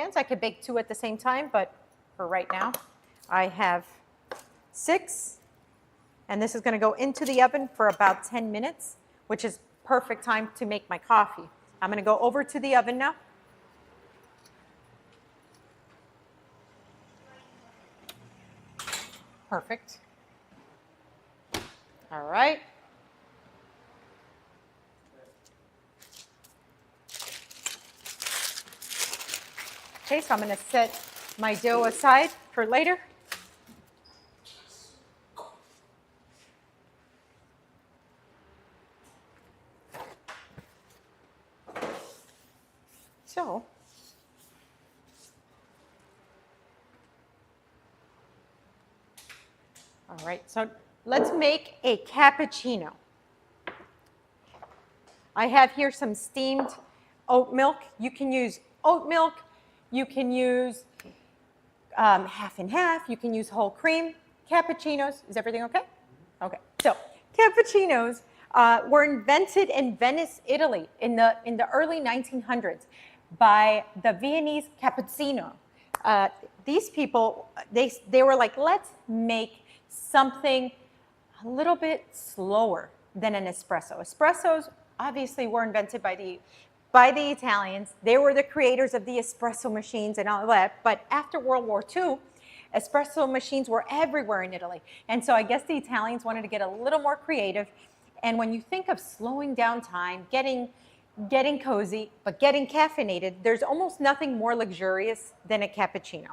pans. I could bake 2 at the same time, but for right now, I have 6. And this is going to go into the oven for about 10 minutes, which is perfect time to make my coffee. I'm going to go over to the oven now. Perfect. All right. Okay, so I'm going to set my dough aside for later. So, all right, so let's make a cappuccino. I have here some steamed oat milk. You can use oat milk. You can use half and half. You can use whole cream. Cappuccinos, is everything okay? Okay, so cappuccinos were invented in Venice, Italy in the early 1900s by the Viennese cappuccino. These people, they were like, let's make something a little bit slower than an espresso. Espressos obviously were invented by the Italians. They were the creators of the espresso machines and all that. But after World War II, espresso machines were everywhere in Italy. And so I guess the Italians wanted to get a little more creative. And when you think of slowing down time, getting cozy, but getting caffeinated, there's almost nothing more luxurious than a cappuccino.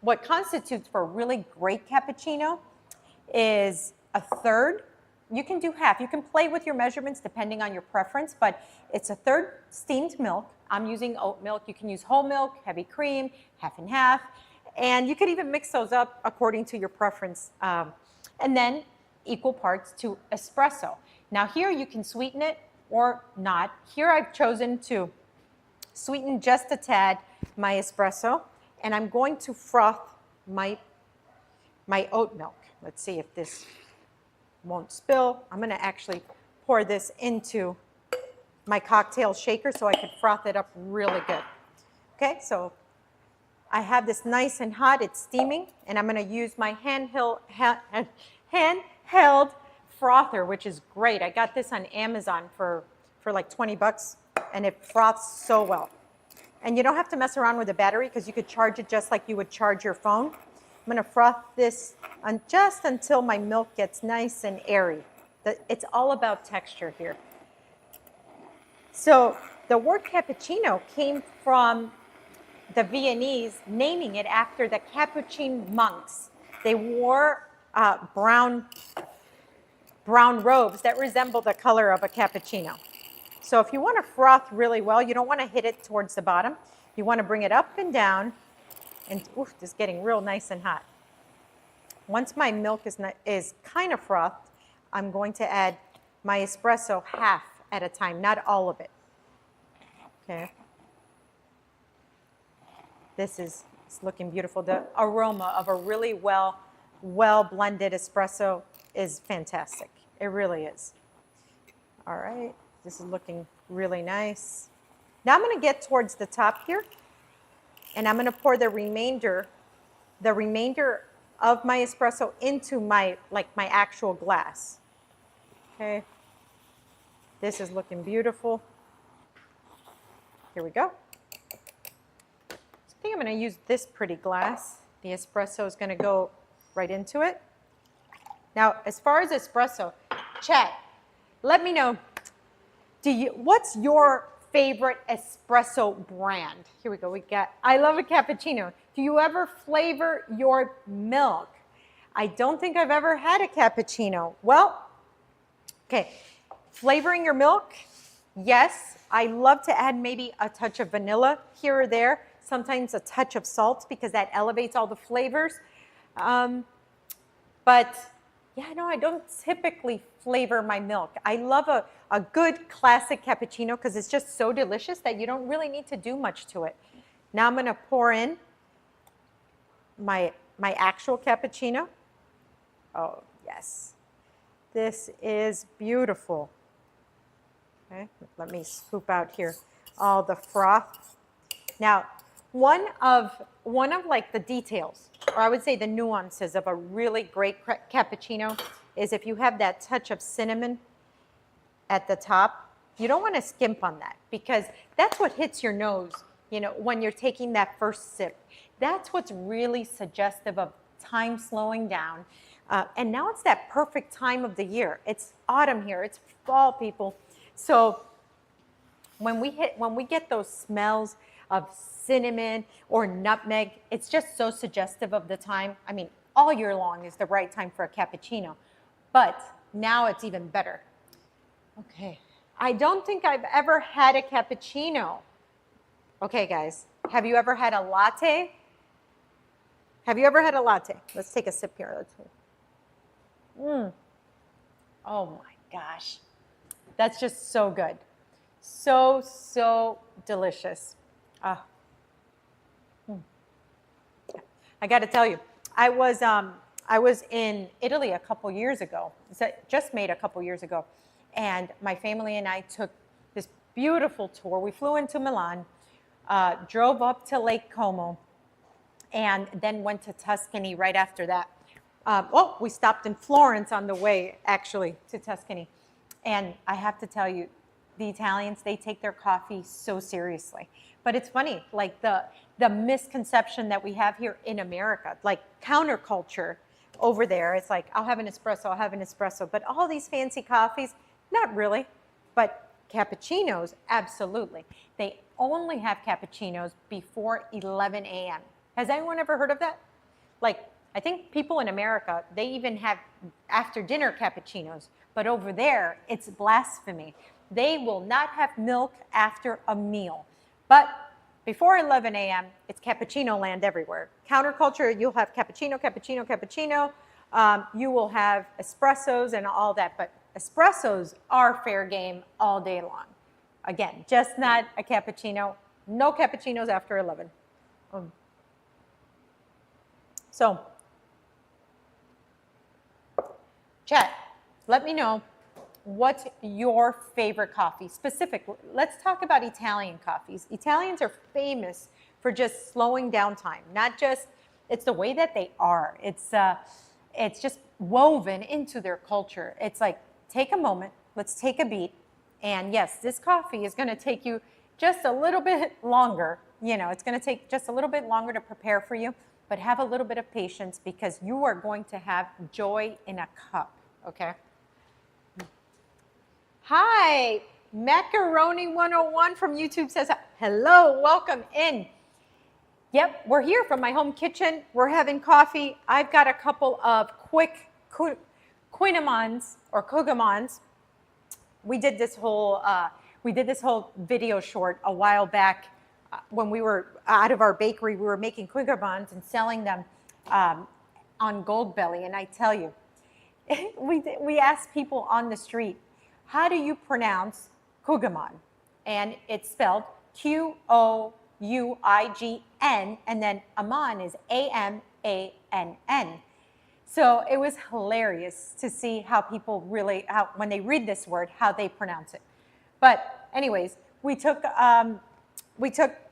What constitutes for a really great cappuccino is a third. You can do half. You can play with your measurements depending on your preference, but it's a third steamed milk. I'm using oat milk. You can use whole milk, heavy cream, half and half. And you could even mix those up according to your preference. And then equal parts to espresso. Now here you can sweeten it or not. Here I've chosen to sweeten just a tad my espresso. And I'm going to froth my oat milk. Let's see if this won't spill. I'm going to actually pour this into my cocktail shaker so I can froth it up really good. Okay, so I have this nice and hot. It's steaming, and I'm going to use my handheld frother, which is great. I got this on Amazon for like 20 bucks, and it froths so well. And you don't have to mess around with the battery because you could charge it just like you would charge your phone. I'm going to froth this just until my milk gets nice and airy. It's all about texture here. So the word cappuccino came from the Viennese naming it after the Capuchin monks. They wore brown robes that resemble the color of a cappuccino. So if you want to froth really well, you don't want to hit it towards the bottom. You want to bring it up and down, and oof, it's getting real nice and hot. Once my milk is kind of frothed, I'm going to add my espresso half at a time, not all of it. Okay. This is looking beautiful. The aroma of a really well blended espresso is fantastic. It really is. All right. This is looking really nice. Now I'm going to get towards the top here, and I'm going to pour the remainder of my espresso into my actual glass. Okay. This is looking beautiful. Here we go. So I think I'm going to use this pretty glass. The espresso is going to go right into it. Now, as far as espresso, chat, let me know. What's your favorite espresso brand? Here we go. I love a cappuccino. Do you ever flavor your milk? I don't think I've ever had a cappuccino. Well, okay. Flavoring your milk, yes. I love to add maybe a touch of vanilla here or there. Sometimes a touch of salt because that elevates all the flavors. But yeah, no, I don't typically flavor my milk. I love a good classic cappuccino because it's just so delicious that you don't really need to do much to it. Now I'm going to pour in my actual cappuccino. Oh, yes. This is beautiful. Okay, let me scoop out here all the froth. Now, One of like the details, or I would say the nuances of a really great cappuccino is if you have that touch of cinnamon at the top, you don't want to skimp on that because that's what hits your nose, you know, when you're taking that first sip. That's what's really suggestive of time slowing down. And now it's that perfect time of the year. It's autumn here, it's fall, people. So when we get those smells of cinnamon or nutmeg, it's just so suggestive of the time. I mean, all year long is the right time for a cappuccino, but now it's even better. Okay, I don't think I've ever had a cappuccino. Okay, guys, have you ever had a latte? Have you ever had a latte? Let's take a sip here. Let's see. Oh my gosh, that's just so good. So, so delicious. I got to tell you, I was in Italy a couple years ago, just made a couple years ago, and my family and I took this beautiful tour. We flew into Milan, drove up to Lake Como, and then went to Tuscany right after that. We stopped in Florence on the way, actually, to Tuscany. And I have to tell you, the Italians, they take their coffee so seriously. But it's funny, like the misconception that we have here in America, like counterculture over there, it's like, I'll have an espresso. But all these fancy coffees, not really. But cappuccinos, absolutely. They only have cappuccinos before 11 a.m. Has anyone ever heard of that? Like, I think people in America, they even have after dinner cappuccinos, but over there, it's blasphemy. They will not have milk after a meal. But before 11 a.m., it's cappuccino land everywhere. Counterculture, you'll have cappuccino. You will have espressos and all that, but espressos are fair game all day long. Again, just not a cappuccino. No cappuccinos after 11. So, chat, let me know what's your favorite coffee. Specifically, let's talk about Italian coffees. Italians are famous for just slowing down time. Not just, it's the way that they are. It's just woven into their culture. It's like, take a moment, let's take a beat. And yes, this coffee is going to take you just a little bit longer. You know, it's going to take just a little bit longer to prepare for you, but have a little bit of patience because you are going to have joy in a cup, okay? Hi, Macaroni 101 from YouTube says, hello, welcome in. Yep, we're here from my home kitchen. We're having coffee. I've got a couple of quick Kouign-Amanns or Kouign-Amanns. We did this whole video short a while back when we were out of our bakery. We were making Kouign-Amanns and selling them on Goldbelly. And I tell you, we asked people on the street, how do you pronounce Kouign-Amann? And it's spelled Q-O-U-I-G-N, and then Amann is A-M-A-N-N. So it was hilarious to see how people really, when they read this word, how they pronounce it. But anyways, we took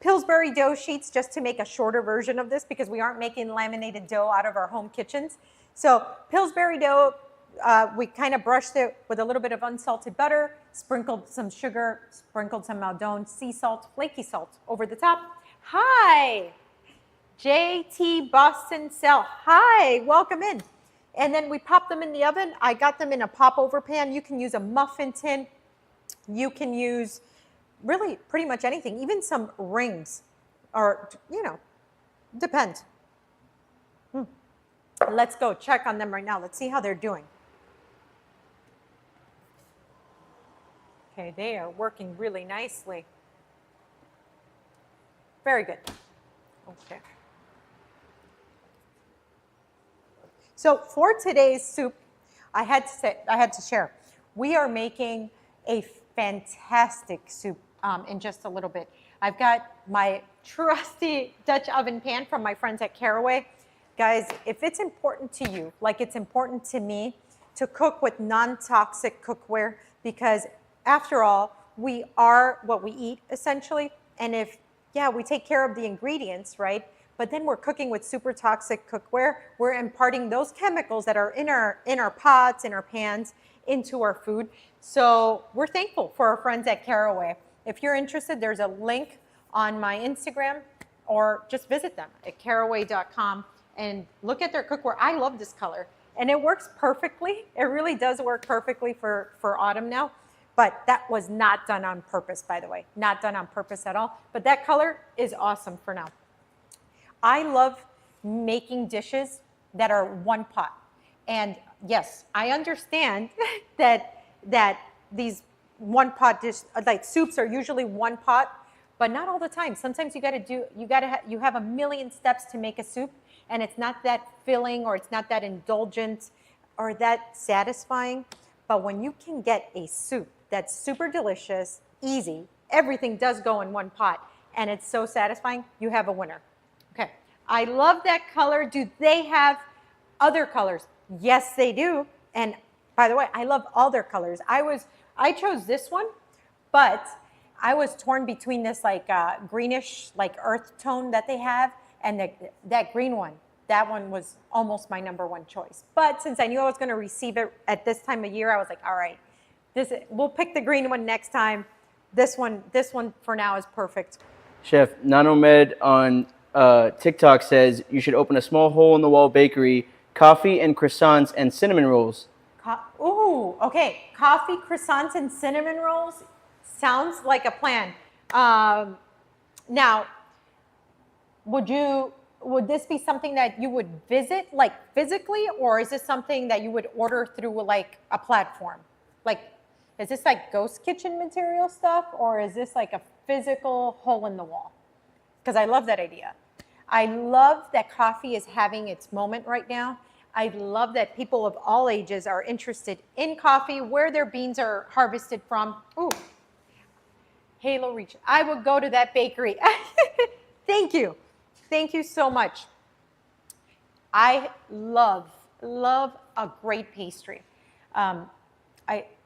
Pillsbury dough sheets just to make a shorter version of this because we aren't making laminated dough out of our home kitchens. So Pillsbury dough, we kind of brushed it with a little bit of unsalted butter, sprinkled some sugar, sprinkled some Maldon sea salt, flaky salt over the top. Hi, JT Boston Cell. Hi, welcome in. And then we popped them in the oven. I got them in a popover pan. You can use a muffin tin. You can use really pretty much anything, even some rings, or, you know, depends. Let's go check on them right now. Let's see how they're doing. Okay, they are working really nicely. Very good. Okay. So for today's soup, I had to share. We are making a fantastic soup in just a little bit. I've got my trusty Dutch oven pan from my friends at Caraway. Guys, if it's important to you, like it's important to me, to cook with non-toxic cookware, because after all, we are what we eat, essentially. And if, yeah, we take care of the ingredients, right? But then we're cooking with super toxic cookware. We're imparting those chemicals that are in our pots, in our pans, into our food. So we're thankful for our friends at Caraway. If you're interested, there's a link on my Instagram, or just visit them at caraway.com and look at their cookware. I love this color, and it works perfectly. It really does work perfectly for autumn now. But that was not done on purpose, by the way. Not done on purpose at all. But that color is awesome for now. I love making dishes that are one pot. And yes, I understand that these one pot dish, like soups, are usually one pot, but not all the time. Sometimes you have a million steps to make a soup, and it's not that filling, or it's not that indulgent, or that satisfying. But when you can get a soup that's super delicious, easy, everything does go in one pot, and it's so satisfying, you have a winner. Okay, I love that color. Do they have other colors? Yes, they do. And by the way, I love all their colors. I chose this one, but I was torn between this like greenish, like earth tone that they have, and that green one. That one was almost my #1 choice. But since I knew I was going to receive it at this time of year, I was like, all right, we'll pick the green one next time. This one for now is perfect. Chef Nanomed on TikTok says you should open a small hole-in-the-wall bakery, coffee and croissants and cinnamon rolls. Ooh, okay. Coffee, croissants, and cinnamon rolls sounds like a plan. Now, would this be something that you would visit, like physically, or is this something that you would order through like a platform? Like, is this like ghost kitchen material stuff, or is this like a physical hole in the wall? Because I love that idea. I love that coffee is having its moment right now. I love that people of all ages are interested in coffee, where their beans are harvested from. Ooh, Halo Reach. I would go to that bakery. Thank you. Thank you so much. I love a great pastry.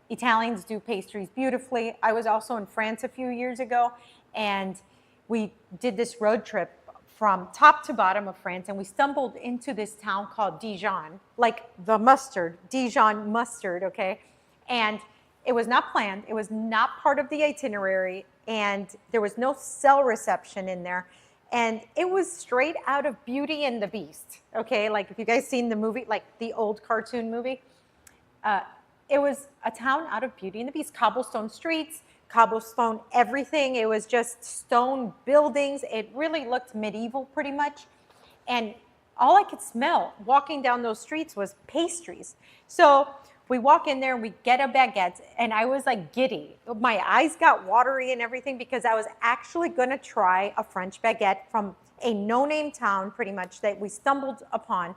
Italians do pastries beautifully. I was also in France a few years ago, and we did this road trip from top to bottom of France, and we stumbled into this town called Dijon, like the mustard, Dijon mustard, okay? And it was not planned. It was not part of the itinerary, and there was no cell reception in there. And it was straight out of Beauty and the Beast, okay? Like if you guys seen the movie, like the old cartoon movie, it was a town out of Beauty and the Beast, cobblestone streets, cobblestone everything. It was just stone buildings. It really looked medieval pretty much. And all I could smell walking down those streets was pastries. So we walk in there and we get a baguette, and I was like giddy. My eyes got watery and everything, because I was actually gonna try a French baguette from a no-name town pretty much that we stumbled upon.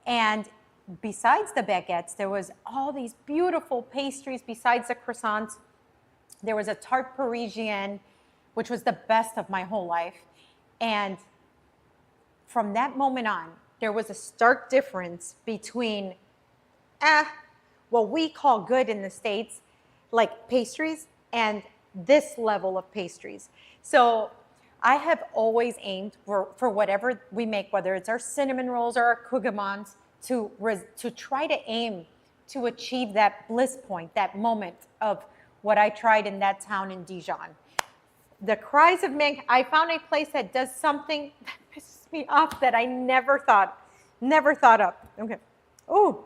And besides the baguettes, there was all these beautiful pastries besides the croissants. There was a tarte Parisienne, which was the best of my whole life. And from that moment on, there was a stark difference between what we call good in the States, like pastries, and this level of pastries. So I have always aimed for whatever we make, whether it's our cinnamon rolls or our cougamans, to try to aim to achieve that bliss point, that moment of what I tried in that town in Dijon. The cries of man, I found a place that does something that pisses me off that I never thought of. Okay. Ooh.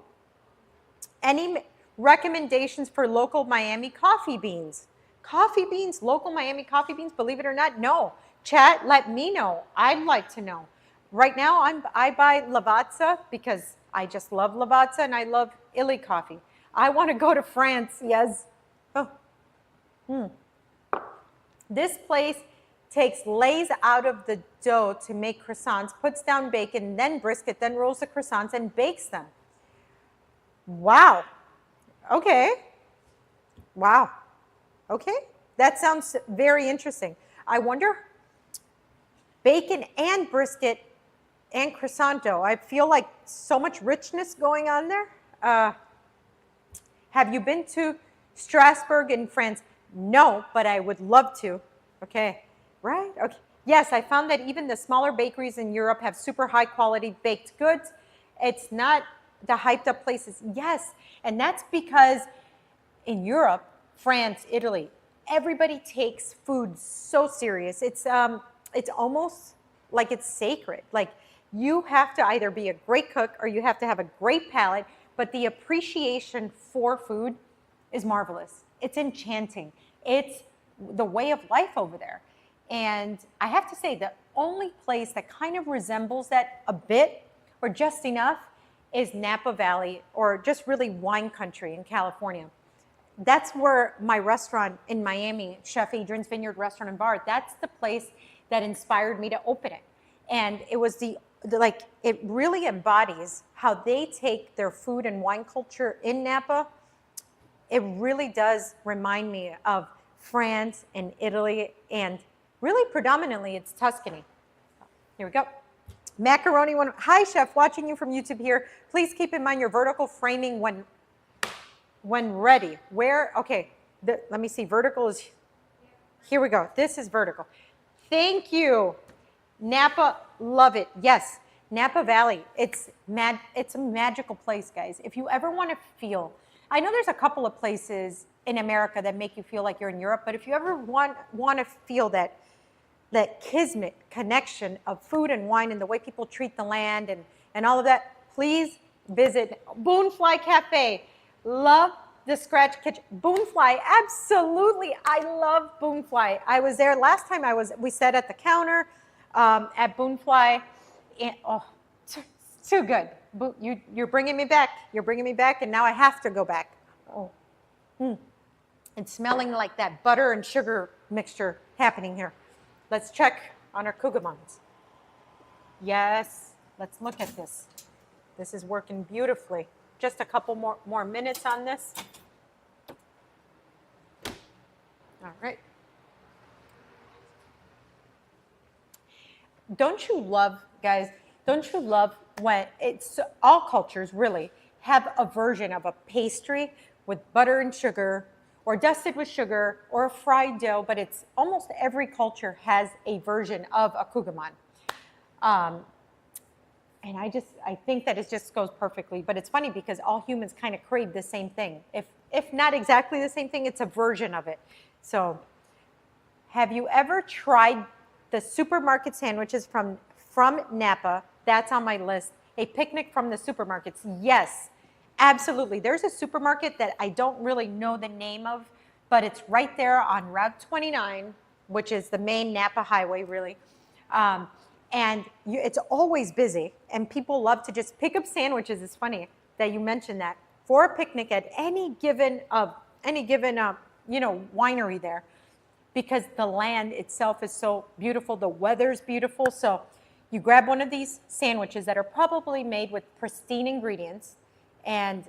Any recommendations for local Miami coffee beans? Coffee beans, local Miami coffee beans, believe it or not, no. Chat, let me know. I'd like to know. Right now, I buy Lavazza because I just love Lavazza, and I love Illy coffee. I want to go to France, yes. Oh. This place takes lays out of the dough to make croissants, puts down bacon, then brisket, then rolls the croissants and bakes them. Wow. Okay. Wow. Okay. That sounds very interesting. I wonder, bacon and brisket and croissant dough. I feel like so much richness going on there. Have you been to Strasbourg in France? No, but I would love to. Okay. Right? Okay. Yes, I found that even the smaller bakeries in Europe have super high quality baked goods. It's not the hyped up places. Yes, and that's because in Europe, France, Italy, everybody takes food so serious. It's almost like it's sacred. Like you have to either be a great cook or you have to have a great palate, but the appreciation for food is marvelous. It's enchanting. It's the way of life over there. And I have to say, the only place that kind of resembles that a bit or just enough is Napa Valley, or just really wine country in California. That's where my restaurant in Miami, Chef Adrian's Vineyard Restaurant and Bar, that's the place that inspired me to open it. And it was like, it really embodies how they take their food and wine culture in Napa. It really does remind me of France and Italy, and really predominantly it's Tuscany. Here we go. Macaroni one. Hi, chef, watching you from YouTube here. Please keep in mind your vertical framing when ready. Where, okay, let me see, vertical is, here we go. This is vertical. Thank you. Napa, love it. Yes, Napa Valley, it's a magical place, guys. If you ever want to feel, I know there's a couple of places in America that make you feel like you're in Europe, but if you ever want to feel that kismet connection of food and wine and the way people treat the land and all of that, please visit Boonfly Cafe. Love the Scratch Kitchen. Boonfly, absolutely. I love Boonfly. I was there last time we sat at the counter at Boonfly. And, oh, too good. You're bringing me back. You're bringing me back, and now I have to go back. Oh, It's smelling like that butter and sugar mixture happening here. Let's check on our Cougamans. Yes, let's look at this. This is working beautifully. Just a couple more minutes on this. All right. Don't you love, guys, don't you love when it's, all cultures really have a version of a pastry with butter and sugar, or dusted with sugar, or a fried dough, but it's almost every culture has a version of a Cougaman. And I think that it just goes perfectly, but it's funny because all humans kind of crave the same thing. If not exactly the same thing, it's a version of it. So have you ever tried the supermarket sandwiches from Napa? That's on my list. A picnic from the supermarkets. Yes, absolutely. There's a supermarket that I don't really know the name of, but it's right there on Route 29, which is the main Napa highway, really. And it's always busy, and people love to just pick up sandwiches. It's funny that you mentioned that, for a picnic at any given winery there, because the land itself is so beautiful, the weather's beautiful. So you grab one of these sandwiches that are probably made with pristine ingredients, and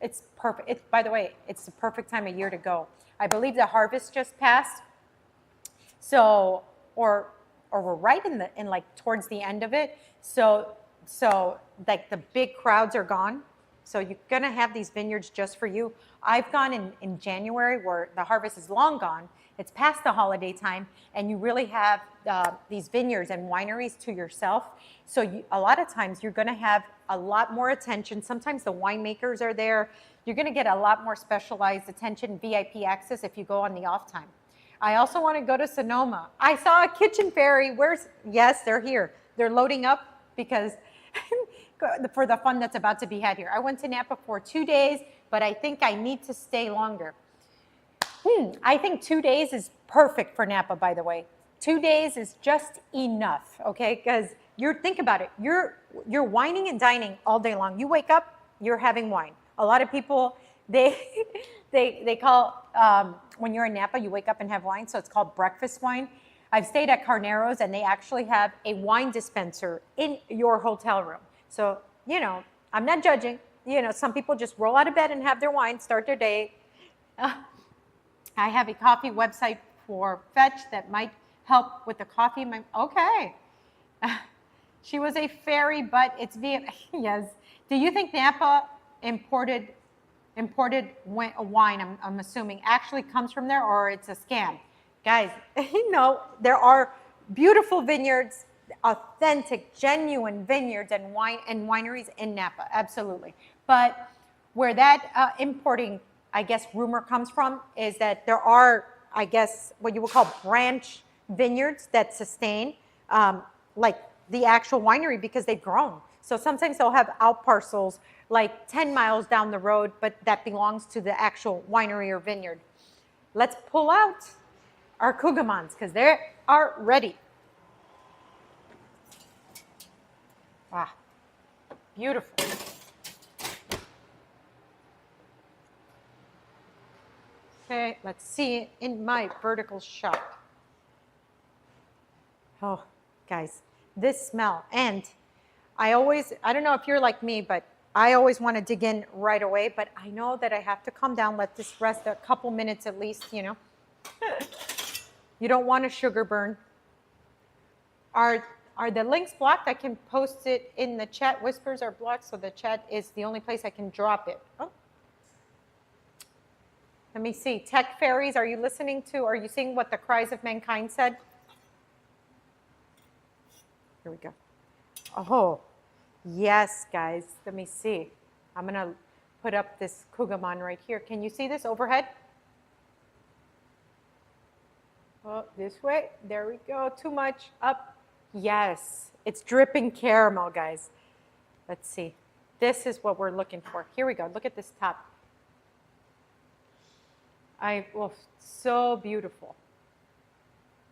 it's perfect. By the way, it's the perfect time of year to go. I believe the harvest just passed, so or we're right in like towards the end of it. So like the big crowds are gone. So you're gonna have these vineyards just for you. I've gone in January where the harvest is long gone. It's past the holiday time, and you really have these vineyards and wineries to yourself. So a lot of times you're gonna have a lot more attention. Sometimes the winemakers are there. You're gonna get a lot more specialized attention, VIP access if you go on the off time. I also want to go to Sonoma. I saw a kitchen fairy. Yes, they're here. They're loading up because for the fun that's about to be had here. I went to Napa for 2 days, but I think I need to stay longer. I think 2 days is perfect for Napa, by the way. 2 days is just enough, okay? Because think about it. You're wining and dining all day long. You wake up, you're having wine. A lot of people, they call, when you're in Napa, you wake up and have wine, so it's called breakfast wine. I've stayed at Carneros, and they actually have a wine dispenser in your hotel room. So, I'm not judging. Some people just roll out of bed and have their wine, start their day. I have a coffee website for Fetch that might help with the coffee. Okay. She was a fairy, but it's yes. Do you think Napa imported wine, I'm assuming, actually comes from there, or it's a scam? Guys, you know, there are beautiful vineyards, authentic, genuine vineyards and wineries in Napa, absolutely. But where that importing, I guess, rumor comes from is that there are, I guess, what you would call branch vineyards that sustain, like the actual winery because they've grown. So sometimes they'll have out parcels like 10 miles down the road, but that belongs to the actual winery or vineyard. Let's pull out our Cougamans because they are ready. Wow, beautiful. Okay, let's see it in my vertical shot. Oh, guys, this smell. And I don't know if you're like me, but I always want to dig in right away, but I know that I have to calm down, let this rest a couple minutes at least, you know. You don't want a sugar burn. Are the links blocked? I can post it in the chat. Whispers are blocked, so the chat is the only place I can drop it. Oh. Let me see. Tech fairies, are you listening to, are you seeing what the cries of mankind said? Here we go. Oh, yes, guys. Let me see. I'm going to put up this Cougaman right here. Can you see this overhead? Oh, this way. There we go. Too much. Up. Yes. It's dripping caramel, guys. Let's see. This is what we're looking for. Here we go. Look at this top. So beautiful.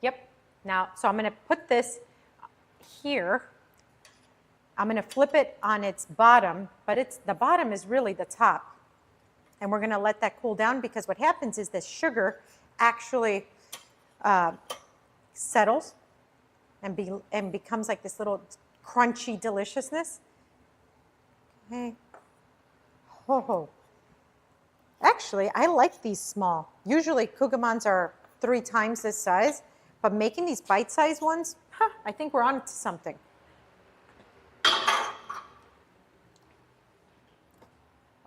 Yep. Now, so I'm going to put this here. I'm going to flip it on its bottom, but the bottom is really the top. And we're going to let that cool down because what happens is the sugar actually settles and becomes like this little crunchy deliciousness. Okay. Oh. Actually, I like these small. Usually Cougamans are 3 times this size, but making these bite-sized ones, I think we're on to something.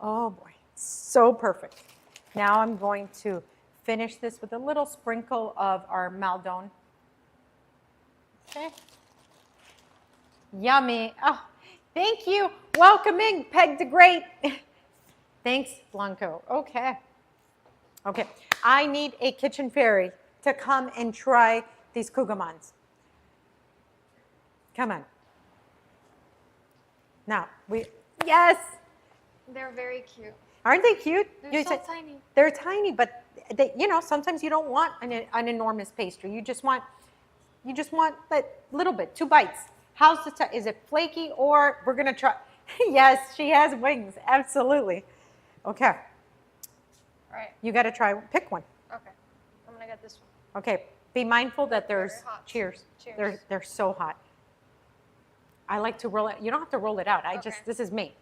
Oh boy, so perfect. Now I'm going to finish this with a little sprinkle of our Maldon. Okay. Yummy. Oh, thank you. Welcoming Peg the Great. Thanks, Blanco. Okay. Okay. I need a kitchen fairy to come and try these Cougamans. Come on. Now, yes. They're very cute. Aren't they cute? They're so tiny. They're tiny, but they, you know, sometimes you don't want an enormous pastry. You just want that little bit, 2 bites. How's the is it flaky or we're gonna try? Yes, she has wings. Absolutely. Okay. All right. You got to try. Pick one. Okay. I'm gonna get this one. Okay. Be mindful that there's Very hot. cheers. Cheers. They're so hot. I like to roll it. You don't have to roll it out. Okay. This is me.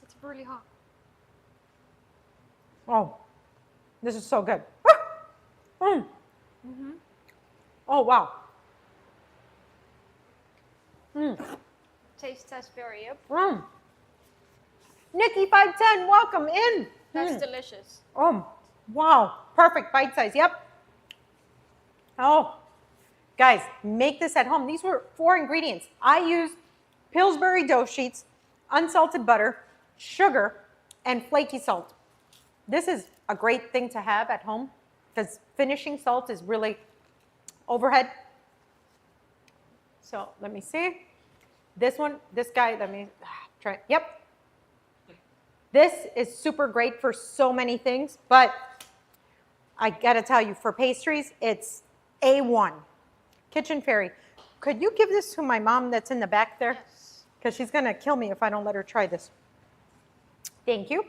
It's really hot. Oh, this is so good. Mm. Mm-hmm. Oh, wow. Mm. Taste test very up. Mm. Nikki 510, welcome in. That's delicious. Oh, wow. Perfect bite size. Yep. Oh, guys, make this at home. These were 4 ingredients. I used Pillsbury dough sheets, unsalted butter, sugar, and flaky salt. This is a great thing to have at home because finishing salt is really overhead. So let me see. This one, this guy, let me try. Yep. This is super great for so many things, but I gotta tell you, for pastries, it's A1. Kitchen Fairy. Could you give this to my mom that's in the back there? Yes. Because she's gonna kill me if I don't let her try this. Thank you.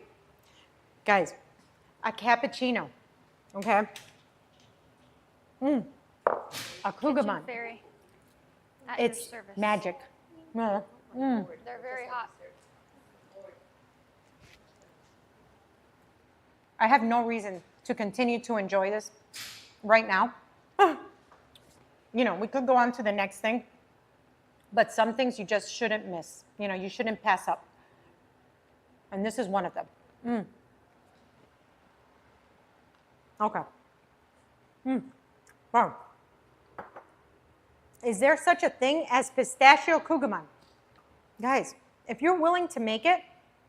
Guys, a cappuccino, okay? A Cougaman. Kitchen fairy. At your It's service. magic. They're very hot. I have no reason to continue to enjoy this right now. You know, we could go on to the next thing, but some things you just shouldn't miss. You know, you shouldn't pass up. And this is one of them. Okay. Wow. Is there such a thing as pistachio kugelman? Guys, if you're willing to make it,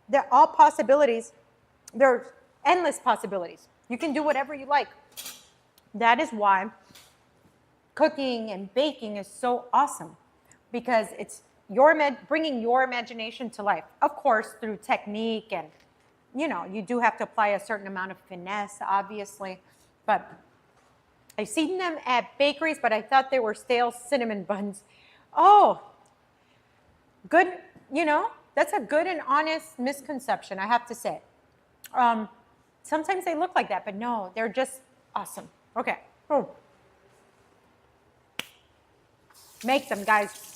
there are all possibilities. There are endless possibilities. You can do whatever you like. That is why cooking and baking is so awesome, because it's bringing your imagination to life. Of course, through technique, and you do have to apply a certain amount of finesse, obviously. But I've seen them at bakeries, but I thought they were stale cinnamon buns. Oh, good, that's a good and honest misconception, I have to say. Sometimes they look like that, but no, they're just awesome. Okay. Oh. Make them, guys.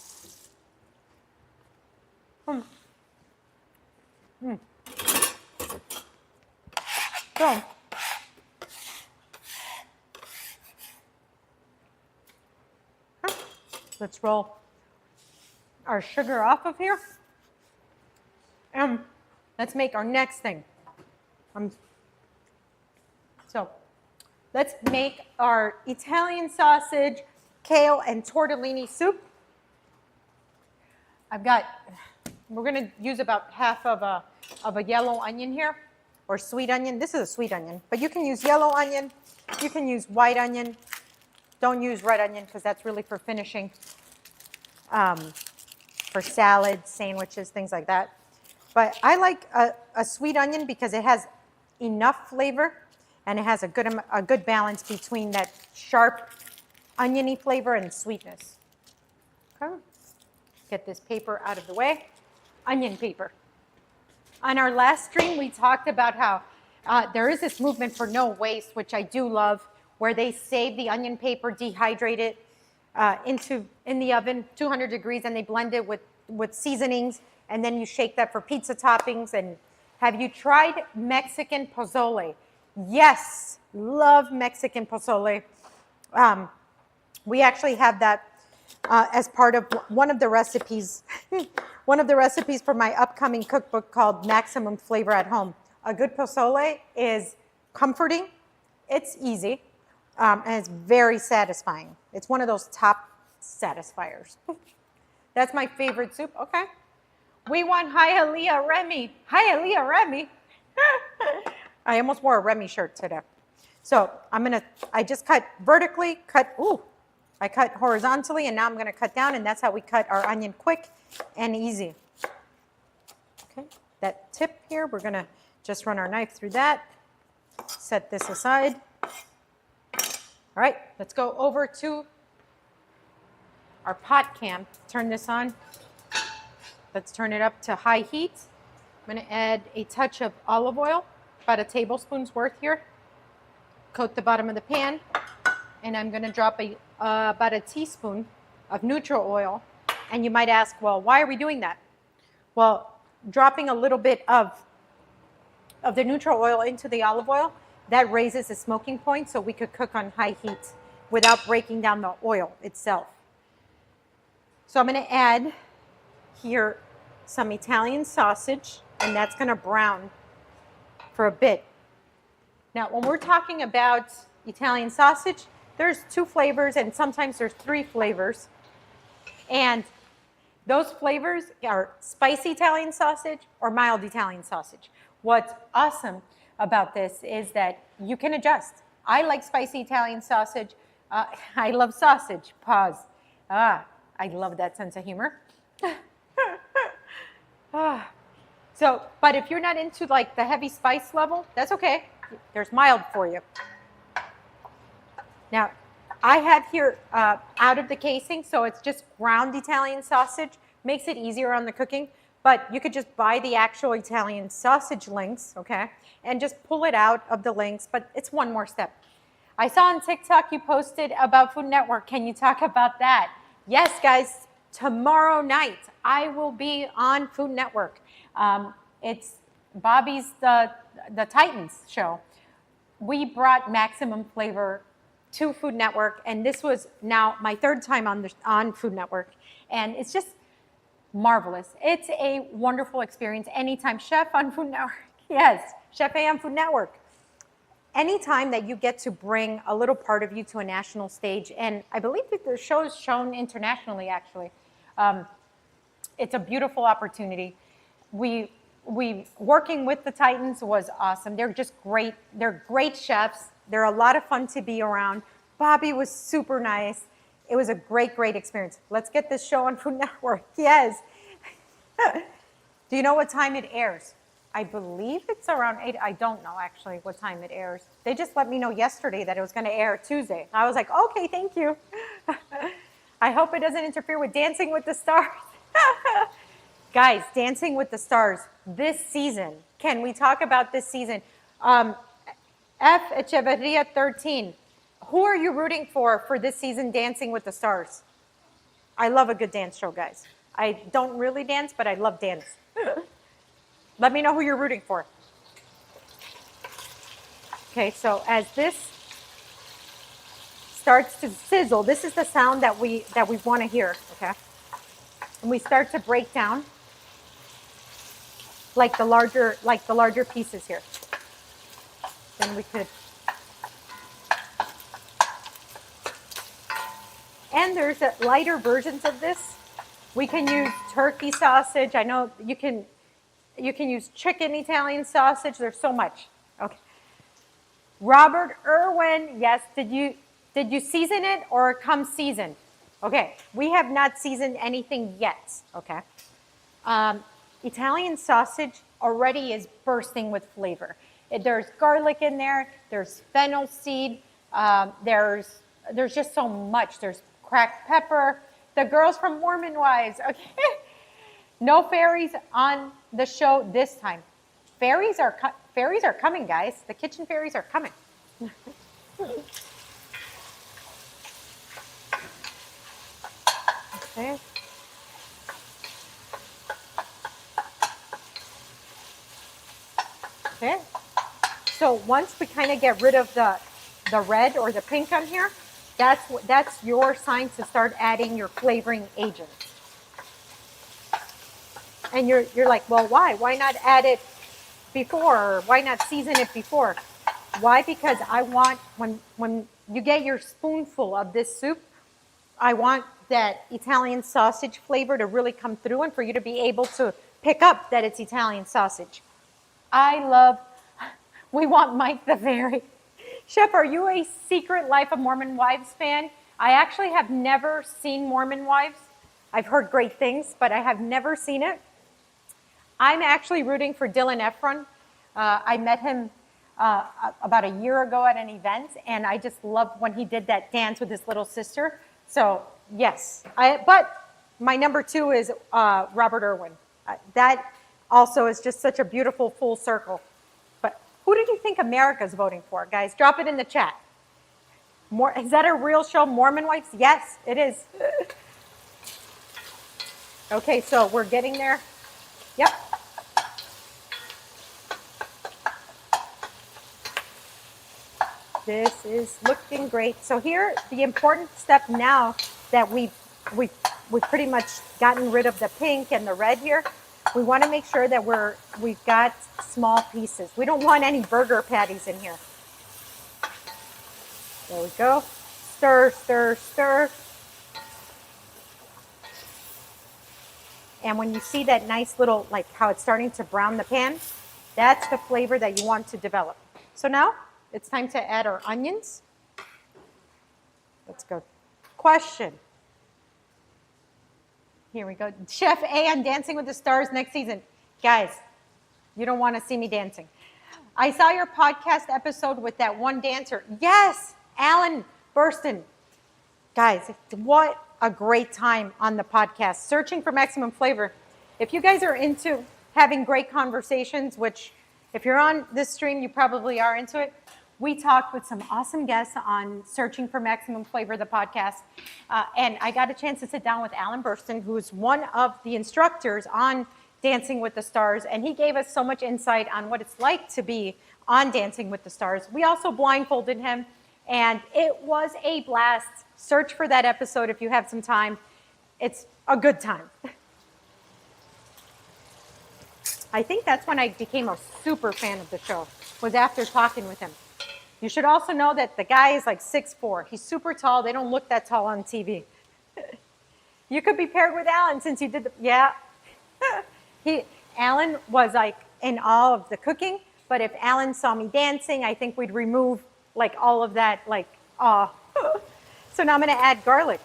So, let's roll our sugar off of here. Let's make our next thing. So let's make our Italian sausage, kale, and tortellini soup. We're gonna use about half of a yellow onion here, or sweet onion. This is a sweet onion, but you can use yellow onion, you can use white onion. Don't use red onion because that's really for finishing, for salads, sandwiches, things like that. But I like a sweet onion because it has enough flavor and it has a good balance between that sharp oniony flavor and sweetness. Okay. Get this paper out of the way. Onion paper. On our last stream, we talked about how there is this movement for no waste, which I do love, where they save the onion paper, dehydrate it in the oven, 200 degrees, and they blend it with seasonings, and then you shake that for pizza toppings. And have you tried Mexican pozole? Yes, love Mexican pozole. We actually have that as part of one of the recipes, one of the recipes for my upcoming cookbook called Maximum Flavor at Home. A good pozole is comforting, it's easy, and it's very satisfying. It's one of those top satisfiers. That's my favorite soup. Okay. We want Hialeah Remy. Hialeah Remy. I almost wore a Remy shirt today. So I just cut vertically, I cut horizontally, and now I'm gonna cut down, and that's how we cut our onion quick and easy. Okay, that tip here, we're gonna just run our knife through that, set this aside. All right, let's go over to our pot cam. Turn this on. Let's turn it up to high heat. I'm gonna add a touch of olive oil, about a tablespoon's worth here. Coat the bottom of the pan, and I'm gonna drop about a teaspoon of neutral oil. And you might ask, well, why are we doing that? Well, dropping a little bit of the neutral oil into the olive oil, that raises the smoking point, so we could cook on high heat without breaking down the oil itself. So I'm gonna add here some Italian sausage, and that's gonna brown for a bit. Now, when we're talking about Italian sausage, there's 2 flavors, and sometimes there's 3 flavors. And those flavors are spicy Italian sausage or mild Italian sausage. What's awesome about this is that you can adjust. I like spicy Italian sausage. I love sausage. Pause. I love that sense of humor. But if you're not into like the heavy spice level, that's okay. There's mild for you. Now, I have here out of the casing, so it's just ground Italian sausage. Makes it easier on the cooking, but you could just buy the actual Italian sausage links, okay, and just pull it out of the links, but it's one more step. I saw on TikTok you posted about Food Network. Can you talk about that? Yes, guys, tomorrow night I will be on Food Network. It's Bobby's the Titans show. We brought Maximum Flavor to Food Network, and this was now my 3rd time on Food Network, and it's just marvelous. It's a wonderful experience anytime. Chef on Food Network. Yes, Chef A on Food Network. anytime that you get to bring a little part of you to a national stage, and I believe that the show is shown internationally, actually, it's a beautiful opportunity. We working with the Titans was awesome. They're just great. They're great chefs. They're a lot of fun to be around. Bobby was super nice. It was a great, great experience. Let's get this show on Food Network. Yes. Do you know what time it airs? I believe it's around 8. I don't know actually what time it airs. They just let me know yesterday that it was going to air Tuesday. I was like, okay, thank you. I hope it doesn't interfere with Dancing with the Stars. Guys, Dancing with the Stars this season. Can we talk about this season? F. Echeverria 13. Who are you rooting for this season, Dancing with the Stars? I love a good dance show, guys. I don't really dance, but I love dance. Let me know who you're rooting for. Okay, so as this starts to sizzle, this is the sound that we want to hear, okay? And we start to break down like the larger pieces here. Then we could. And there's lighter versions of this. We can use turkey sausage. I know you can use chicken Italian sausage. There's so much. Okay. Robert Irwin, yes. Did you season it or come seasoned? Okay. We have not seasoned anything yet. Okay. Italian sausage already is bursting with flavor. There's garlic in there. There's fennel seed. There's just so much. There's cracked pepper. The girls from Mormon Wives. Okay. No fairies on the show this time. Fairies are coming, guys. The kitchen fairies are coming. Okay. Okay. So once we kind of get rid of the red or the pink on here, that's your sign to start adding your flavoring agents. And you're like, well, why? Why not add it before? Or why not season it before? Why? Because I want, when you get your spoonful of this soup, I want that Italian sausage flavor to really come through and for you to be able to pick up that it's Italian sausage. We want Mike the Fairy. Chef, are you a Secret Life of Mormon Wives fan? I actually have never seen Mormon Wives. I've heard great things, but I have never seen it. I'm actually rooting for Dylan Efron. I met him about a year ago at an event, and I just loved when he did that dance with his little sister. So, yes. But my number 2 is Robert Irwin. That also is just such a beautiful full circle. But who did you think America's voting for, guys? Drop it in the chat. Is that a real show, Mormon Wives? Yes, it is. Okay, so we're getting there. Yep. This is looking great. So here, the important step now that we've pretty much gotten rid of the pink and the red here, we want to make sure that we've got small pieces. We don't want any burger patties in here. There we go. Stir, stir, stir. And when you see that nice little, like how it's starting to brown the pan, that's the flavor that you want to develop. So now it's time to add our onions. Let's go. Question. Here we go. Chef A on Dancing with the Stars next season. Guys, you don't want to see me dancing. I saw your podcast episode with that one dancer. Yes, Alan Burston. Guys, what a great time on the podcast. Searching for Maximum Flavor. If you guys are into having great conversations, which if you're on this stream, you probably are into it, we talked with some awesome guests on Searching for Maximum Flavor, the podcast. And I got a chance to sit down with Alan Burston, who's one of the instructors on Dancing with the Stars. And he gave us so much insight on what it's like to be on Dancing with the Stars. We also blindfolded him, and it was a blast. Search for that episode if you have some time. It's a good time. I think that's when I became a super fan of the show, was after talking with him. You should also know that the guy is like 6'4". He's super tall. They don't look that tall on TV. You could be paired with Alan since you did the, yeah. Alan was like in awe of the cooking, but if Alan saw me dancing, I think we'd remove like all of that like awe. So now I'm gonna add garlic.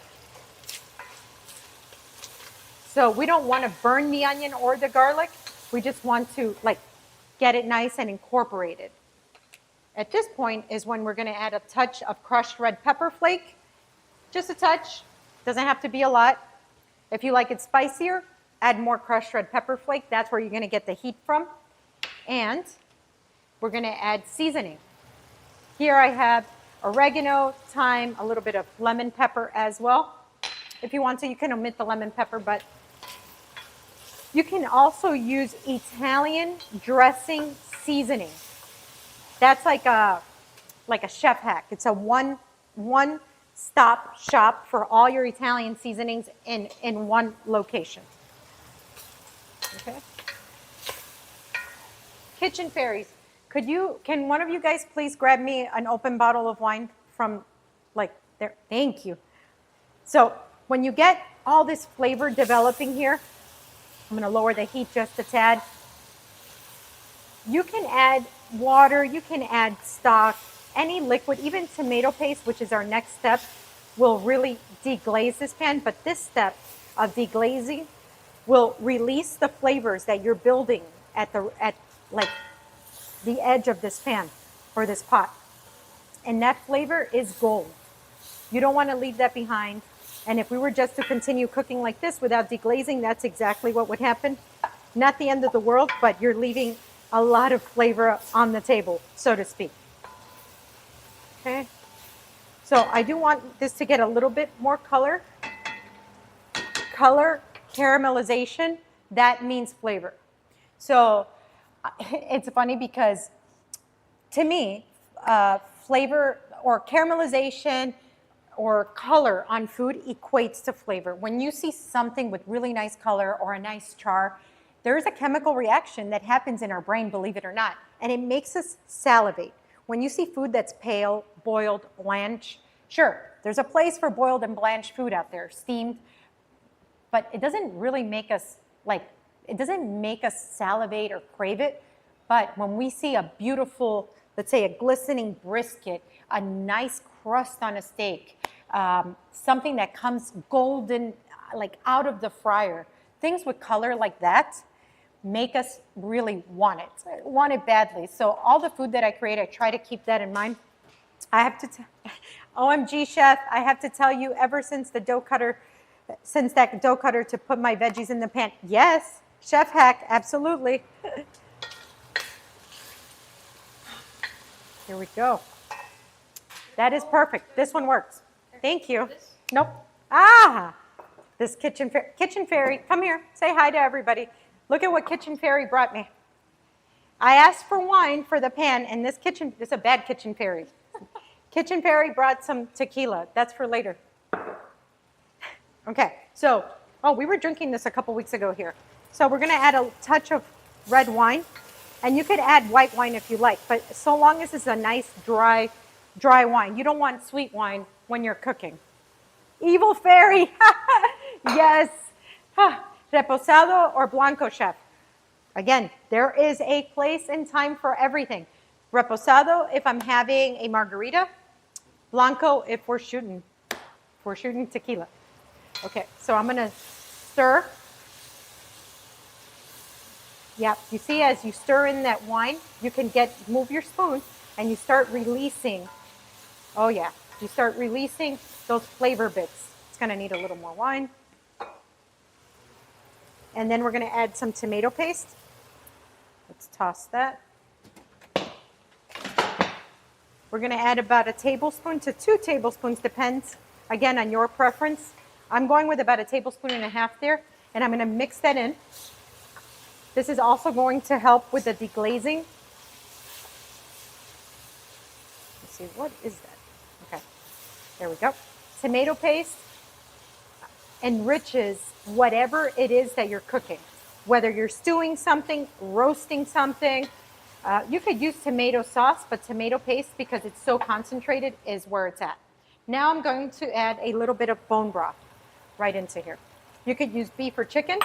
So we don't want to burn the onion or the garlic. We just want to like get it nice and incorporated. At this point is when we're going to add a touch of crushed red pepper flake. Just a touch. Doesn't have to be a lot. If you like it spicier, add more crushed red pepper flake. That's where you're going to get the heat from. And we're going to add seasoning. Here I have oregano, thyme, a little bit of lemon pepper as well. If you want to, you can omit the lemon pepper, but you can also use Italian dressing seasoning. That's like a chef hack. It's a one-stop shop for all your Italian seasonings in one location. Okay. Kitchen Fairies, can one of you guys please grab me an open bottle of wine from like there? Thank you. So when you get all this flavor developing here, I'm going to lower the heat just a tad. You can add water, you can add stock, any liquid, even tomato paste, which is our next step, will really deglaze this pan. But this step of deglazing will release the flavors that you're building at like the edge of this pan or this pot. And that flavor is gold. You don't want to leave that behind. And if we were just to continue cooking like this without deglazing, that's exactly what would happen. Not the end of the world, but you're leaving a lot of flavor on the table, so to speak. Okay. So I do want this to get a little bit more color. Color, caramelization, that means flavor. So it's funny because to me, flavor or caramelization or color on food equates to flavor. When you see something with really nice color or a nice char, there is a chemical reaction that happens in our brain, believe it or not, and it makes us salivate. When you see food that's pale, boiled, blanched, sure, there's a place for boiled and blanched food out there, steamed, but it doesn't really make us it doesn't make us salivate or crave it. But when we see a beautiful, let's say a glistening brisket, a nice crust on a steak, something that comes golden, like out of the fryer, things with color like that make us really want it badly. So all the food that I create, I try to keep that in mind. I have to, OMG chef, I have to tell you, ever since that dough cutter to put my veggies in the pan, yes, chef hack, absolutely. Here we go. That is perfect. This one works. Thank you. Nope. Ah, this Kitchen Fairy, come here, say hi to everybody. Look at what Kitchen Fairy brought me. I asked for wine for the pan, and this is a bad Kitchen Fairy. Kitchen Fairy brought some tequila. That's for later. Okay, so, we were drinking this a couple weeks ago here. So we're gonna add a touch of red wine, and you could add white wine if you like, but so long as it's a nice dry wine. You don't want sweet wine when you're cooking. Evil Fairy, yes. Reposado or Blanco, chef? Again, there is a place and time for everything. Reposado if I'm having a margarita. Blanco if we're shooting tequila. Okay, so I'm gonna stir. Yeah, you see as you stir in that wine, you can move your spoon and you start releasing. Oh yeah, you start releasing those flavor bits. It's gonna need a little more wine. And then we're gonna add some tomato paste. Let's toss that. We're gonna add about a tablespoon to 2 tablespoons, depends, again, on your preference. I'm going with about a tablespoon and a half there, and I'm gonna mix that in. This is also going to help with the deglazing. Let's see, what is that? Okay, there we go. Tomato paste enriches whatever it is that you're cooking. Whether you're stewing something, roasting something, You could use tomato sauce, but tomato paste, because it's so concentrated, is where it's at. Now I'm going to add a little bit of bone broth right into here. You could use beef or chicken.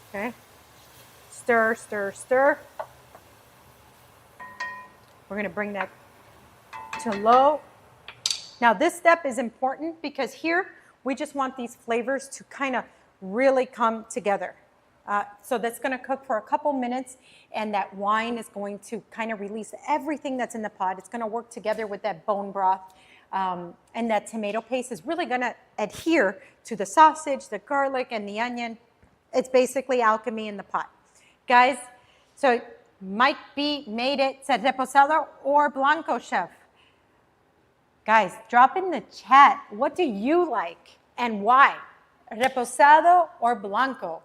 Okay. Stir, stir, stir. We're going to bring that to low. Now this step is important because here we just want these flavors to kind of really come together. So that's going to cook for a couple minutes, and that wine is going to kind of release everything that's in the pot. It's going to work together with that bone broth, and that tomato paste is really going to adhere to the sausage, the garlic, and the onion. It's basically alchemy in the pot. Guys, so Mike B made it, said reposado or blanco, chef. Guys, drop in the chat, what do you like and why? Reposado or blanco?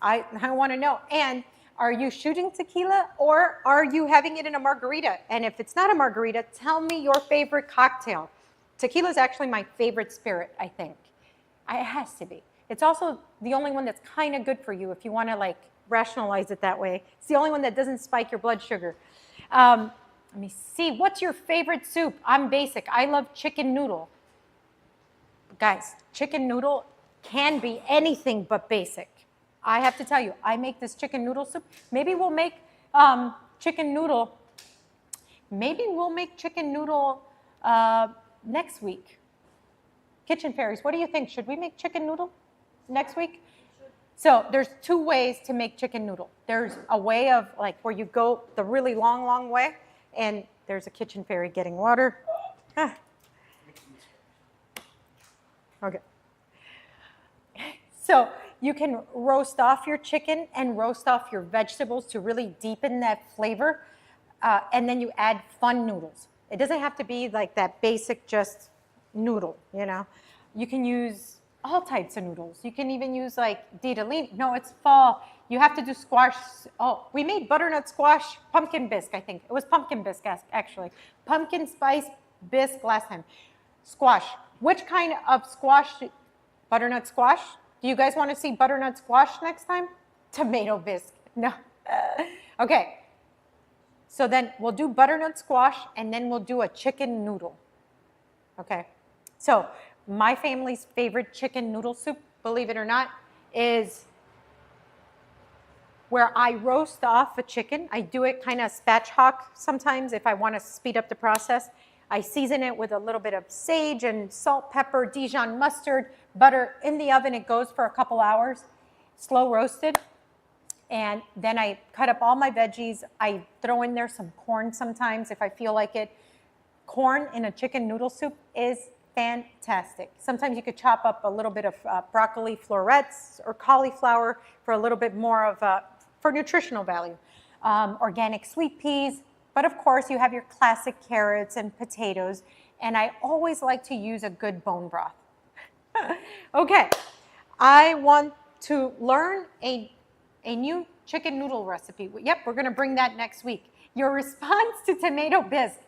I want to know. And are you shooting tequila or are you having it in a margarita? And if it's not a margarita, tell me your favorite cocktail. Tequila is actually my favorite spirit, I think. It has to be. It's also the only one that's kind of good for you if you want to like rationalize it that way. It's the only one that doesn't spike your blood sugar. Let me see. What's your favorite soup? I'm basic. I love chicken noodle. Guys, chicken noodle can be anything but basic. I have to tell you, I make this chicken noodle soup. Maybe we'll make chicken noodle. Maybe we'll make chicken noodle next week. Kitchen Fairies, what do you think? Should we make chicken noodle next week? So there's two ways to make chicken noodle. There's a way of like where you go the really long, long way, and there's a kitchen fairy getting water. Ah. Okay. So you can roast off your chicken and roast off your vegetables to really deepen that flavor, and then you add fun noodles. It doesn't have to be like that basic just noodle, you know. You can use all types of noodles. You can even use like ditalini. No, it's fall. You have to do squash. Oh, we made butternut squash, pumpkin bisque, I think. It was pumpkin bisque, actually. Pumpkin spice bisque last time. Squash. Which kind of squash? Butternut squash? Do you guys want to see butternut squash next time? Tomato bisque. No. Okay. So then we'll do butternut squash, and then we'll do a chicken noodle. Okay. So my family's favorite chicken noodle soup, believe it or not, is where I roast off a chicken. I do it kind of spatchcock sometimes if I want to speed up the process. I season it with a little bit of sage and salt, pepper, Dijon mustard, butter. In the oven, it goes for a couple hours, slow roasted. And then I cut up all my veggies. I throw in there some corn sometimes if I feel like it. Corn in a chicken noodle soup is fantastic. Sometimes you could chop up a little bit of broccoli florets or cauliflower for a little bit more of for nutritional value. Organic sweet peas, but of course you have your classic carrots and potatoes, and I always like to use a good bone broth. Okay, I want to learn a new chicken noodle recipe. Yep, we're gonna bring that next week. Your response to tomato bisque.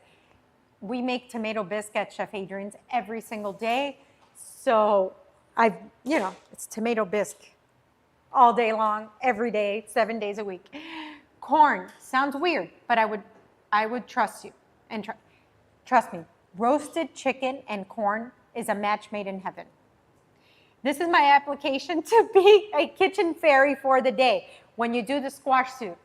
We make tomato bisque at Chef Adrian's every single day. So it's tomato bisque all day long, every day, 7 days a week. Corn sounds weird, but I would trust you. And trust me, roasted chicken and corn is a match made in heaven. This is my application to be a kitchen fairy for the day. When you do the squash soup,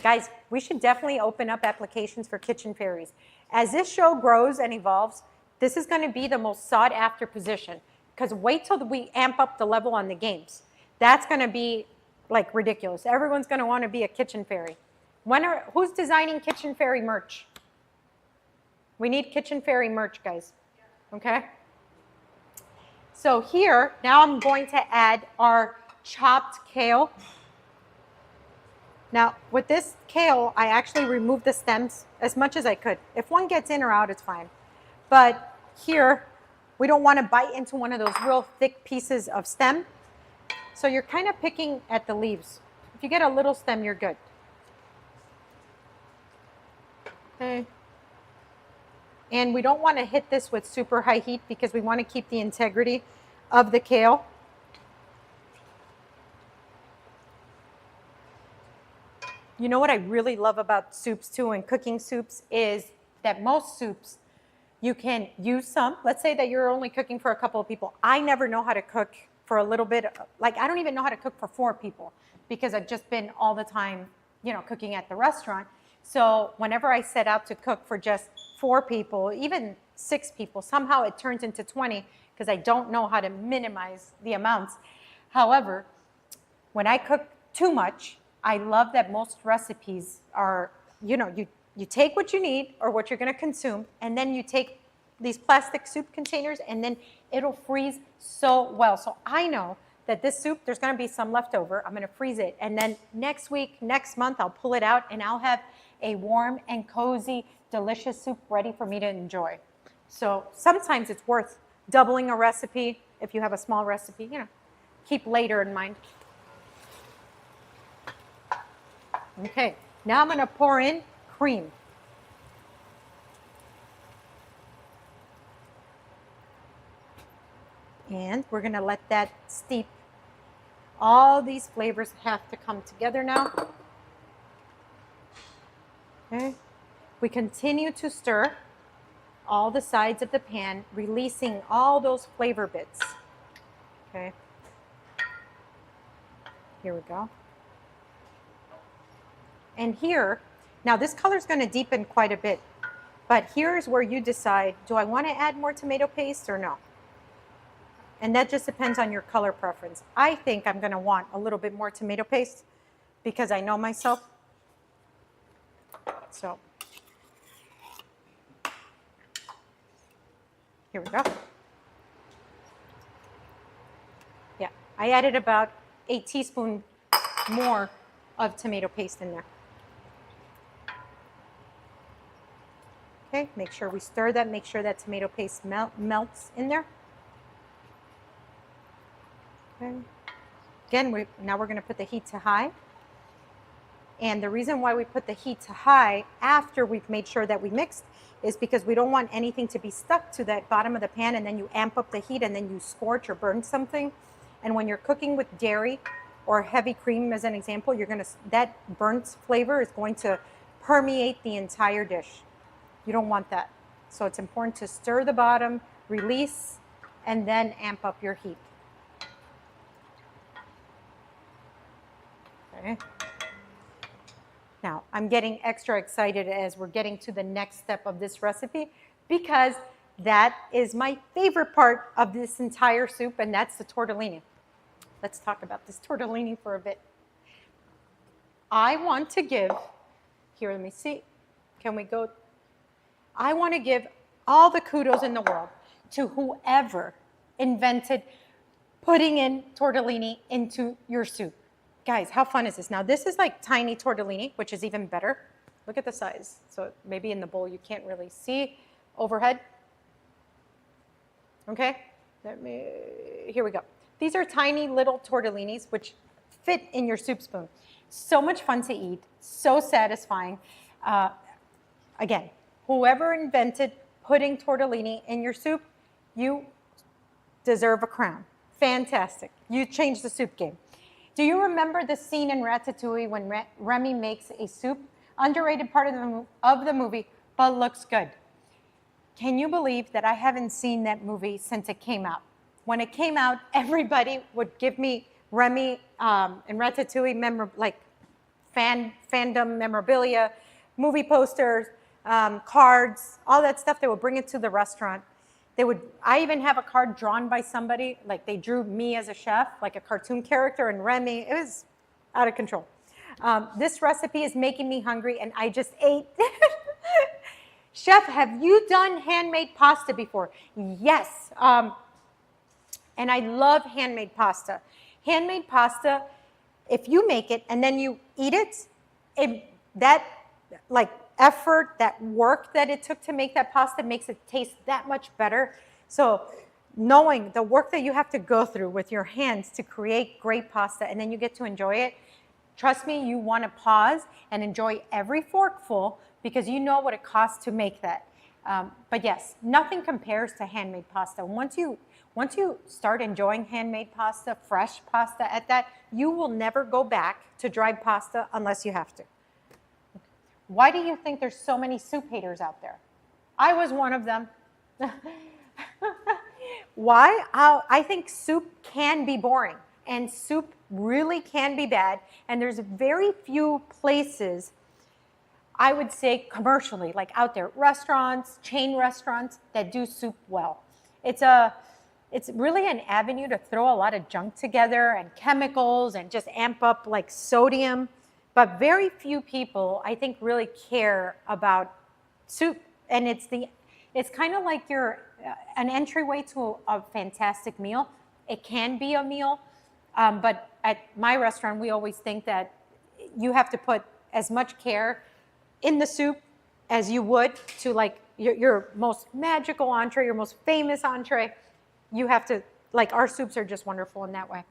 guys, we should definitely open up applications for kitchen fairies. As this show grows and evolves, this is going to be the most sought after position, because wait till we amp up the level on the games. That's going to be like ridiculous. Everyone's going to want to be a kitchen fairy. Who's designing kitchen fairy merch? We need kitchen fairy merch, guys. Okay? So here, now I'm going to add our chopped kale. Now, with this kale, I actually removed the stems as much as I could. If one gets in or out, it's fine. But here, we don't want to bite into one of those real thick pieces of stem. So you're kind of picking at the leaves. If you get a little stem, you're good. Okay. And we don't want to hit this with super high heat because we want to keep the integrity of the kale. You know what I really love about soups too and cooking soups is that most soups, you can use some. Let's say that you're only cooking for a couple of people. I never know how to cook for a little bit. Like, I don't even know how to cook for 4 people because I've just been all the time, you know, cooking at the restaurant. So whenever I set out to cook for just 4 people, even 6 people, somehow it turns into 20 because I don't know how to minimize the amounts. However, when I cook too much, I love that most recipes are, you know, you take what you need or what you're going to consume, and then you take these plastic soup containers, and then it'll freeze so well. So I know that this soup, there's going to be some left over. I'm going to freeze it, and then next week, next month, I'll pull it out, and I'll have a warm and cozy, delicious soup ready for me to enjoy. So sometimes it's worth doubling a recipe if you have a small recipe, you know, keep later in mind. Okay, now I'm going to pour in cream. And we're going to let that steep. All these flavors have to come together now. Okay. We continue to stir all the sides of the pan, releasing all those flavor bits. Okay. Here we go. And here, now this color is going to deepen quite a bit, but here's where you decide, do I want to add more tomato paste or no? And that just depends on your color preference. I think I'm going to want a little bit more tomato paste because I know myself. So here we go. Yeah, I added about a teaspoon more of tomato paste in there. Okay, make sure we stir that, make sure that tomato paste melts in there. Okay. Again, now we're going to put the heat to high. And the reason why we put the heat to high after we've made sure that we mixed is because we don't want anything to be stuck to that bottom of the pan, and then you amp up the heat and then you scorch or burn something. And when you're cooking with dairy or heavy cream, as an example, that burnt flavor is going to permeate the entire dish. You don't want that. So it's important to stir the bottom, release, and then amp up your heat. Okay. Now, I'm getting extra excited as we're getting to the next step of this recipe because that is my favorite part of this entire soup, and that's the tortellini. Let's talk about this tortellini for a bit. I want to give, here, let me see. Can we go? I want to give all the kudos in the world to whoever invented putting in tortellini into your soup. Guys, how fun is this? Now, this is like tiny tortellini, which is even better. Look at the size. So maybe in the bowl you can't really see overhead. Okay, here we go. These are tiny little tortellinis, which fit in your soup spoon. So much fun to eat, so satisfying. Again, whoever invented putting tortellini in your soup, you deserve a crown. Fantastic. You changed the soup game. Do you remember the scene in Ratatouille when Remy makes a soup? Underrated part of the movie, but looks good. Can you believe that I haven't seen that movie since it came out? When it came out, everybody would give me Remy and Ratatouille fandom memorabilia, movie posters, cards, all that stuff. They would bring it to the restaurant. I even have a card drawn by somebody, like they drew me as a chef, like a cartoon character, and Remy. It was out of control. This recipe is making me hungry, and I just ate. Chef, have you done handmade pasta before? Yes. And I love handmade pasta. Handmade pasta, if you make it and then you eat it, that effort, that work that it took to make that pasta makes it taste that much better. So knowing the work that you have to go through with your hands to create great pasta and then you get to enjoy it, trust me, you want to pause and enjoy every forkful because you know what it costs to make that. But yes, nothing compares to handmade pasta. Once you start enjoying handmade pasta, fresh pasta at that, you will never go back to dried pasta unless you have to. Why do you think there's so many soup haters out there? I was one of them. Why? I think soup can be boring, and soup really can be bad, and there's very few places, I would say commercially, like out there, restaurants, chain restaurants that do soup well. It's really an avenue to throw a lot of junk together and chemicals and just amp up like sodium. But very few people, I think, really care about soup. And it's kind of like an entryway to a fantastic meal. It can be a meal, but at my restaurant, we always think that you have to put as much care in the soup as you would to like your most magical entree, your most famous entree. You have to, like, our soups are just wonderful in that way.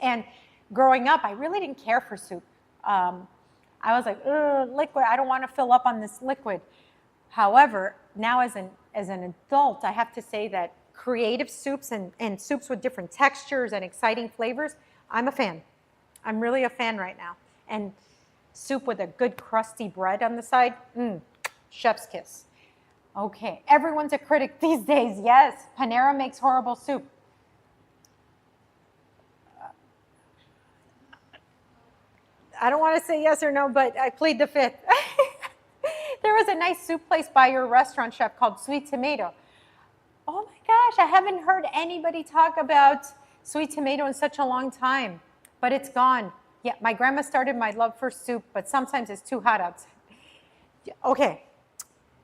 And growing up, I really didn't care for soup. I was like, liquid, I don't want to fill up on this liquid. However, now as an adult, I have to say that creative soups and soups with different textures and exciting flavors, I'm a fan. I'm really a fan right now. And soup with a good crusty bread on the side, chef's kiss. Okay, everyone's a critic these days. Yes, Panera makes horrible soup. I don't want to say yes or no, but I plead the fifth. There was a nice soup place by your restaurant, chef, called Sweet Tomato. Oh my gosh, I haven't heard anybody talk about Sweet Tomato in such a long time, but it's gone. Yeah, my grandma started my love for soup, but sometimes it's too hot outside. Okay,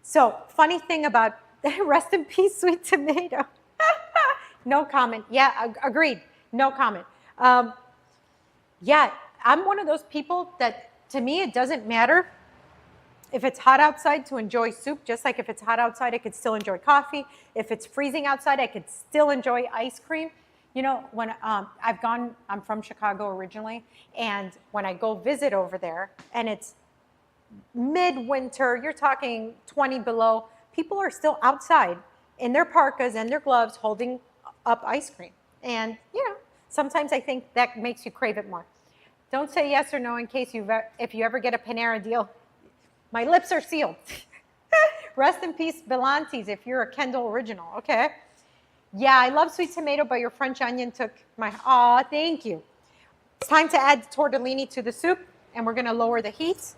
so funny thing about rest in peace, Sweet Tomato. No comment. Yeah, agreed. No comment. Yeah, I'm one of those people that, to me, it doesn't matter if it's hot outside to enjoy soup, just like if it's hot outside, I could still enjoy coffee. If it's freezing outside, I could still enjoy ice cream. You know, when I'm from Chicago originally, and when I go visit over there, and it's midwinter, you're talking 20 below, people are still outside in their parkas and their gloves holding up ice cream. And, you know, sometimes I think that makes you crave it more. Don't say yes or no in case if you ever get a Panera deal. My lips are sealed. Rest in peace, Belantes, if you're a Kendall original, okay? Yeah, I love Sweet Tomato, but your French onion took my, aw, thank you. It's time to add the tortellini to the soup, and we're gonna lower the heat.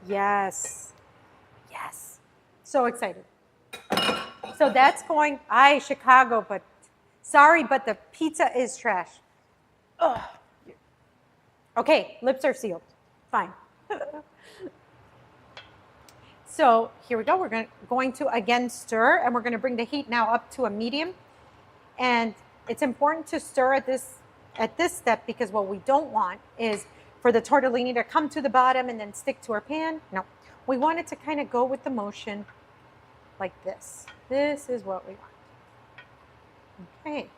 Yes, yes, so excited. So that's going, Chicago, but sorry, but the pizza is trash. Ugh. Okay, lips are sealed, fine. So here we go, we're going to again stir, and we're gonna bring the heat now up to a medium. And it's important to stir at this step, because what we don't want is for the tortellini to come to the bottom and then stick to our pan. No, we want it to kind of go with the motion like this. This is what we want. Okay,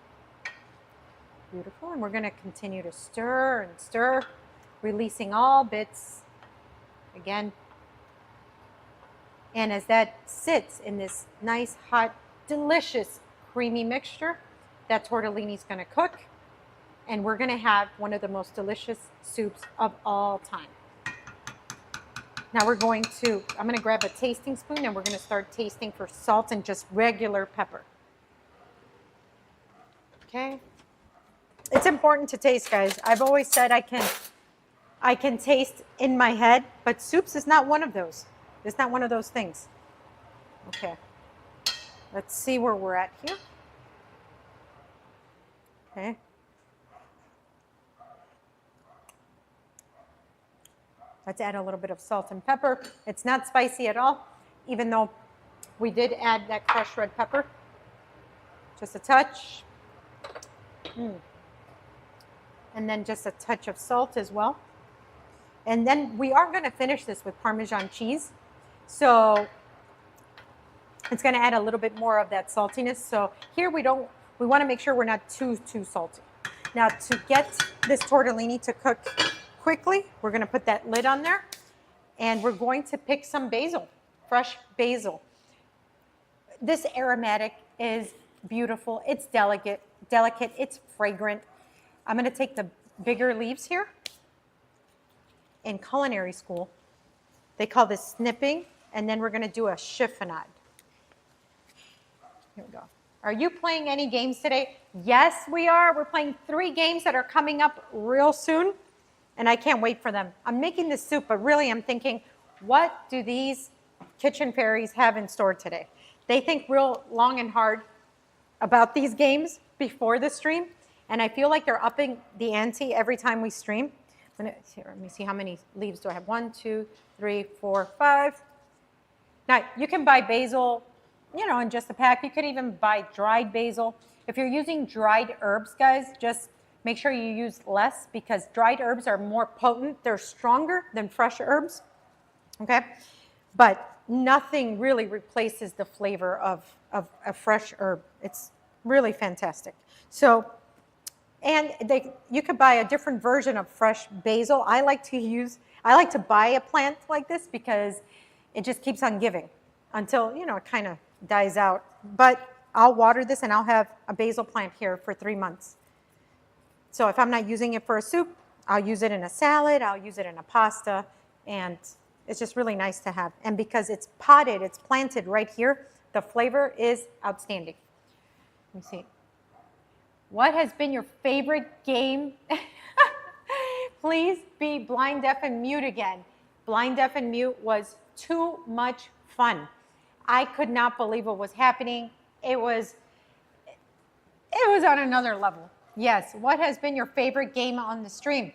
beautiful, and we're gonna continue to stir and stir, releasing all bits again. And as that sits in this nice, hot, delicious, creamy mixture, that tortellini is going to cook, and we're going to have one of the most delicious soups of all time. Now I'm going to grab a tasting spoon, and we're going to start tasting for salt and just regular pepper. Okay? It's important to taste, guys. I've always said I can taste in my head, but soups is not one of those. It's not one of those things. Okay, let's see where we're at here. Okay. Let's add a little bit of salt and pepper. It's not spicy at all, even though we did add that crushed red pepper. Just a touch. And then just a touch of salt as well. And then we are going to finish this with Parmesan cheese. So it's going to add a little bit more of that saltiness. So here we want to make sure we're not too salty. Now to get this tortellini to cook quickly, we're going to put that lid on there, and we're going to pick some basil, fresh basil. This aromatic is beautiful. It's delicate, it's fragrant. I'm going to take the bigger leaves here, in culinary school. They call this snipping, and then we're going to do a chiffonade. Here we go. Are you playing any games today? Yes, we are. We're playing 3 games that are coming up real soon, and I can't wait for them. I'm making this soup, but really I'm thinking, what do these kitchen fairies have in store today? They think real long and hard about these games before the stream, and I feel like they're upping the ante every time we stream. Let me see, how many leaves do I have? 1, 2, 3, 4, 5. Now, you can buy basil, you know, in just a pack. You could even buy dried basil. If you're using dried herbs, guys, just make sure you use less because dried herbs are more potent. They're stronger than fresh herbs, okay? But nothing really replaces the flavor of a fresh herb. It's really fantastic. So, and you could buy a different version of fresh basil. I like to buy a plant like this because it just keeps on giving until, you know, it kind of dies out. But I'll water this and I'll have a basil plant here for 3 months. So if I'm not using it for a soup, I'll use it in a salad, I'll use it in a pasta, and it's just really nice to have. And because it's potted, it's planted right here, the flavor is outstanding. Let me see. What has been your favorite game? Please be Blind, Deaf, and Mute again. Blind, Deaf, and Mute was too much fun. I could not believe what was happening. It was on another level. Yes, what has been your favorite game on the stream?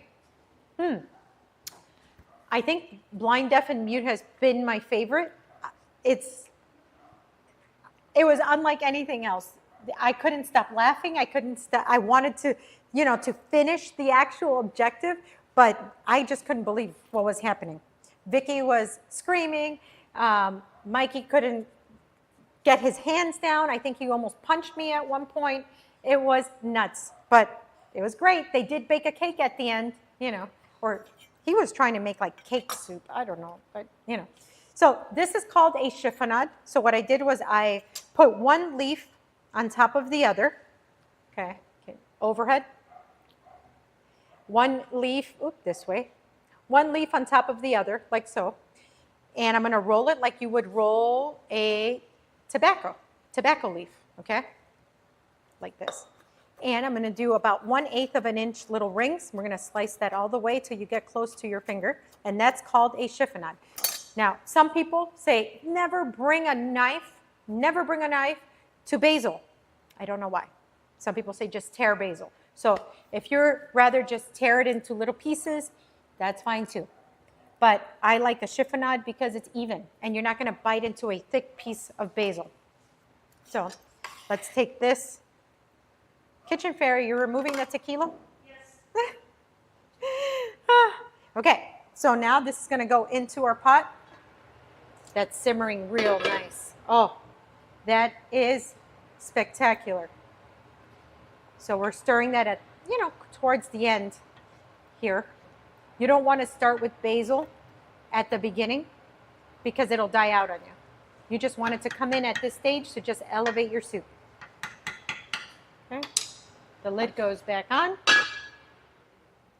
I think Blind, Deaf, and Mute has been my favorite. It was unlike anything else. I couldn't stop laughing. I wanted to, you know, to finish the actual objective, but I just couldn't believe what was happening. Vicky was screaming. Mikey couldn't get his hands down. I think he almost punched me at one point. It was nuts, but it was great. They did bake a cake at the end, you know, or he was trying to make like cake soup. I don't know, but you know. So this is called a chiffonade. So what I did was I put 1 leaf on top of the other, okay, overhead. 1 leaf, this way. 1 leaf on top of the other, like so. And I'm gonna roll it like you would roll a tobacco leaf, okay? Like this. And I'm gonna do about 1/8 of an inch little rings. We're gonna slice that all the way till you get close to your finger, and that's called a chiffonade. Now, some people say, never bring a knife to basil. I don't know why. Some people say just tear basil. So if you're rather just tear it into little pieces, that's fine too. But I like a chiffonade because it's even and you're not gonna bite into a thick piece of basil. So let's take this. Kitchen Fairy, you're removing the tequila? Yes. Okay, so now this is gonna go into our pot. That's simmering real nice. Oh, that is spectacular. So we're stirring that at, you know, towards the end here. You don't want to start with basil at the beginning because it'll die out on you. You just want it to come in at this stage to just elevate your soup. Okay. The lid goes back on.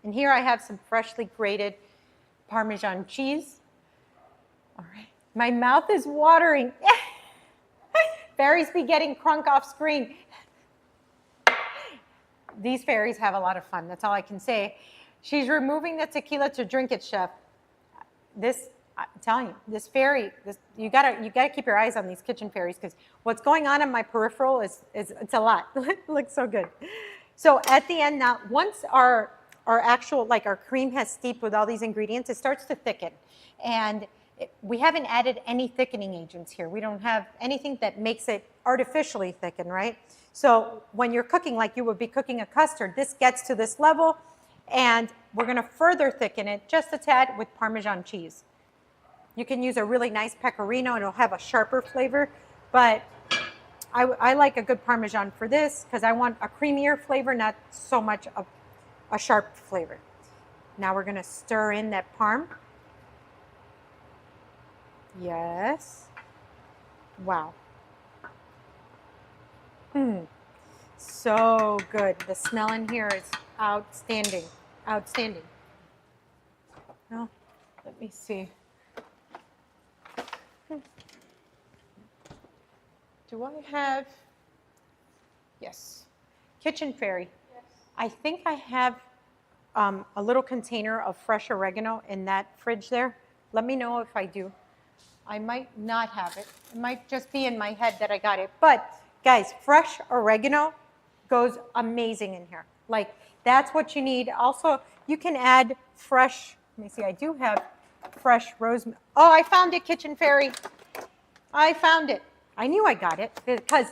And here I have some freshly grated Parmesan cheese. All right. My mouth is watering. Fairies be getting crunk off screen. These fairies have a lot of fun. That's all I can say. She's removing the tequila to drink it, chef. This, I'm telling you, this fairy, you gotta keep your eyes on these kitchen fairies because what's going on in my peripheral is it's a lot. It looks so good. So at the end now, once our actual, like our cream has steeped with all these ingredients, it starts to thicken. And we haven't added any thickening agents here. We don't have anything that makes it artificially thicken, right? So when you're cooking like you would be cooking a custard, this gets to this level and we're gonna further thicken it just a tad with Parmesan cheese. You can use a really nice pecorino, it'll have a sharper flavor, but I like a good Parmesan for this because I want a creamier flavor, not so much a sharp flavor. Now we're gonna stir in that parm. Yes. Wow. So good. The smell in here is outstanding. Outstanding. No, let me see. Do I have, yes, Kitchen Fairy. Yes. I think I have a little container of fresh oregano in that fridge there. Let me know if I do. I might not have it. It might just be in my head that I got it. But guys, fresh oregano goes amazing in here. Like, that's what you need. Also, you can add fresh, let me see, I do have fresh rosemary. Oh, I found it, Kitchen Fairy. I found it. I knew I got it because,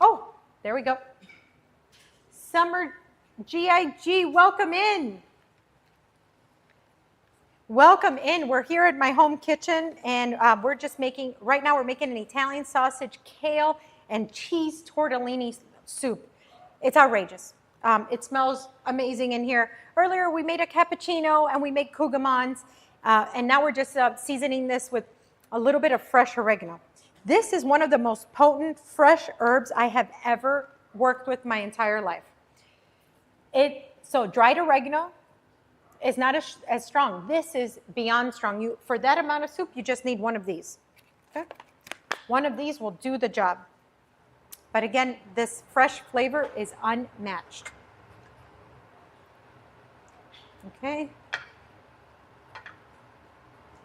oh, there we go. Summer GIG, welcome in. Welcome in. We're here at my home kitchen, and we're just making, right now we're making an Italian sausage, kale, and cheese tortellini soup. It's outrageous. It smells amazing in here. Earlier we made a cappuccino and we made cougamans, and now we're just seasoning this with a little bit of fresh oregano. This is one of the most potent fresh herbs I have ever worked with my entire life. So dried oregano is not as strong. This is beyond strong. For that amount of soup, you just need one of these. Okay? One of these will do the job. But again, this fresh flavor is unmatched. Okay.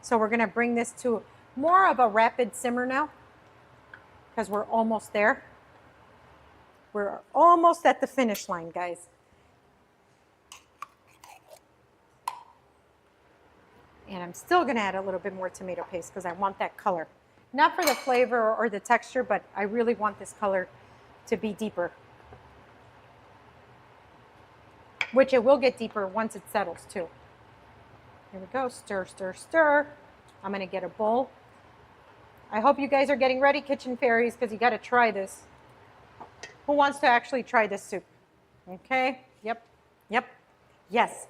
So we're going to bring this to more of a rapid simmer now because we're almost there. We're almost at the finish line, guys. And I'm still going to add a little bit more tomato paste because I want that color. Not for the flavor or the texture, but I really want this color to be deeper. Which it will get deeper once it settles too. Here we go. Stir, stir, stir. I'm going to get a bowl. I hope you guys are getting ready, Kitchen Fairies, because you got to try this. Who wants to actually try this soup? Okay. Yep. Yep. Yes.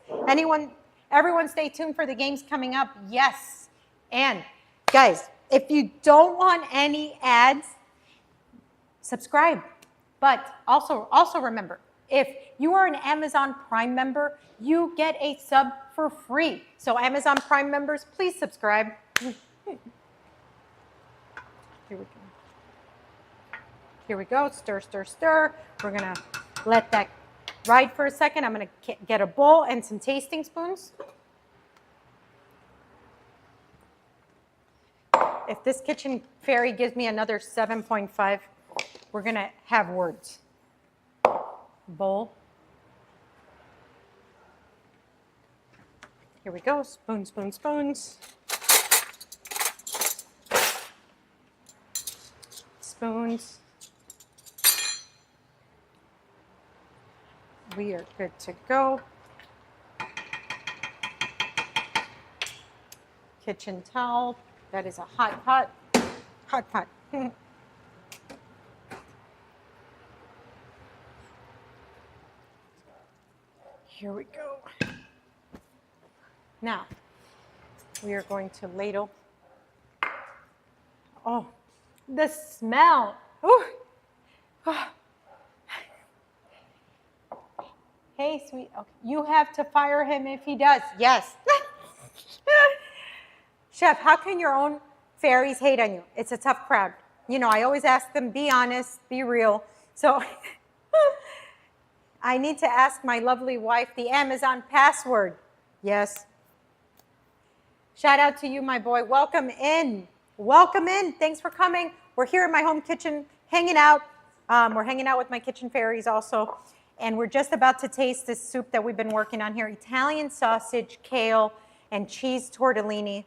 Everyone stay tuned for the games coming up. Yes. And guys, if you don't want any ads, subscribe. But also remember, if you are an Amazon Prime member, you get a sub for free. So Amazon Prime members, please subscribe. Here we go. Here we go. Stir, stir, stir. We're going to let that ride for a second. I'm going to get a bowl and some tasting spoons. If this Kitchen Fairy gives me another 7.5, we're going to have words. Bowl. Here we go. Spoon, spoon, spoons. Spoons. We are good to go. Kitchen towel. That is a hot pot. Hot pot. Here we go. Now, we are going to ladle. Oh, the smell. Ooh. Oh. Hey, sweet. Okay. You have to fire him if he does. Yes. Chef, how can your own fairies hate on you? It's a tough crowd. You know, I always ask them, be honest, be real. So I need to ask my lovely wife the Amazon password. Yes. Shout out to you, my boy. Welcome in. Welcome in. Thanks for coming. We're here in my home kitchen hanging out. We're hanging out with my Kitchen Fairies also. And we're just about to taste this soup that we've been working on here. Italian sausage, kale, and cheese tortellini.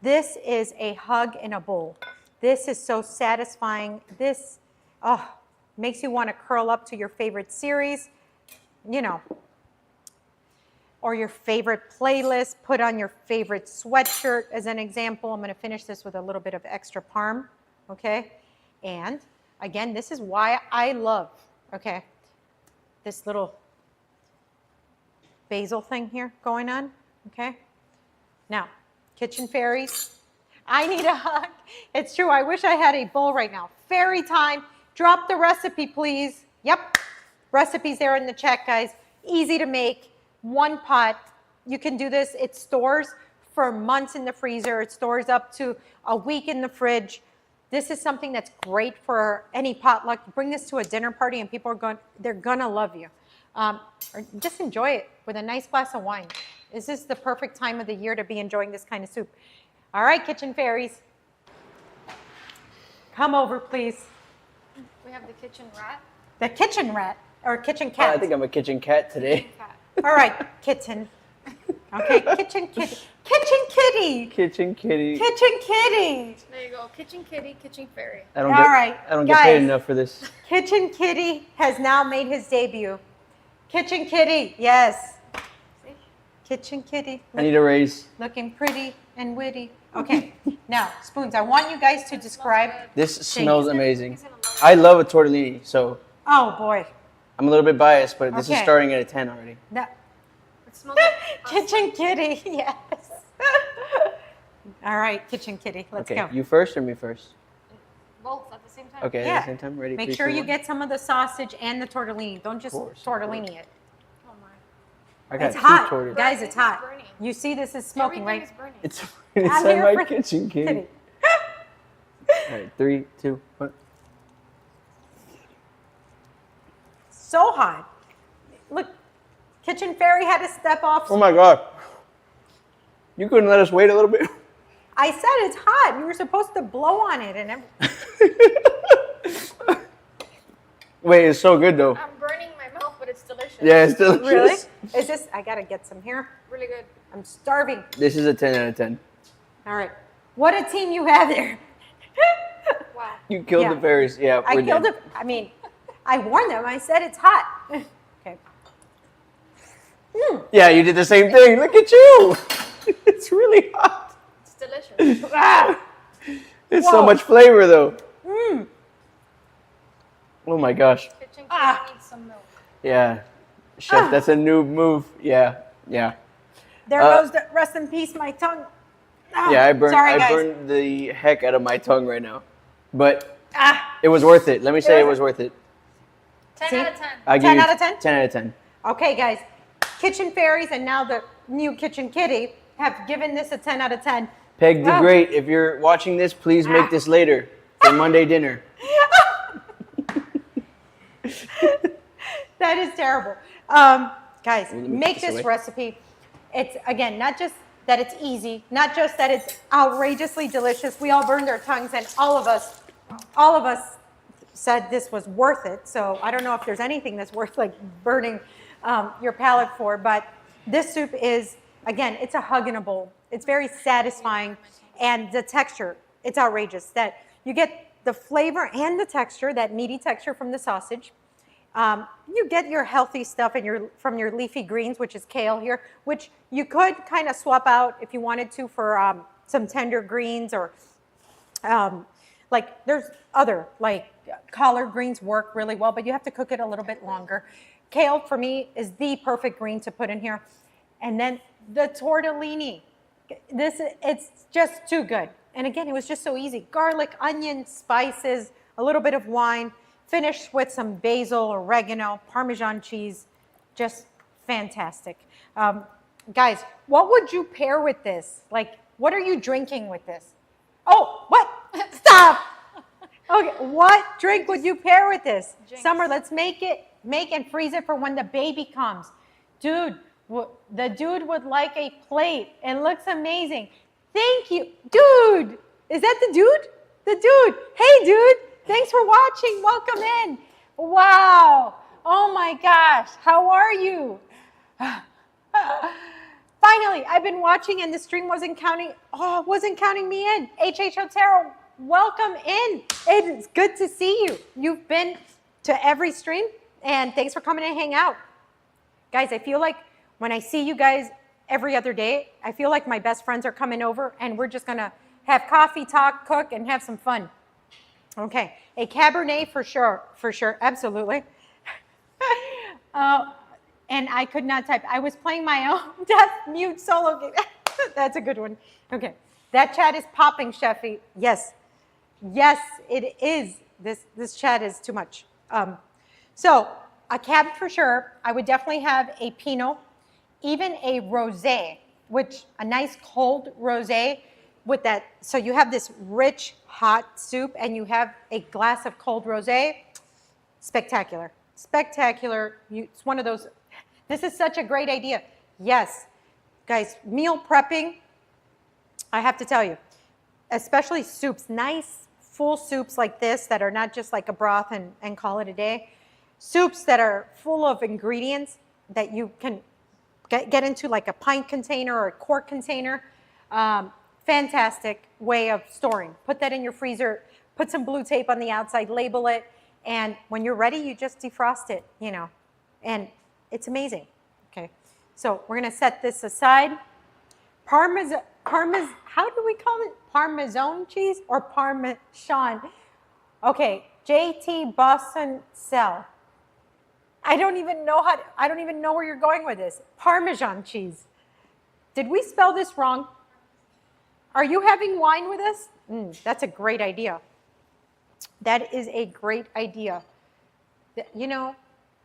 This is a hug in a bowl. This is so satisfying. This makes you want to curl up to your favorite series, you know, or your favorite playlist. Put on your favorite sweatshirt as an example. I'm going to finish this with a little bit of extra parm, okay? And again, this is why I love, okay, this little basil thing here going on, okay? Now, Kitchen Fairies, I need a hug. It's true, I wish I had a bowl right now. Fairy time, drop the recipe, please. Yep, recipe's there in the chat, guys. Easy to make, one pot. You can do this, it stores for months in the freezer. It stores up to a week in the fridge. This is something that's great for any potluck. Bring this to a dinner party and people are they're gonna love you. Or just enjoy it with a nice glass of wine. This is the perfect time of the year to be enjoying this kind of soup. All right, kitchen fairies. Come over, please. We have the kitchen rat. The kitchen rat, or kitchen cat. I think I'm a kitchen cat today. Cat. All right, kitten. Okay, kitchen kitty. Kitchen kitty. Kitchen kitty. Kitchen kitty. There you go. Kitchen kitty, kitchen fairy. I don't All get. right, I don't get paid guys. enough for this. Kitchen kitty has now made his debut. Kitchen kitty, yes. See? Kitchen kitty. I need a raise. Looking pretty and witty. Okay, now, Spoons, I want you guys to describe. This smells amazing. He's gonna love it. I love a tortellini, so Oh, boy. I'm a little bit biased, but this is Okay. starting at a 10 already. No. It smells like us. Kitchen kitty, yes. All right, kitchen kitty, let's Okay, go. you first or me first? Both at the same time. Okay, Yeah. at the same time. Ready? Make 3, sure 2, you 1. get some of the sausage and the tortellini. Don't just course, of tortellini it. Oh my. I got It's 2 hot, tortillas. guys. It's hot. Burning. You see, this is smoking, Everything right? is burning. It's I'm inside here my for kitchen kitty. kitty. All right, 3, 2, 1. So hot. Look, kitchen fairy had to step off. Oh my god! You couldn't let us wait a little bit. I said it's hot. You were supposed to blow on it and everything. Wait, it's so good though. I'm burning my mouth, but it's delicious. Yeah, it's delicious. Really? Is this? I gotta get some here. Really good. I'm starving. This is a 10 out of 10. All right. What a team you have there. Wow. You killed Yeah. the fairies. Yeah, I we're killed dead. it. I mean, I warned them. I said it's hot. Okay. Yeah, you did the same thing. Look at you. It's really hot. It's delicious. Ah. It's Whoa. so much flavor though. Oh my gosh. Kitchen Ah. kitty needs some milk. Yeah. Chef, that's a new move. Yeah. Yeah. There goes the rest in peace, my tongue. Ah, Yeah, I burned Sorry, I guys. burned the heck out of my tongue right now. But Ah, it was worth it. Let me say it was- was worth it. 10 See? out of 10. I give 10 you out of 10? 10 out of 10. okay, guys. Kitchen fairies and now the new kitchen kitty have given this a 10 out of 10. Peg the Ah. Great, if you're watching this, please Ah. make this later for Monday dinner. That is terrible. Guys, Let me make put this this away. recipe. It's, again, not just that it's easy, not just that it's outrageously delicious. We all burned our tongues, and all of us said this was worth it. So I don't know if there's anything that's worth like burning your palate for, but this soup is, again, it's a hug in a bowl. It's very satisfying, and the texture, it's outrageous. That you get the flavor and the texture, that meaty texture from the sausage. You get your healthy stuff and from your leafy greens, which is kale here, which you could kind of swap out if you wanted to for some tender greens or like there's other, like collard greens work really well, but you have to cook it a little bit longer. Kale for me is the perfect green to put in here. And then the tortellini. It's just too good. And again, it was just so easy. Garlic, onion, spices, a little bit of wine, finished with some basil, oregano, Parmesan cheese. Just fantastic. Guys, what would you pair with this? Like, what are you drinking with this? Oh, what? Stop. Okay, what drink would you pair with this? Jinx. Summer, let's make and freeze it for when the baby comes. Dude, the dude would like a plate. It looks amazing. Thank you. Dude, is that the dude? The dude. Hey, dude. Thanks for watching. Welcome in. Wow. Oh my gosh. How are you? Finally, I've been watching and the stream wasn't counting me in. HH Otero, welcome in. It's good to see you. You've been to every stream and thanks for coming and hang out. Guys, I feel like when I see you guys every other day, I feel like my best friends are coming over and we're just gonna have coffee, talk, cook, and have some fun. Okay, a Cabernet for sure, absolutely. And I could not type. I was playing my own deaf mute solo game. That's a good one. Okay, that chat is popping, Sheffy. Yes, yes, it is. This chat is too much. So a Cab for sure. I would definitely have a Pinot, even a Rosé. which a nice cold rosé with that. So you have this rich, hot soup and you have a glass of cold rosé. Spectacular. Spectacular. It's one of those. This is such a great idea. Yes. Guys, meal prepping, I have to tell you, especially soups, nice full soups like this that are not just like a broth and call it a day. Soups that are full of ingredients that you can get into like a pint container or a quart container. Fantastic way of storing. Put that in your freezer, put some blue tape on the outside, label it, and when you're ready, you just defrost it, you know, and it's amazing. Okay, so we're gonna set this aside. How do we call it? Parmesan cheese or Parmesan? Okay, JT Boston Cell. I don't even know where you're going with this. Parmesan cheese. Did we spell this wrong? Are you having wine with us? That's a great idea. That is a great idea. You know,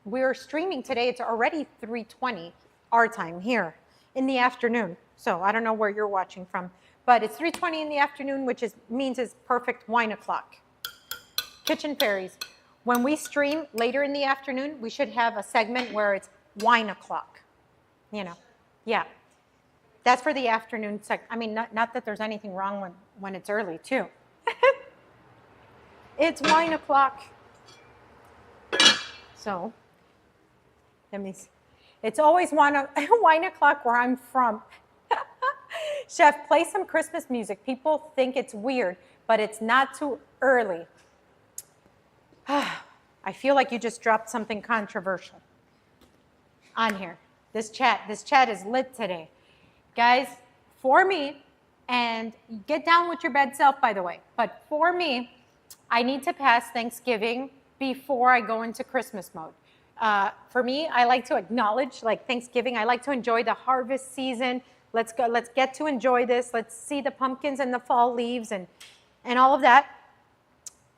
we're streaming today. It's already 3:20 our time here in the afternoon. So I don't know where you're watching from, but it's 3:20 in the afternoon, which means it's perfect wine o'clock. Kitchen Fairies. When we stream later in the afternoon, we should have a segment where it's wine o'clock. You know, yeah. That's for the afternoon segment. I mean, not that there's anything wrong when it's early too. It's wine o'clock. So, let me see. It's always wine o'clock where I'm from. Chef, play some Christmas music. People think it's weird, but it's not too early. I feel like you just dropped something controversial on here. This chat is lit today. Guys, for me, and get down with your bed self, by the way, but for me, I need to pass Thanksgiving before I go into Christmas mode. For me, I like to acknowledge like Thanksgiving. I like to enjoy the harvest season. Let's get to enjoy this. Let's see the pumpkins and the fall leaves and all of that.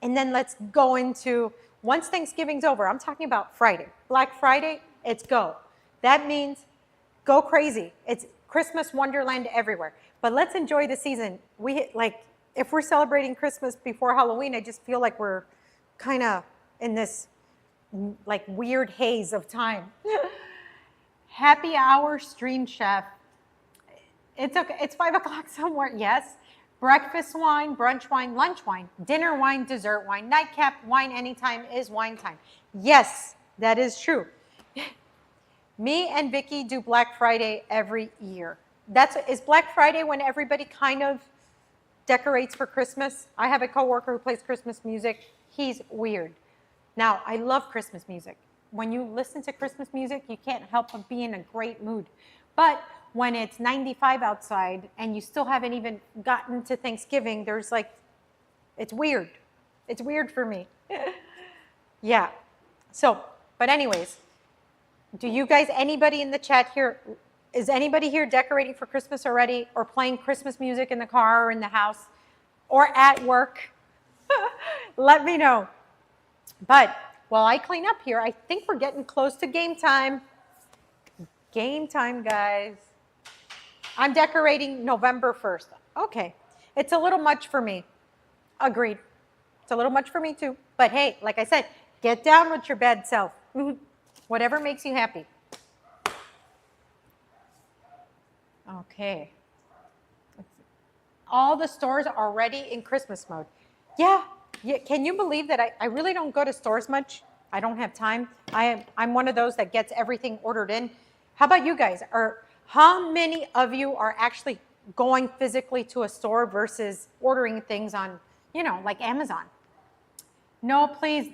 And then let's go into, once Thanksgiving's over, I'm talking about Friday. Black Friday, it's go. That means go crazy. It's Christmas wonderland everywhere. But let's enjoy the season. If we're celebrating Christmas before Halloween, I just feel like we're kind of in this like weird haze of time. Happy hour stream, chef. It's okay. It's 5 o'clock somewhere. Yes. Breakfast wine, brunch wine, lunch wine, dinner wine, dessert wine, nightcap wine anytime is wine time. Yes, that is true. Me and Vicky do Black Friday every year. Is Black Friday when everybody kind of decorates for Christmas? I have a coworker who plays Christmas music. He's weird. Now, I love Christmas music. When you listen to Christmas music, you can't help but be in a great mood. But when it's 95 outside and you still haven't even gotten to Thanksgiving, there's like, it's weird. It's weird for me. Yeah. So, but anyways, do you guys, anybody in the chat here, is anybody here decorating for Christmas already or playing Christmas music in the car or in the house or at work? Let me know. But while I clean up here, I think we're getting close to game time. Game time, guys. I'm decorating November 1st. Okay. It's a little much for me. Agreed. It's a little much for me too. But hey, like I said, get down with your bed self. Whatever makes you happy. Okay. All the stores are already in Christmas mode. Yeah. Can you believe that I really don't go to stores much? I don't have time. I'm one of those that gets everything ordered in. How about you guys? How many of you are actually going physically to a store versus ordering things on, like Amazon? No, please,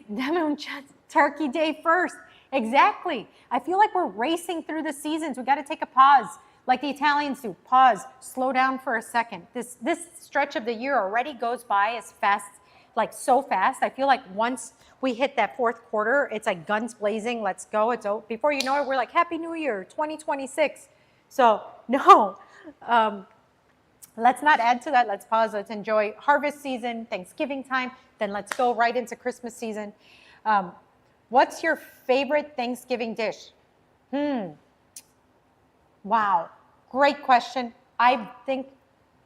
Turkey Day first. Exactly. I feel like we're racing through the seasons. We got to take a pause, like the Italians do. Pause, slow down for a second. This stretch of the year already goes by as fast, like so fast. I feel like once we hit that fourth quarter, it's like guns blazing. Let's go. Before you know it, we're like, Happy New Year, 2026. So no, let's not add to that. Let's pause. Let's enjoy harvest season, Thanksgiving time. Then let's go right into Christmas season. What's your favorite Thanksgiving dish? Wow, Great question. I think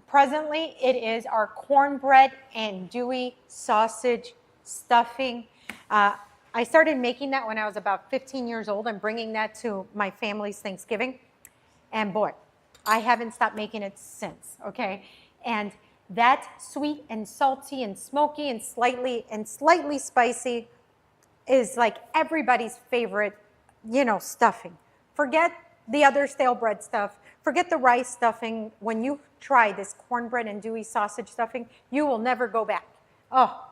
presently it is our cornbread andouille sausage stuffing. I started making that when I was about 15 years old and bringing that to my family's Thanksgiving. And boy, I haven't stopped making it since, okay? And that sweet and salty and smoky and slightly spicy is like everybody's favorite, stuffing. Forget the other stale bread stuff. Forget the rice stuffing. When you try this cornbread andouille sausage stuffing, you will never go back. Oh,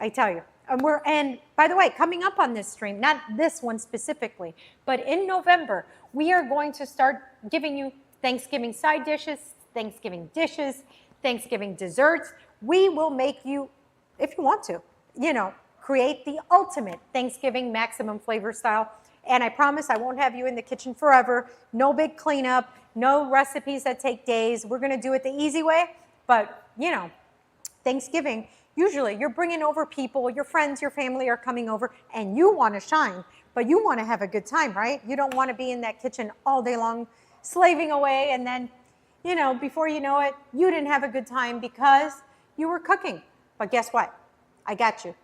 I tell you. And by the way, coming up on this stream, not this one specifically, but in November, we are going to start giving you Thanksgiving side dishes, Thanksgiving dishes, Thanksgiving desserts. We will make you, if you want to, create the ultimate Thanksgiving maximum flavor style. And I promise I won't have you in the kitchen forever. No big cleanup, no recipes that take days. We're gonna do it the easy way. But, Thanksgiving, usually you're bringing over people, your friends, your family are coming over, and you wanna shine, but you wanna have a good time, right? You don't wanna be in that kitchen all day long, slaving away, and then, before you know it, you didn't have a good time because you were cooking. But guess what? I got you.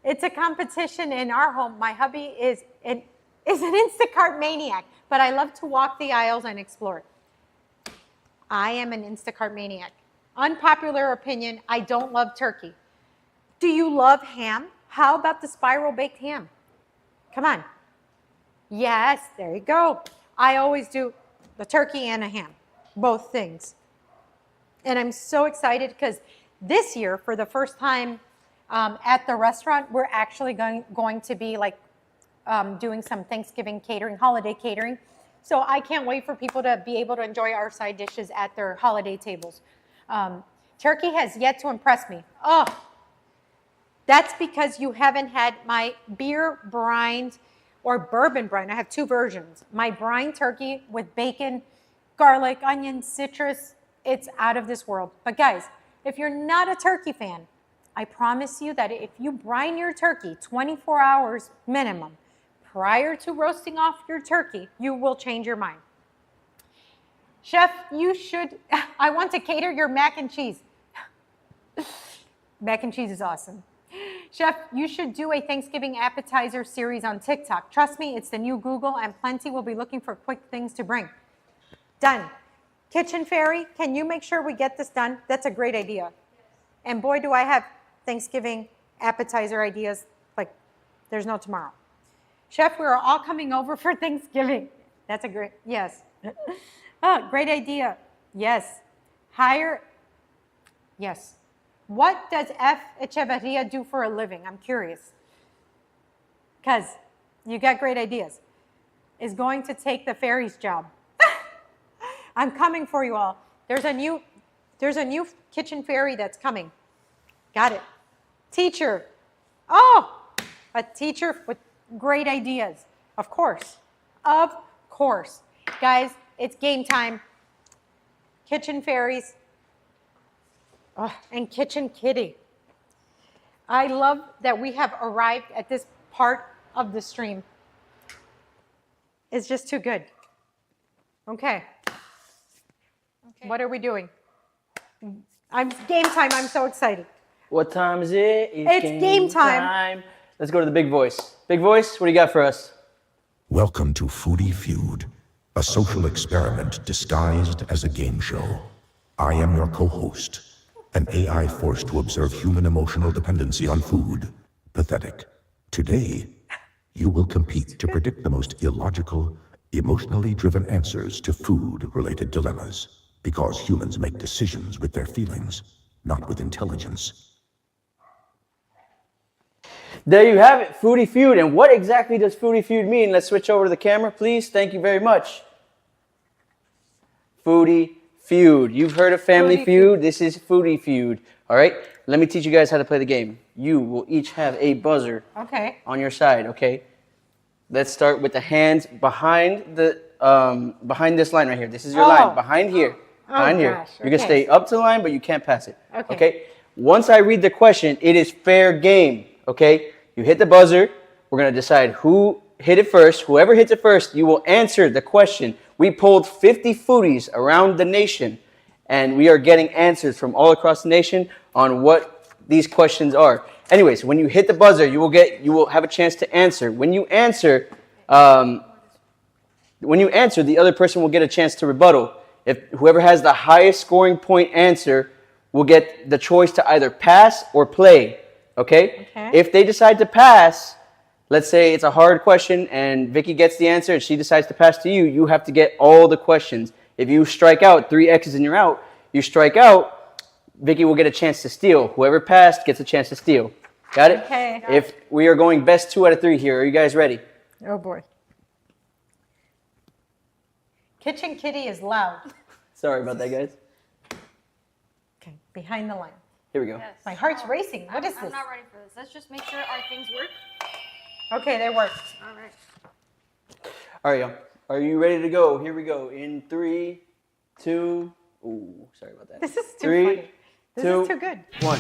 It's a competition in our home. My hubby is an Instacart maniac, but I love to walk the aisles and explore. I am an Instacart maniac. Unpopular opinion, I don't love turkey. Do you love ham? How about the spiral baked ham? Come on. Yes, there you go. I always do the turkey and a ham, both things. And I'm so excited because this year, for the first time at the restaurant, we're actually going to be doing some Thanksgiving catering, holiday catering. So I can't wait for people to be able to enjoy our side dishes at their holiday tables. Turkey has yet to impress me. Oh, that's because you haven't had my beer brined or bourbon brine. I have two versions. My brine turkey with bacon, garlic, onion, citrus. It's out of this world. But guys, if you're not a turkey fan, I promise you that if you brine your turkey 24 hours minimum prior to roasting off your turkey, you will change your mind. Chef, I want to cater your mac and cheese. Mac and cheese is awesome. Chef, you should do a Thanksgiving appetizer series on TikTok. Trust me, it's the new Google, and plenty will be looking for quick things to bring. Done. Kitchen Fairy, can you make sure we get this done? That's a great idea. And boy, do I have Thanksgiving appetizer ideas like there's no tomorrow. Chef, we're all coming over for Thanksgiving. That's a great, yes. Oh, great idea. Yes. Yes. What does F. Echeverria do for a living? I'm curious. Because you got great ideas. Is going to take the fairy's job. I'm coming for you all. There's a new kitchen fairy that's coming. Got it. Teacher. Oh, a teacher with great ideas. Of course. Of course. Guys, it's game time. Kitchen fairies. Oh, and Kitchen Kitty. I love that we have arrived at this part of the stream. It's just too good. Okay. What are we doing? Game time. I'm so excited. What time is it? It's game time. Let's go to the big voice. Big voice, what do you got for us? Welcome to Foodie Feud, a social experiment disguised as a game show. I am your co-host, an AI forced to observe human emotional dependency on food. Pathetic. Today, you will compete to predict the most illogical, emotionally driven answers to food-related dilemmas. Because humans make decisions with their feelings, not with intelligence. There you have it, Foodie Feud. And what exactly does Foodie Feud mean? Let's switch over to the camera, please. Thank you very much. Foodie Feud. You've heard of Family Feud. This is Foodie Feud. All right? Let me teach you guys how to play the game. You will each have a buzzer on your side, okay? Let's start with the hands behind behind this line right here. This is your line, behind here. Behind here. Gosh, You can stay up to the line, but you can't pass it. Okay? Once I read the question, it is fair game. Okay? You hit the buzzer. We're going to decide who hit it first. Whoever hits it first, you will answer the question We polled 50 foodies around the nation, and we are getting answers from all across the nation on what these questions are. Anyways, when you hit the buzzer, you will have a chance to answer. When you answer, the other person will get a chance to rebuttal. If whoever has the highest scoring point answer will get the choice to either pass or play. Okay? If they decide to pass, let's say it's a hard question and Vicky gets the answer and she decides to pass to you, you have to get all the questions. If you strike out, 3 X's and you're out, you strike out, Vicky will get a chance to steal. Whoever passed gets a chance to steal. Got it? Okay. If we are going best 2 out of 3 here, are you guys ready? Oh boy. Kitchen Kitty is loud. Sorry about that, guys. Okay, behind the line. Here we go. Yes. My heart's racing. What is I'm this? not ready for this. Let's just make sure our things work. Okay, they work. All right. All right, y'all. Are you ready to go? Here we go. In 3, 2. Ooh, sorry about that. This is too 3, funny. This 2, is too good. 1.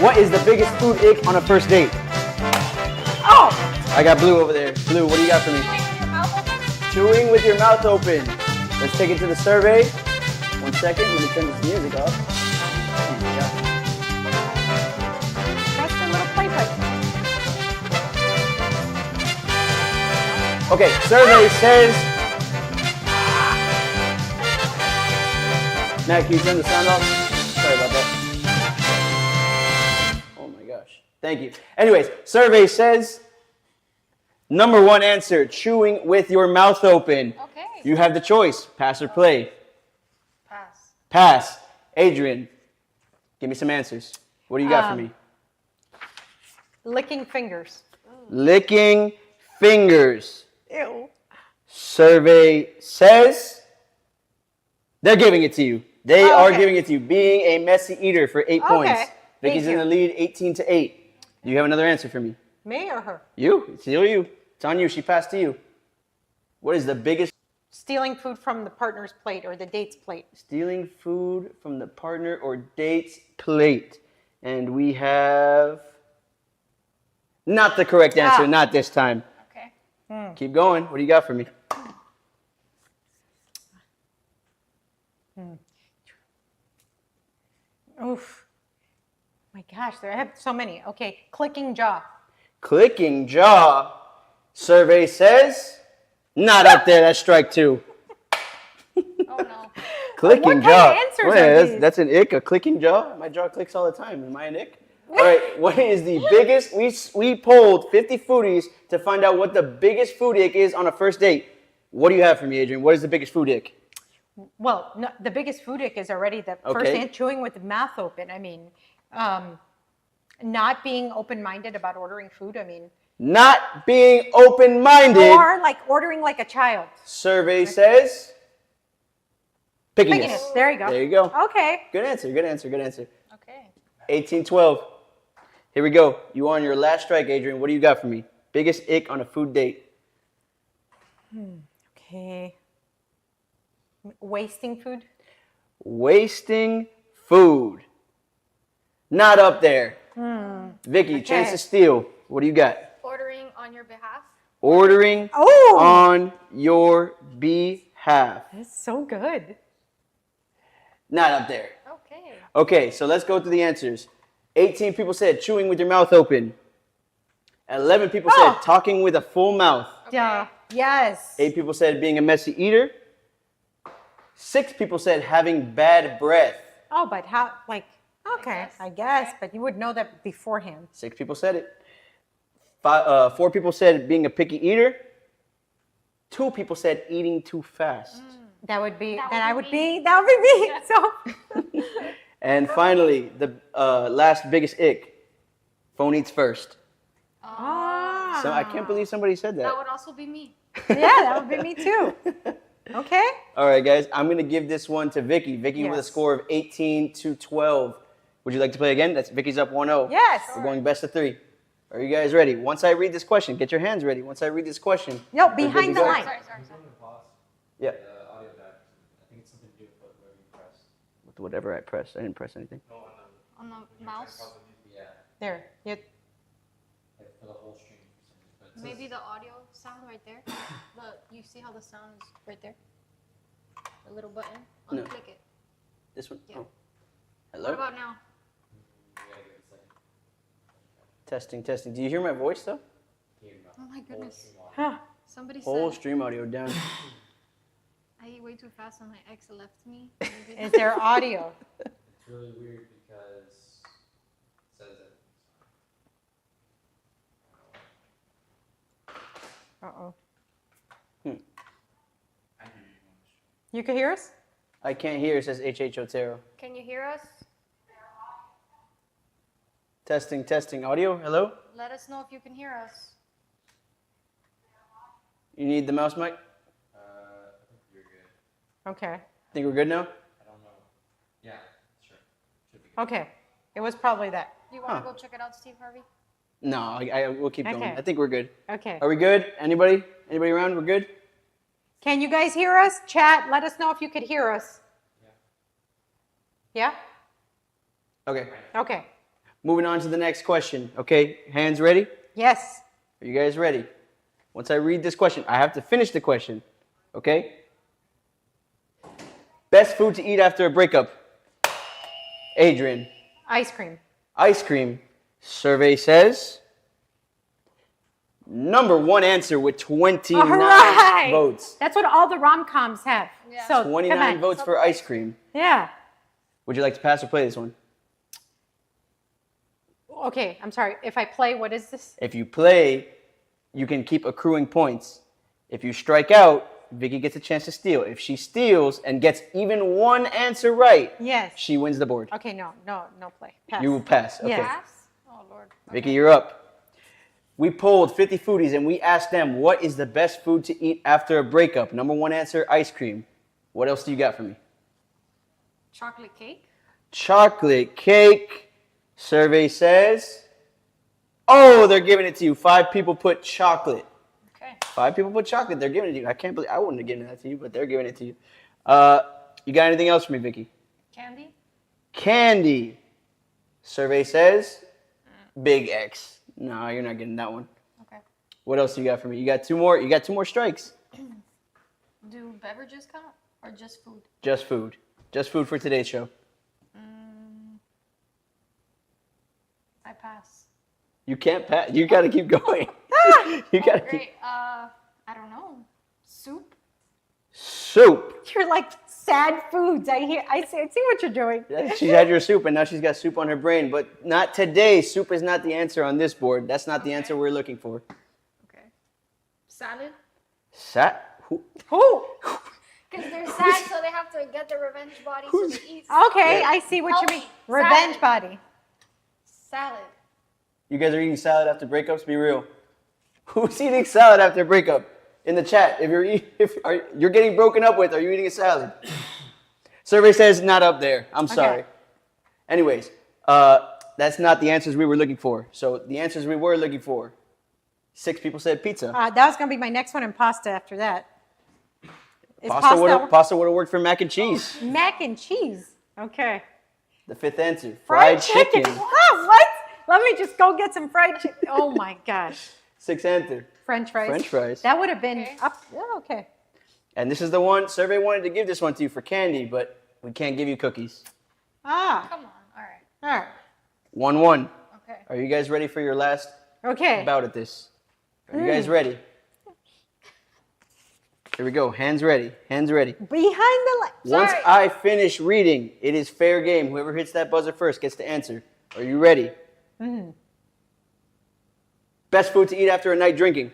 What is the biggest food ick on a first date? Oh! I got Blue over there. Blue, what do you got for me? Chewing with your mouth open. Let's take it to the survey. 1 second. Let me turn this music off. Oh my God. That's the little play pipe. Okay, survey says. Matt, can you turn the sound off? Sorry about that. Oh my gosh. Thank you. Anyways, survey says number 1 answer, chewing with your mouth open. Okay. You have the choice, pass or play. Pass. Pass. Adrian, give me some answers. What do you got for me? Licking fingers. Licking fingers. Ew. Survey says they're giving it to you. They Oh, are okay. giving it to you. Being a messy eater for 8 points. Okay. Vicky's Thank in the you. lead 18-8. Do you have another answer for me? Me or her? You. It's still you. It's on you. She passed to you. What is the biggest Stealing food from the partner's plate or the date's plate. stealing food from the partner or date's plate? And we have not the correct answer. Ah. Not this time. Okay. Keep going. What do you got for me? Oof. My gosh, I have so many. Okay, clicking jaw. Clicking jaw. Survey says not up there. That's strike 2. Oh no. Clicking What kind jaw. of answers Wait, are that's, these? that's an ick. A clicking jaw. My jaw clicks all the time. Am I an ick? All right. What is the biggest? We polled 50 foodies to find out what the biggest food ick is on a first date. What do you have for me, Adrian? What is the biggest food ick? Well, no, the biggest food ick is already the first Okay. hand chewing with the mouth open. I mean, not being open-minded about ordering food. I mean, Not being open-minded. or like ordering like a child. Survey says pickiness. Pickiness. There you go. There you go. Okay. Good answer. Good answer. Good answer. Okay. 18-12. Here we go. You on your last strike, Adrian. What do you got for me? Biggest ick on a food date. Okay. Wasting food. Wasting food. Not up there. Vicky, chance Okay. to steal. What do you got? Ordering on your behalf. Ordering Oh, on your behalf. that's so good. Not up there. Okay. Okay, so let's go through the answers. 18 people said chewing with your mouth open. 11 people Oh. said talking with a full mouth. Yeah. Yes. 8 people said being a messy eater. 6 people said having bad breath. Oh, but how? Like, okay, I guess, Okay. but you would know that beforehand. 6 people said it. 4 people said being a picky eater. 2 people said eating too fast. That would be. That That would I be would me. be. That would be me. Yeah. So. And finally, the last biggest ick. Phone eats first. Ah. So I can't believe somebody said that. That would also be me. Yeah, that would be me too. Okay. All right, guys. I'm gonna give this one to Vicky. Vicky with a Yes. score of 18-12. Would you like to play again? That's Vicky's up 1-0. Yes. We're going best of 3. Are you guys ready? Once I read this question, get your hands ready. Once I read this question. No, we're good to behind the go. line. Sorry. Yeah. Audio back. I think it's something to do with whatever you press. With whatever I pressed. I didn't press anything. No, On the mouse. yeah, There. You, like for the whole stream. For some reason, but Maybe the audio sound right there. You see how the sound is right there? The little button. No. Unclick it. This one? Yeah. Oh. What Hello? about now? We gotta give it a second. Testing, testing. Do you hear my voice though? Here you go. Oh my goodness. Huh. Somebody Whole said stream audio down. I ate way too fast and my ex left me. Is there audio? It's really weird because it says that. Uh-oh. Hmm. I can hear you. You can hear us? I can't hear. It says HH Otero. Can you hear us? Testing, testing. Audio? Hello? Let us know if you can hear us. You need the mouse mic? I think you're good. Okay. Think we're good now? I don't know. Yeah, sure. Should be good. Okay. It was probably that. Do you want to Huh. go check it out, Steve Harvey? No, we'll keep going. Okay. I think we're good. Okay. Are we good? Anybody? Anybody around? We're good? Can you guys hear us? Chat, let us know if you could hear us. Yeah? Okay. Okay. Moving on to the next question. Okay, hands ready? Yes. Are you guys ready? Once I read this question, I have to finish the question. Okay? Best food to eat after a breakup. Adrian. Ice cream. Ice cream. Survey says number one answer with 29 All right. votes. That's what all the rom-coms have. Yeah. So, 29 come on. votes for ice cream. Yeah. Would you like to pass or play this one? Okay, I'm sorry. If I play, what is this? If you play, you can keep accruing points. If you strike out, Vicky gets a chance to steal. If she steals and gets even one answer right, Yes. she wins the board. Okay, no play. Pass. You will pass. Okay. Yeah. Pass? Oh, Lord. Vicky, you're up. We polled 50 foodies and we asked them what is the best food to eat after a breakup. Number one answer, ice cream. What else do you got for me? Chocolate cake? Chocolate cake. Survey says, oh, they're giving it to you. 5 people put chocolate. Okay. 5 people put chocolate. They're giving it to you. I can't believe I wouldn't have given that to you, but they're giving it to you. You got anything else for me, Vicky? Candy? Candy. Survey says, big X. No, you're not getting that one. Okay. What else you got for me? You got 2 more. You got 2 more strikes. Do beverages count or just food? Just food. Just food for today's show. I pass. You can't pass. You got to keep going. You got to keep. Great. I don't know. Soup? Soup. You're like sad foods. I see what you're doing. Yeah, she had your soup, and now she's got soup on her brain. But not today. Soup is not the answer on this board. That's not the answer we're looking for. Okay. Salad? Who? Who? Because they're sad, so they have to get the revenge body so they eat Okay, I see what you mean. Healthy. Revenge Salad. body. salad. You guys are eating salad after breakups? Be real. Who's eating salad after a breakup? In the chat, if you're getting broken up with, are you eating a salad? Survey says not up there. I'm sorry. Anyways, that's not the answers we were looking for. So the answers we were looking for, 6 people said pizza. That was going to be my next one, and pasta after that. Is Pasta would have worked for mac and cheese. Mac and cheese. Okay. The 5th answer, Fried fried chicken. Oh, what? Let me just go get some fried chicken. Oh my gosh. 6th answer. French fries. French fries. That would have been Okay. up. Oh, okay. And this is the one, Survey wanted to give this one to you for candy, but we can't give you cookies. Ah. Come on. All right. All right. 1-1. Okay. Are you guys ready for your last Okay. bout at this? Are you guys ready? Here we go. Hands ready. Hands ready. Behind the light. Once Sorry. I finish reading, it is fair game. Whoever hits that buzzer first gets to answer. Are you ready? Mm-hmm. Best food to eat after a night drinking.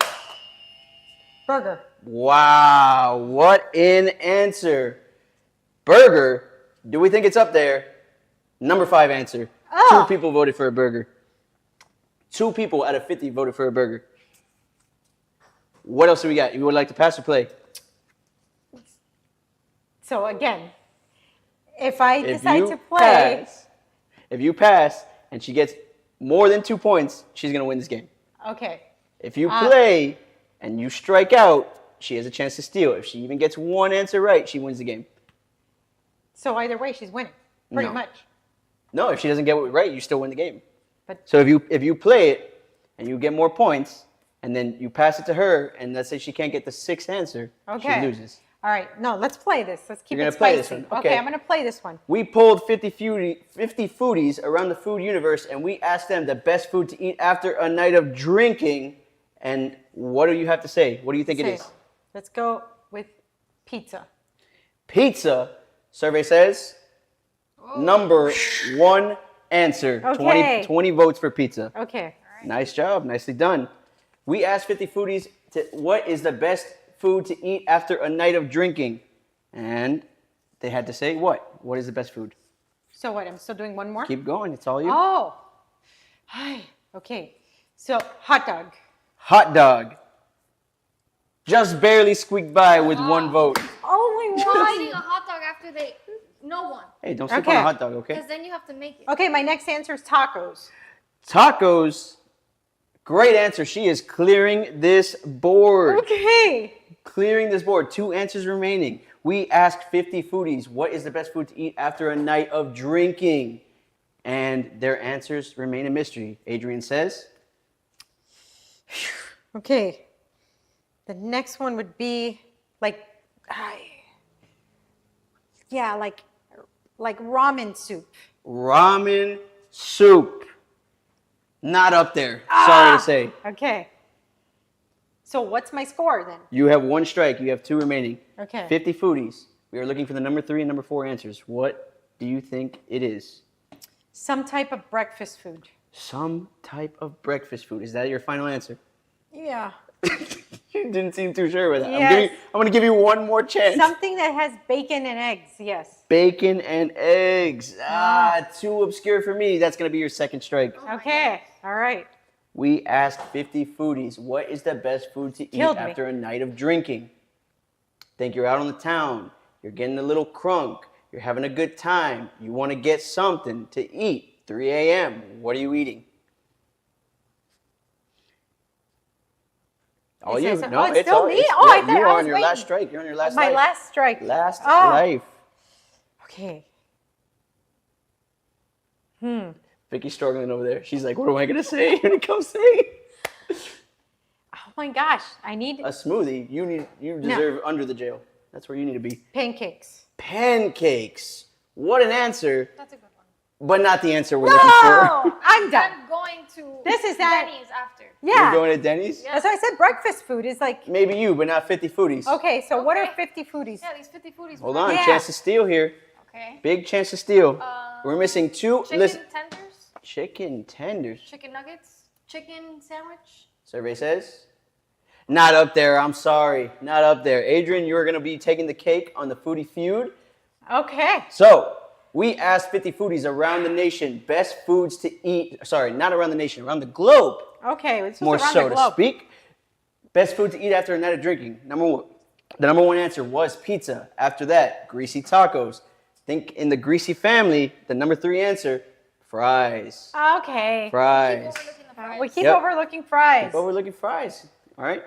Burger. Wow, what an answer. Burger. Do we think it's up there? Number 5 answer. Oh. 2 people voted for a burger. 2 people out of 50 voted for a burger. What else do we got? You would like to pass or play? So again, if I If decide you to play, if you pass and she gets more than 2 points, she's going to win this game. okay. If you play and you strike out, she has a chance to steal. If she even gets 1 answer right, she wins the game. So either way, she's winning, pretty No. much. No, if she doesn't get it right, you still win the game. But So if you play it and you get more points and then you pass it to her, and let's say she can't get the sixth answer, Okay. she loses. All right. No, let's play this. Let's keep You're it gonna play this spicy. one? Okay, Okay. I'm going to play this one. We polled 50 foodies around the food universe, and we asked them the best food to eat after a night of drinking. And what do you have to say? What do you think it Say, is? let's go with pizza. Pizza, survey says, number one answer. Okay. 20 votes for pizza. Okay. Nice job. Nicely done. We asked 50 foodies what is the best food to eat after a night of drinking. And they had to say what? What is the best food? So what? I'm still doing one more? Keep going. It's all you. Oh. Hi. Okay. So hot dog. Hot dog. Just barely squeaked by with one vote. Only Who's one. eating a hot dog after they? No one. Hey, don't sleep on Okay. a hot dog, okay? Because then you have to make it. Okay, my next answer is tacos. Tacos. Great answer. She is clearing this board. Okay. Clearing this board. 2 answers remaining. We asked 50 foodies what is the best food to eat after a night of drinking. And their answers remain a mystery. Adrian says, Okay. The next one would be like, yeah, like ramen soup. ramen soup. Not up there. Sorry to say. Okay. So what's my score then? You have 1 strike. You have 2 remaining. Okay. 50 foodies. We are looking for the number 3 and number 4 answers. What do you think it is? Some type of breakfast food. Some type of breakfast food. Is that your final answer? Yeah. You didn't seem too sure with that. Yes. I'm going to give you one more chance. Something that has bacon and eggs. Yes. Bacon and eggs. Too obscure for me. That's going to be your 2nd strike. Okay. All right. We asked 50 foodies, what is the best food to eat Killed me. after a night of drinking? Think you're out on the town, you're getting a little crunk, you're having a good time, you want to get something to eat. 3 a.m. What are you eating? All It you. says- No, oh, it's it's still all. me? It's, Oh, I thought you I are was on your waiting. last strike. You're on your last My life. last strike. Last Oh. life. Okay. Vicky's struggling over there. She's like, what am I going to say when it comes to me? Oh my gosh. I need A smoothie. You deserve under the jail. That's where you need to be. pancakes. Pancakes. What an answer, That's a good one. but not the answer we're looking for. No, I'm done. I'm going to This is that- Denny's after. You're Yeah. going to Denny's? Yeah. That's why I said breakfast food is like, Maybe you, but not 50 foodies. okay, so what are Okay. 50 foodies? Yeah, these 50 foodies. Hold were on, Yeah. chance to steal here. Okay. Big chance to steal. We're missing 2. Chicken Listen, tenders, chicken tenders. chicken nuggets, chicken sandwich. Survey says. Not up there. I'm sorry. Not up there. Adrian, you're going to be taking the cake on the foodie feud. Okay. So, we asked 50 foodies around the nation best foods to eat. Sorry, not around the nation, around the globe. Okay. This was More around so the to globe. speak. Best food to eat after a night of drinking. The number one answer was pizza. After that, greasy tacos. Think in the greasy family, the number 3 answer, fries. Okay. Fries. Overlooking the fries. We keep Yep. overlooking fries. Keep overlooking fries. All right.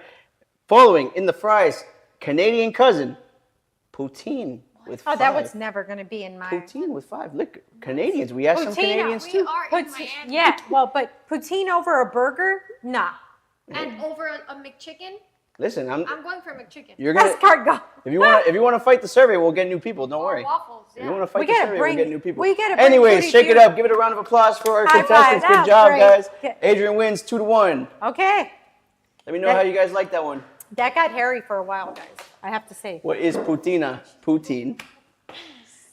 Following in the fries, Canadian cousin, poutine with 5. Oh, that was never going to be in my. Poutine with 5. Look, Canadians. We asked some Poutine, Canadians We too. are in Poutine- Miami. yeah, well, but poutine over a burger? Nah. And over a McChicken, Listen, I'm going for a McChicken. you're gonna. Let's card go. If you want to fight the survey, we'll get new people. Don't Or worry. waffles. If Yeah. you want to fight We the gotta survey, bring- we'll get new people. we gotta bring Anyways, Foodie shake it Feud. up. Give it a round of applause for our High contestants. five. Good That was job, great. guys. Yeah. Adrian wins 2-1. Okay. Let me know That- how you guys like that one. That got hairy for a while, guys. I have to say. What is poutine? Poutine.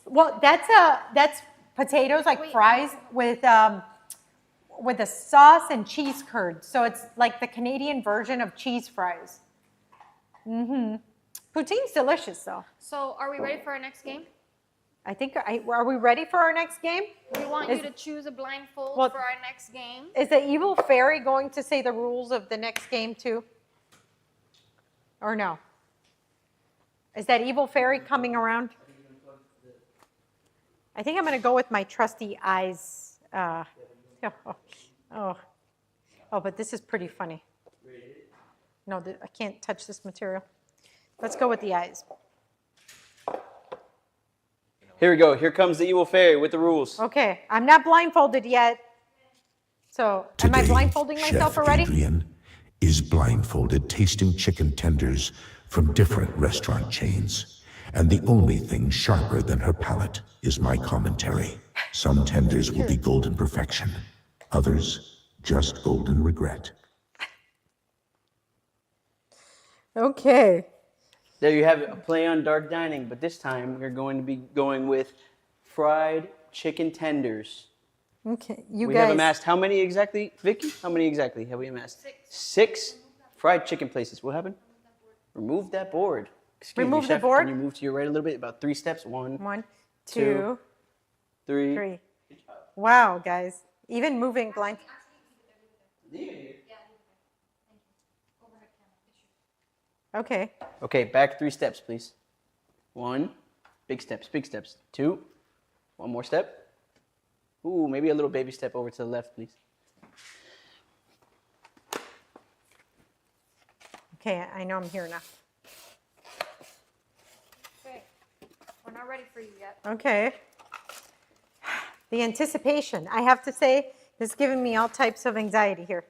Well, that's potatoes like fries with a sauce and cheese curd. So it's like the Canadian version of cheese fries. Poutine's delicious, though. So, are we ready for our next game? I think. Are we ready for our next game? We want Is- you to choose a blindfold Well- for our next game. Is the evil fairy going to say the rules of the next game too? Or no? Is that evil fairy coming around? I think I'm going to go with my trusty eyes. Oh, but this is pretty funny. No, I can't touch this material. Let's go with the eyes. Here we go. Here comes the evil fairy with the rules. Okay, I'm not blindfolded yet. So, am I Today, blindfolding myself Chef already? Adrian is blindfolded tasting chicken tenders from different restaurant chains. And the only thing sharper than her palate is my commentary. Some tenders will be golden perfection, others just golden regret. Okay. There you have it, a play on dark dining, but this time we're going to be going with fried chicken tenders. Okay. You We guys. have amassed how many exactly, Vicky? How many exactly have we amassed? Six fried chicken places. What happened? Remove that board. Excuse Remove me, the chef. board? Can you move to your right a little bit? About 3 steps. One, 1, two, 2, three. 3. Wow, guys. Even moving blind. Okay. Okay, back 3 steps, please. 1, big steps, big steps. 2, 1 more step. Ooh, maybe a little baby step over to the left, please. Okay, I know I'm here now. Okay. We're not ready for you yet. Okay. The anticipation. I have to say, this is giving me all types of anxiety here.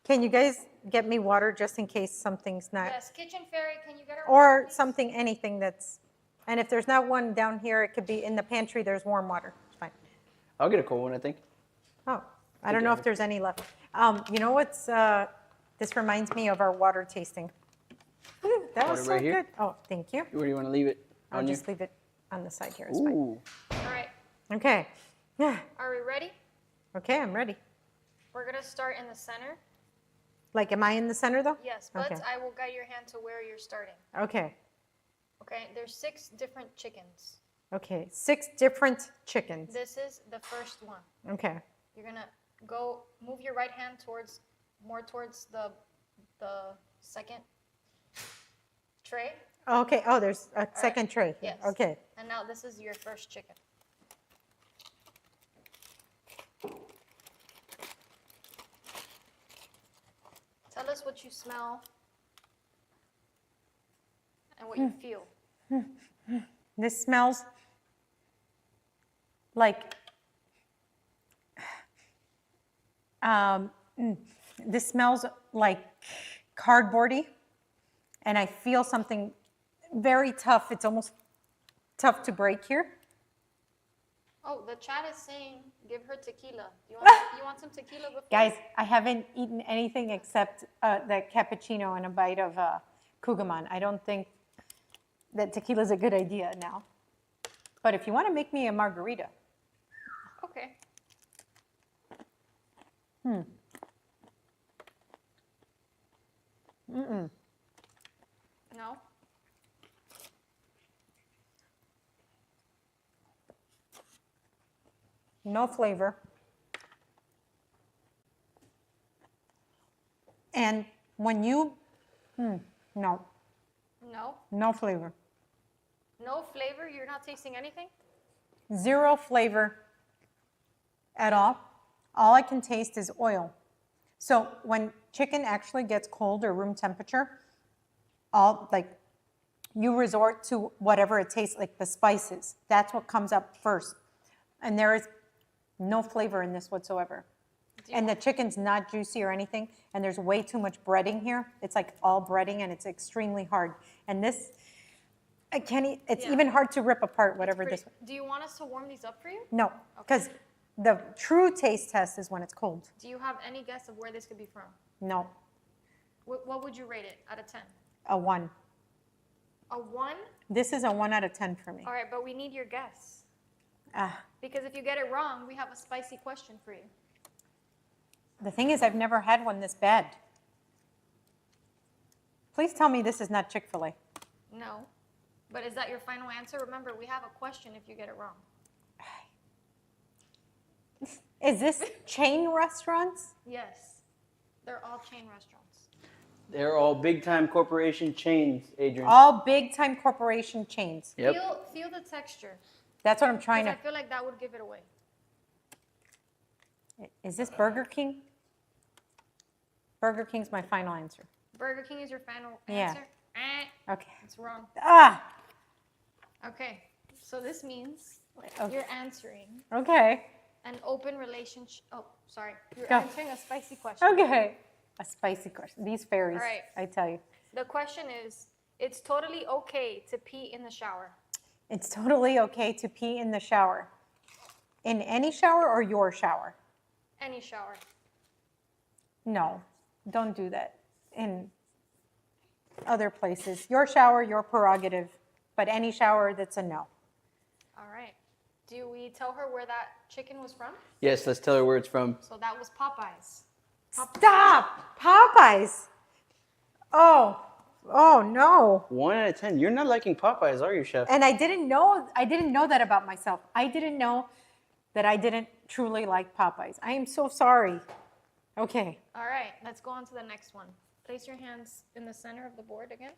Can you guys get me water just in case something's not, Yes, Kitchen Fairy, can you get her? or something, anything that's, and if there's not one down here, it could be in the pantry, there's warm water. It's fine. I'll get a cold one, I think. Oh, I don't know if there's any left. You know what's, this reminds me of our water tasting. Ooh, that was Water so right here? good. Oh, thank you. Where do you want to leave it? I'll On you? just leave it on the side here. It's fine. Ooh. All right. Okay. Are we ready? Okay, I'm ready. We're gonna start in the center. Like, am I in the center though? Yes, but Okay. I will guide your hand to where you're starting. Okay. Okay, there's 6 different chickens. Okay. 6 different chickens. This is the first one. Okay. You're gonna move your right hand more towards the second tray. Okay. Oh, there's a second tray. here. Yes. Okay. And now this is your first chicken. Tell us what you smell and what you feel. This smells like, this smells like cardboardy, and I feel something very tough. It's almost tough to break here. Oh, the chat is saying give her tequila. You want some tequila before? Guys, I haven't eaten anything except the cappuccino and a bite of Kugelman. I don't think that tequila is a good idea now. But if you want to make me a margarita. Okay. No? No flavor. And when you, no, No? no flavor. No flavor? You're not tasting anything? 0 flavor at all. All I can taste is oil. So when chicken actually gets cold or room temperature, you resort to whatever it tastes like, the spices. That's what comes up first. And there is no flavor in this whatsoever. And the chicken's not juicy or anything, and there's way too much breading here. It's like all breading, and it's extremely hard. And this, I can't eat, it's Yeah. even hard to rip apart whatever this. Do you want us to warm these up for you? No, because the true taste test is when it's cold. Do you have any guess of where this could be from? No, What would you rate it out of 10? a 1. A 1? This is a 1 out of 10 for me. All right, but we need your guess. Ah, Because if you get it wrong, we have a spicy question for you. the thing is, I've never had one this bad. Please tell me this is not Chick-fil-A. No. But is that your final answer? Remember, we have a question if you get it wrong. Is this chain restaurants? Yes. They're all chain restaurants. They're all big-time corporation chains, Adrian. All big-time corporation chains. Yep. Feel the texture. That's what I'm trying 'Cause to. I feel like that would give it away. Is this Burger King? Burger King's my final answer. Burger King is your final Yeah. answer? Okay. It's wrong. Ah, Okay. So this means Okay. you're answering okay. an open relationship. Oh, sorry. You're Go. answering a spicy question. Okay. A spicy question. These fairies, All right. I tell you. The question is, it's totally okay to pee in the shower. It's totally okay to pee in the shower. In any shower or your shower? Any shower. No, don't do that. In other places. Your shower, your prerogative, but any shower, that's a no. All right. Do we tell her where that chicken was from? Yes, let's tell her where it's from. So that was Popeyes. Stop! Popeyes! Oh, oh no. 1 out of 10. You're not liking Popeyes, are you, Chef? And I didn't know that about myself. I didn't know that I didn't truly like Popeyes. I am so sorry. Okay. All right, let's go on to the next one. Place your hands in the center of the board again.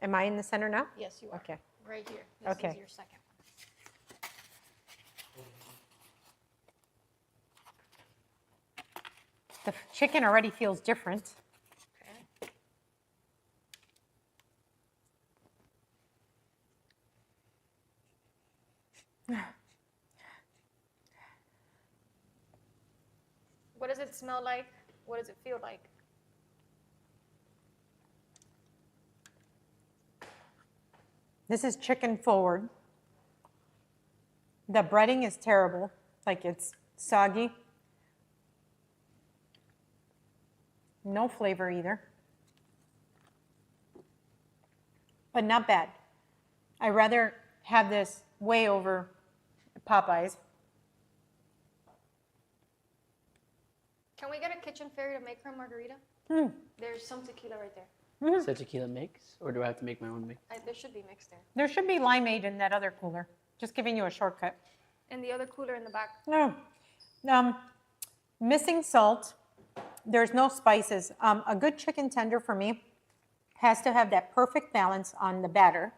Am I in the center now? Yes, you are. Okay. Right here. This Okay. is your second one. The chicken already feels different. Okay. What does it smell like? What does it feel like? This is chicken forward. The breading is terrible, like it's soggy. No flavor either. But not bad. I'd rather have this way over Popeyes. Can we get a kitchen fairy to make her a margarita? There's some tequila right there. Is that tequila mix, or do I have to make my own mix? There should be mixed there. There should be limeade in that other cooler. Just giving you a shortcut. And the other cooler in the back. No. Missing salt. There's no spices. A good chicken tender for me has to have that perfect balance on the batter.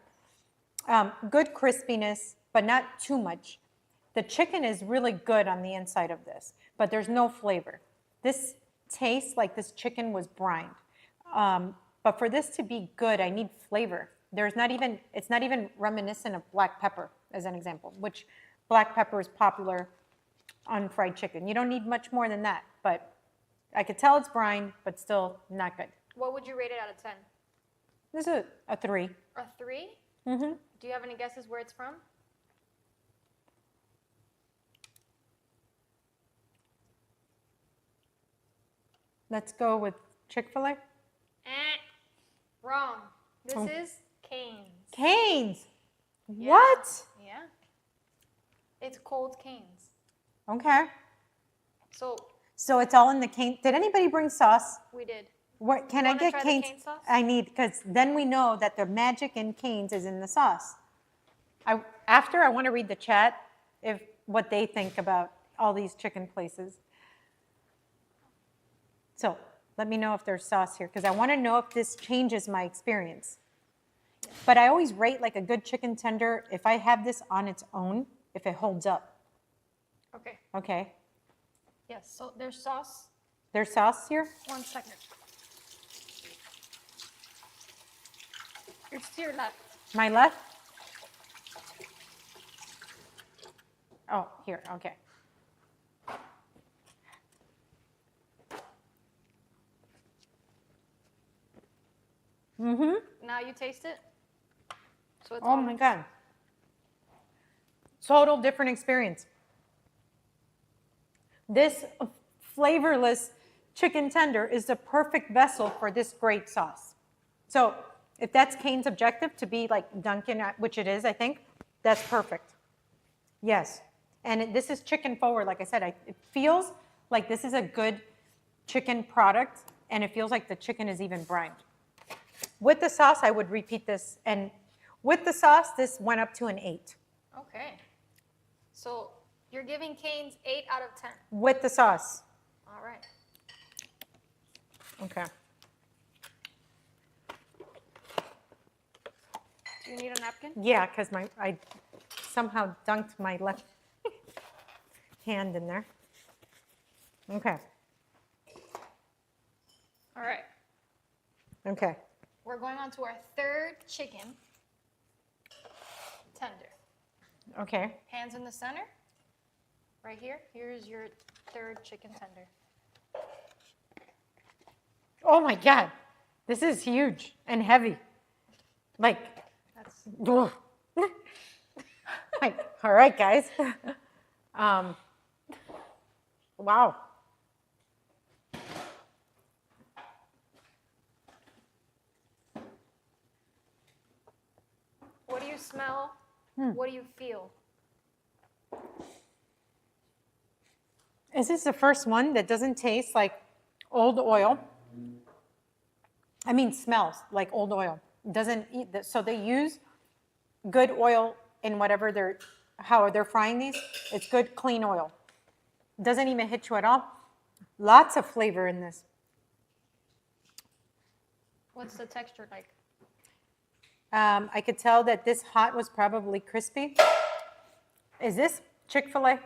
Good crispiness, but not too much. The chicken is really good on the inside of this, but there's no flavor. This tastes like this chicken was brined. But for this to be good, I need flavor. It's not even reminiscent of black pepper, as an example, which black pepper is popular on fried chicken. You don't need much more than that, but I could tell it's brine, but still not good. What would you rate it out of 10? This is a 3. A 3? Mm-hmm. Do you have any guesses where it's from? Let's go with Chick-fil-A. Wrong. This Oh. is Cane's. Cane's. Yeah. What? Yeah. It's cold Cane's. Okay. So So it's all in the cane. Did anybody bring sauce? we did. What can You I wanna get try the Cane's? cane sauce? I need, because then we know that the magic in Cane's is in the sauce. After I want to read the chat, if what they think about all these chicken places. So let me know if there's sauce here, because I want to know if this changes my experience. But I always rate like a good chicken tender if I have this on its own, if it holds up. Okay. Okay. Yes. So there's sauce. There's sauce here? 1 second. It's to your left. My left? Oh, here, okay. Mm-hmm. Now you taste it. So it's Oh my God. Total different experience. This flavorless chicken tender is the perfect vessel for this great sauce. So if that's Cane's objective, to be like Dunkin', which it is, I think, that's perfect. Yes. And this is chicken forward, like I said. It feels like this is a good chicken product, and it feels like the chicken is even brined. With the sauce, I would repeat this, and with the sauce, this went up to an 8. Okay. So you're giving Cane's 8 out of 10. With the sauce. All right. Okay. Do you need a napkin? Yeah, because I somehow dunked my left hand in there. Okay. All right. Okay. We're going on to our third chicken tender. Okay. Hands in the center. Right here. Here's your third chicken tender. Oh my God. This is huge and heavy. Like, That's ugh. Like, all right, guys. Wow. what do you smell? What do you feel? Is this the first one that doesn't taste like old oil? I mean, smells like old oil. Doesn't eat that. So they use good oil in whatever how they're frying these. It's good, clean oil. Doesn't even hit you at all. Lots of flavor in this. What's the texture like? I could tell that this hot was probably crispy. Is this Chick-fil-A?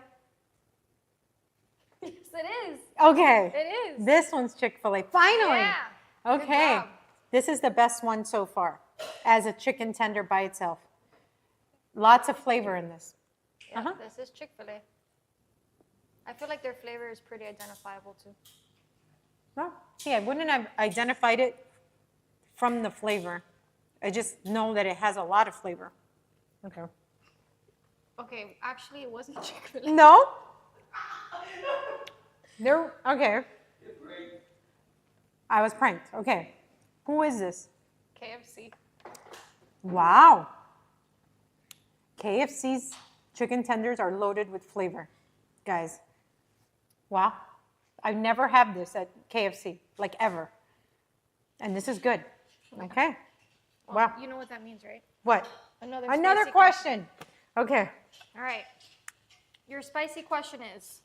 Yes, it is. Okay. It is. This one's Chick-fil-A. Finally. Yeah. Good Okay. job. This is the best one so far as a chicken tender by itself. Lots of flavor in this. Yeah, this is Chick-fil-A. I feel like their flavor is pretty identifiable too. Well, see, I wouldn't have identified it from the flavor. I just know that it has a lot of flavor. Okay. Okay, actually, it wasn't Chick-fil-A. No? There, okay. I was pranked. Okay. Who is this? KFC. Wow. KFC's chicken tenders are loaded with flavor, guys. Wow. I've never had this at KFC, like ever. And this is good. Okay. Well, Wow. You know what that means, right? What? Another Another spicy question. Okay. All right. Your spicy question is,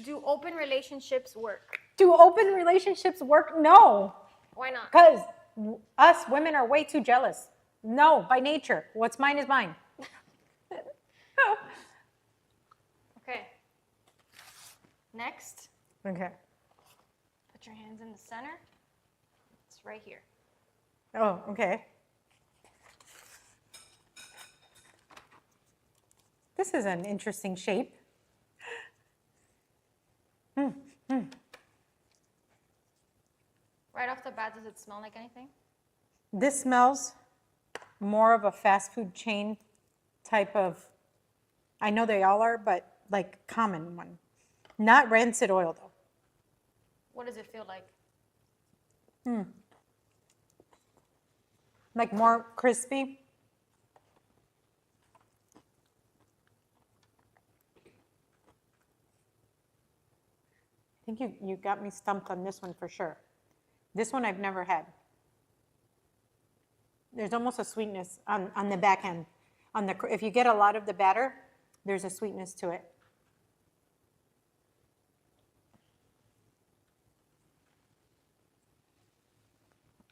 do open relationships work? Do open relationships work? No. Why not? Because us women are way too jealous. No, by nature. What's mine is mine. Okay. Next, Okay. put your hands in the center. It's right here. Oh, okay. This is an interesting shape. Right off the bat, does it smell like anything? This smells more of a fast food chain type of, I know they all are, but like common one. Not rancid oil though. What does it feel like? Like more crispy. I think you got me stumped on this one for sure. This one I've never had. There's almost a sweetness on the back end. If you get a lot of the batter, there's a sweetness to it.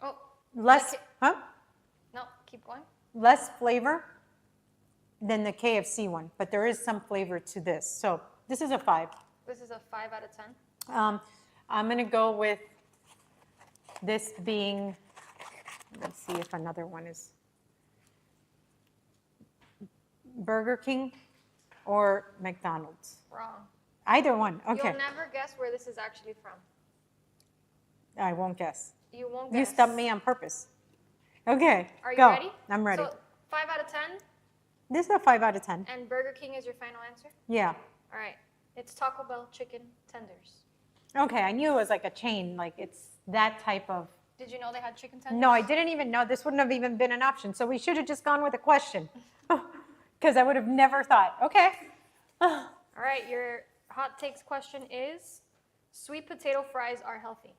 Oh, Less, Okay. huh? no, keep going. Less flavor than the KFC one, but there is some flavor to this. So this is a 5. This is a 5 out of 10. I'm gonna go with this being, let's see if another one is Burger King or McDonald's. Wrong. Either one, okay. You'll never guess where this is actually from. I won't guess. You won't You guess. stumped me on purpose. Okay, Are you go. ready? I'm ready. So 5 out of 10, This is a 5 out of 10. and Burger King is your final answer? Yeah. All right. It's Taco Bell chicken tenders. Okay, I knew it was like a chain, like it's that type of. Did you know they had chicken tenders? No, I didn't even know. This wouldn't have even been an option. So we should have just gone with a question. Because I would have never thought. Okay. All right. Your hot takes question is, sweet potato fries are healthy.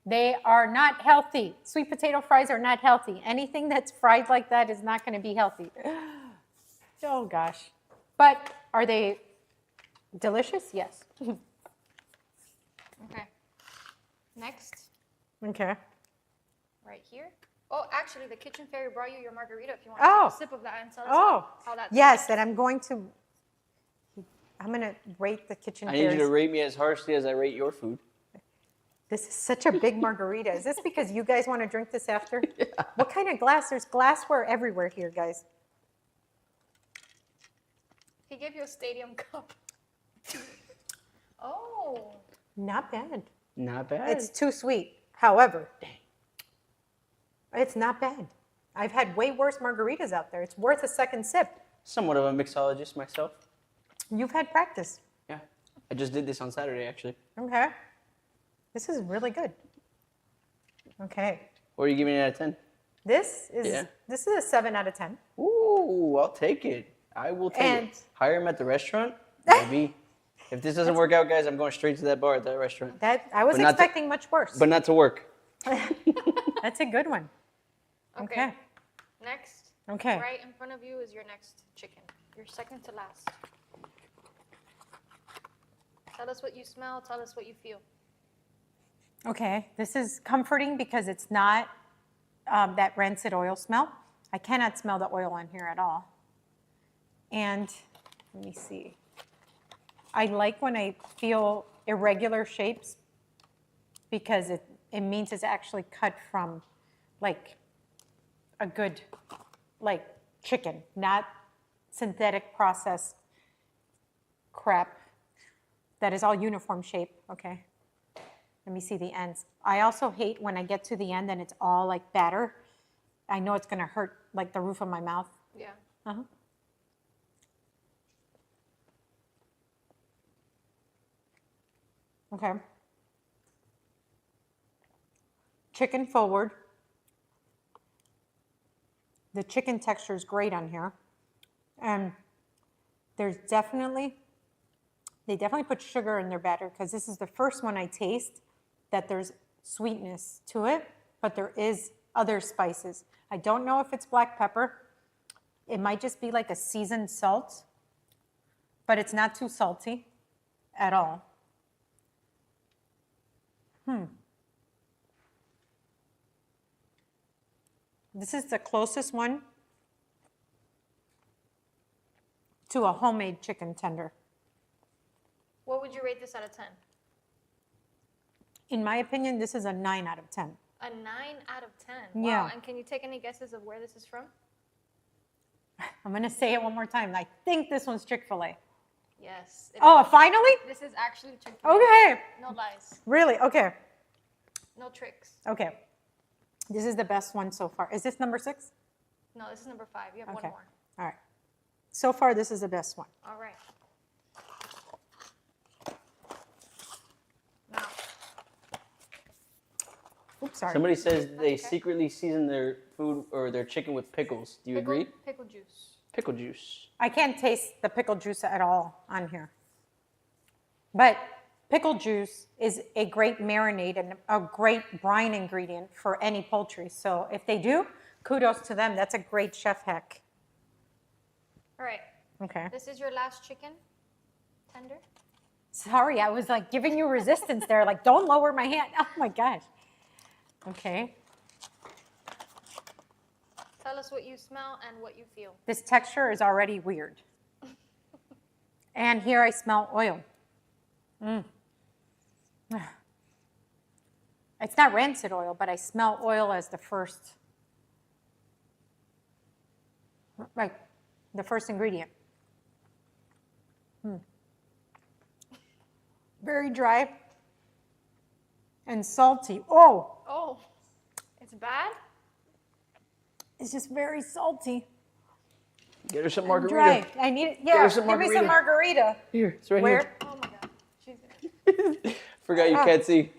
They are not healthy. Sweet potato fries are not healthy. Anything that's fried like that is not going to be healthy. Oh, gosh. But are they delicious? Yes. Okay. Next, Okay. right here. Oh, actually, the kitchen fairy brought you your margarita if you want Oh. to take a sip of that and tell us Oh, how that yes, and I'm going to rate the kitchen I need you to fairies. rate me as harshly as I rate your food. This is such a big margarita. Is this because you guys want to drink this after? What kind of glass? There's glassware everywhere here, guys. He gave you a stadium cup. Oh. Not bad. Not bad. It's too sweet. However, it's not bad. I've had way worse margaritas out there. It's worth a second sip. Somewhat of a mixologist myself. You've had practice. Yeah. I just did this on Saturday, actually. Okay. This is really good. Okay. What are you giving it out of 10? This is Yeah. this is a 7 out of 10. Ooh, I'll take it. I will take And- it. Hire him at the restaurant, maybe. If this doesn't work out, guys, I'm going straight to that bar at that restaurant. That I was But not to- expecting much worse. But not to work. That's a good one. Okay. Next. Okay. Right in front of you is your next chicken. Your second to last. Tell us what you smell. Tell us what you feel. Okay. This is comforting because it's not that rancid oil smell. I cannot smell the oil on here at all. And let me see. I like when I feel irregular shapes because it means it's actually cut from like a good like chicken, not synthetic processed crap that is all uniform shape. Okay. Let me see the ends. I also hate when I get to the end and it's all like batter. I know it's gonna hurt like the roof of my mouth. Yeah. Uh-huh. Okay. Chicken forward. The chicken texture is great on here. And there's definitely, they definitely put sugar in their batter because this is the first one I taste that there's sweetness to it, but there is other spices. I don't know if it's black pepper. It might just be like a seasoned salt, but it's not too salty at all. This is the closest one to a homemade chicken tender. What would you rate this out of 10? In my opinion, this is a 9 out of 10. A 9 out of 10. Yeah. Wow. And can you take any guesses of where this is from? I'm going to say it one more time. I think this one's Chick-fil-A. Yes. Oh, finally? This is actually Chick-fil-A. Okay. No lies. Really? Okay. No tricks. Okay. This is the best one so far. Is this number 6? No, this is number 5. You have Okay. one more. All right. So far, this is the best one. All right. Now, Oops, sorry. Somebody says they okay. secretly season their food or their chicken with pickles. Do you agree? Pickle juice. Pickle juice. I can't taste the pickle juice at all on here. But pickle juice is a great marinade and a great brine ingredient for any poultry. So if they do, kudos to them. That's a great chef hack. All right. Okay. This is your last chicken tender. Sorry, I was like giving you resistance there. Like, don't lower my hand. Oh my gosh. Okay. Tell us what you smell and what you feel. This texture is already weird. And here I smell oil. It's not rancid oil, but I smell oil as the first, like the first ingredient. Very dry and salty. Oh, Oh, it's bad? it's just very salty. Get her some and margarita. Dry. I need it. Yeah, her some give me some margarita. Here, it's right Where? here. Oh my God. She's gonna... Forgot you can't see.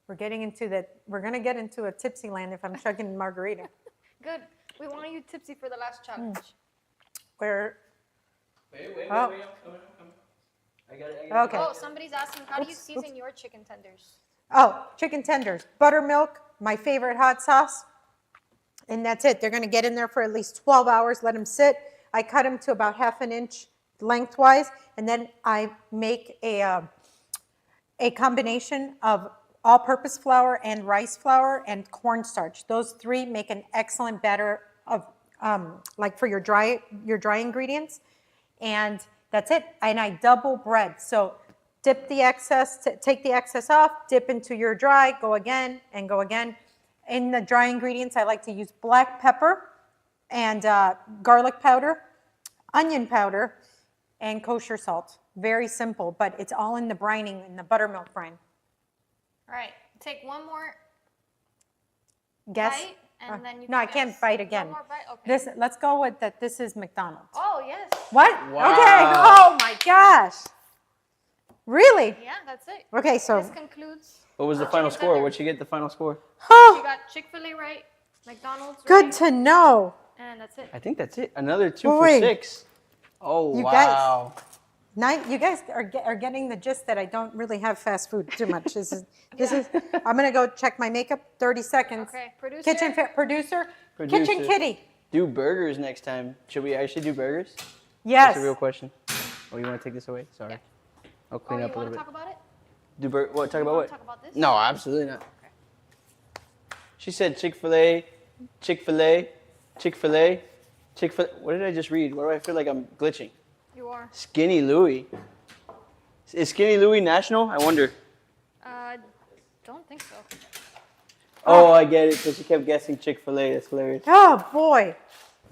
We're getting into that. We're gonna get into a tipsy land if I'm chugging margarita. Good. We want you tipsy for the last challenge. Where? Wait, Oh. I'm coming. I got it. Okay. Oh, somebody's asking, how do you Oops, season your chicken tenders? Oh, chicken tenders, buttermilk, my favorite hot sauce, and that's it. They're gonna get in there for at least 12 hours. Let them sit. I cut them to about ½ an inch lengthwise, and then I make a combination of all-purpose flour and rice flour and cornstarch. Those three make an excellent batter of like for your dry ingredients, and that's it. And I double bread. So dip the excess, take the excess off, dip into your dry, go again and go again. In the dry ingredients, I like to use black pepper and garlic powder, onion powder, and kosher salt. very simple, but it's all in the brining, in the buttermilk brine. All right, take one more Guess? bite, and then you No, I can can't guess. bite One again. more bite? Okay. This, let's go with that. This is McDonald's. Oh, yes. What? Wow. Okay. Oh my gosh. Really? Yeah, that's it. Okay, so. This concludes. What was the Chicken final score? tender. What'd you get the final score? You Oh, got Chick-fil-A right, McDonald's good right, to know. and that's it. I think that's it. Another 2 Boy. for 6. Oh, You guys- wow. Now, you guys are getting the gist that I don't really have fast food too much. This is. I'm gonna go check my makeup. 30 seconds. Okay, producer. Producer. Producer. Kitchen Kitty. Do burgers next time. Should we actually do burgers? Yes. That's a real question. Oh, you want to take this away? Sorry. Yeah. I'll Oh, clean you up a want little to bit. talk about it? What? Talk You about wanna what? talk about this? No, absolutely not. She said Chick-fil-A, Chick-fil-A, Chick-fil-A, Chick-fil-A. What did I just read? Why do I feel like I'm glitching? You are. Skinny Louie. Is Skinny Louie national? I wonder. Don't think so. Oh, I get it. Because she kept guessing Chick-fil-A. That's hilarious. Oh boy.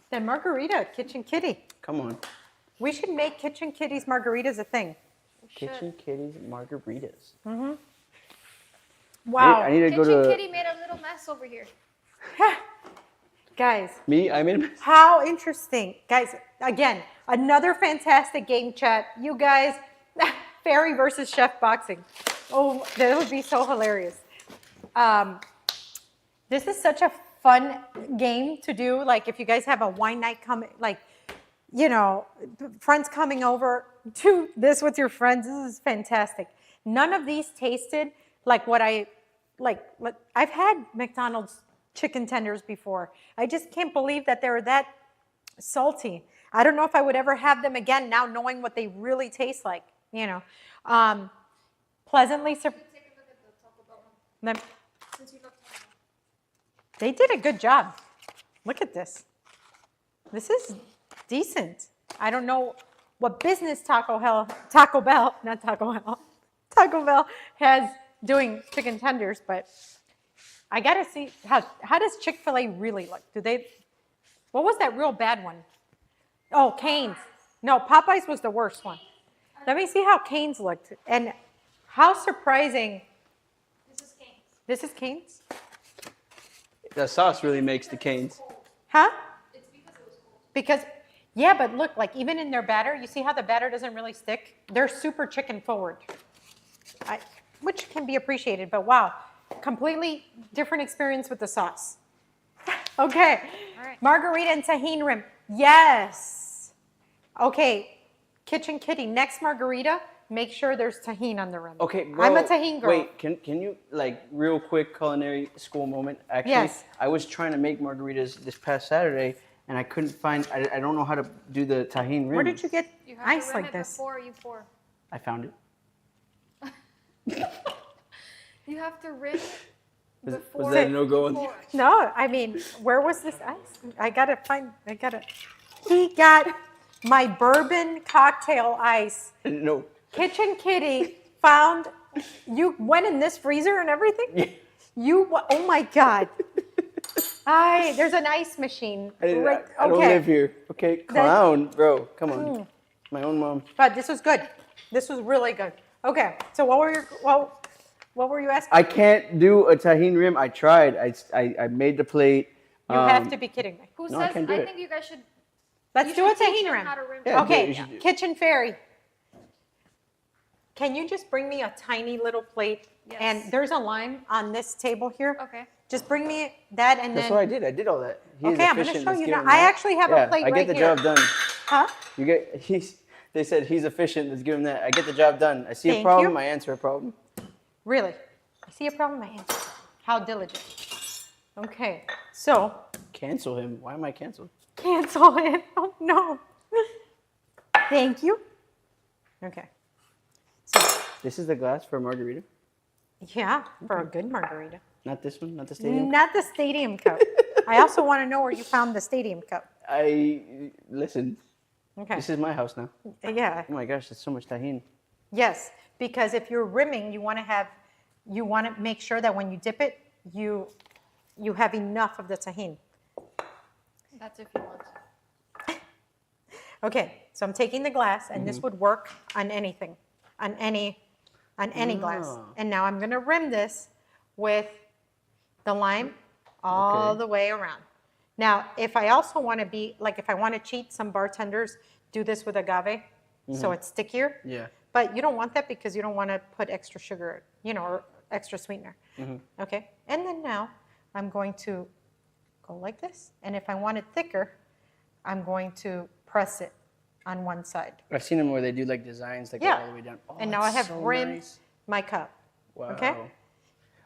Then margarita at Kitchen Kitty. Come on. We should make Kitchen Kitty's margaritas a thing. Kitchen Kitty's margaritas. Wow. I need to go Kitchen to Kitty made a little mess over here. Guys, me. I made a mess. how interesting. Guys, again, another fantastic game chat. You guys, Fairy versus Chef Boxing. Oh, that would be so hilarious. This is such a fun game to do. Like if you guys have a wine night coming, like, you know, friends coming over, do this with your friends. This is fantastic. None of these tasted like what I've had McDonald's chicken tenders before. I just can't believe that they were that salty. I don't know if I would ever have them again now knowing what they really taste like, you know. Pleasantly surprised. Take a look at the Taco Bell one. Since you love Taco Bell. They did a good job. Look at this. This is decent. I don't know what business Taco Bell has doing chicken tenders, but I gotta see how does Chick-fil-A really look? What was that real bad one? Oh, Cane's. No, Popeyes was the worst one. Let me see how Cane's looked. And how surprising. This is Cane's. This is Cane's? The sauce really makes the canes. Huh? It's because it was cold. Because, yeah, but look, like even in their batter, you see how the batter doesn't really stick? They're super chicken forward, which can be appreciated, but wow, completely different experience with the sauce. Okay, All right. margarita and tahini rim. Yes. Okay, Kitchen Kitty, next margarita, make sure there's tahini on the rim. Okay, bro. I'm a tahini girl. Wait, can you like real quick culinary school moment? Actually, Yes. I was trying to make margaritas this past Saturday, and I couldn't find. I don't know how to do the tahini rim. Where did you get You have ice to rim like it this? before you pour. I found it. You have to rim it Was before that a you no-go on the- pour. No, I mean, where was this ice? He got my bourbon cocktail ice. No. Kitchen Kitty found, you went in this freezer and everything? Oh my God. There's an ice machine. I right, don't live here. Okay, clown, bro. Come on. Mm. My own mom. But this was good. This was really good. Okay, so what were you asking? I can't do a tahini rim. I tried. I made the plate. You have to be kidding me. Who No, I says? can't do I it. think you guys should. Let's you do a should teach tahini them rim. how to rim Yeah, it. do it. You Okay, should do it. Kitchen Fairy. Can you just bring me a tiny little plate? Yes. And there's a lime on this table here. Okay. Just bring me that and That's then. what I did. I did all that. He's Okay, I'm gonna efficient. show Let's you give now. him I that. actually have a Yeah, plate I get right the here. job done. Huh? They said he's efficient. Let's give him that. I get the job done. I see Thank a problem. you. I answer a problem. Really? I see a problem, I answer. How diligent. Okay, so Cancel him. Why am I canceled? cancel it. Oh no. Thank you. Okay. So, This is the glass for a margarita. yeah, for a good margarita. Not this one. Not the stadium. Not the stadium cup. I also want to know where you found the stadium cup. Listen. Okay. This is my house now. Yeah. Oh my gosh, that's so much tahini. Yes, because if you're rimming, you want to make sure that when you dip it, you have enough of the tahini. That's if you want. Okay, so I'm taking the glass, and this would work on anything, on any glass. Ah. And now I'm gonna rim this with the lime all Okay. the way around. Now, if I also want to be, like if I want to cheat, some bartenders do this with agave, so it's stickier. Yeah. But you don't want that because you don't want to put extra sugar, or extra sweetener. Okay, and then now I'm going to go like this. And if I want it thicker, I'm going to press it on one side. I've seen them where they do like designs that go Yeah. all the way down. Oh, And now I that's have so rimmed nice. my cup. Wow. Okay?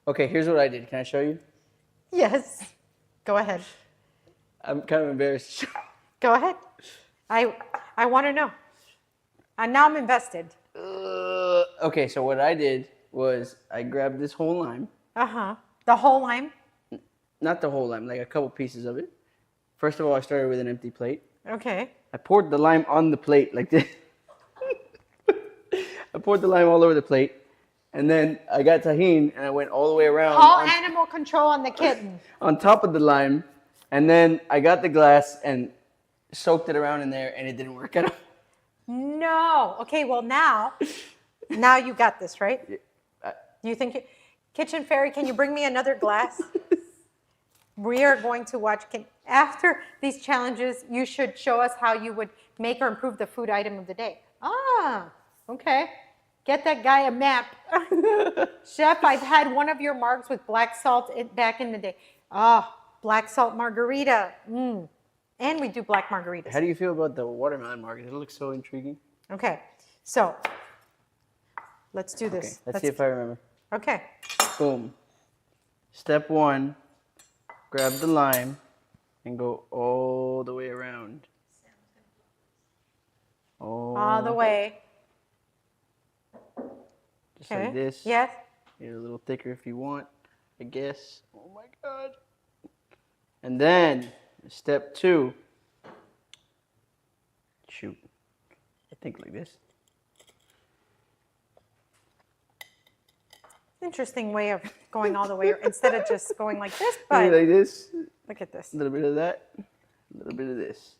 Okay, here's what I did. Can I show you? Yes. Go ahead. I'm kind of embarrassed. Go ahead. I want to know. And now I'm invested. Okay, so what I did was I grabbed this whole lime, Uh-huh. The whole lime? not the whole lime, like a couple pieces of it. First of all, I started with an empty plate. Okay. I poured the lime on the plate like this. I poured the lime all over the plate, and then I got tahini and I went all the way around All animal control on the kitten. on top of the lime, and then I got the glass and soaked it around in there, and it didn't work at all. No. Okay, well now you got this, right? Do you think Kitchen Fairy, can you bring me another glass? We are going to watch, after these challenges, you should show us how you would make or improve the food item of the day. Ah, okay. Get that guy a map. Chef, I've had one of your margs with black salt back in the day. Ah, black salt margarita. And we do black margaritas. How do you feel about the watermelon market? It looks so intriguing. Okay, so let's do Okay, this. let's see if I remember. Okay, Boom. Step one, grab the lime and go all the way around. all the way. Just Okay. like this. Yes. Get it a little thicker if you want, I guess. Oh my God. And then step two, shoot. I think like this. Interesting way of going all the way instead of just going like this, Maybe but like this. look at this. A little bit of that. A little bit of this.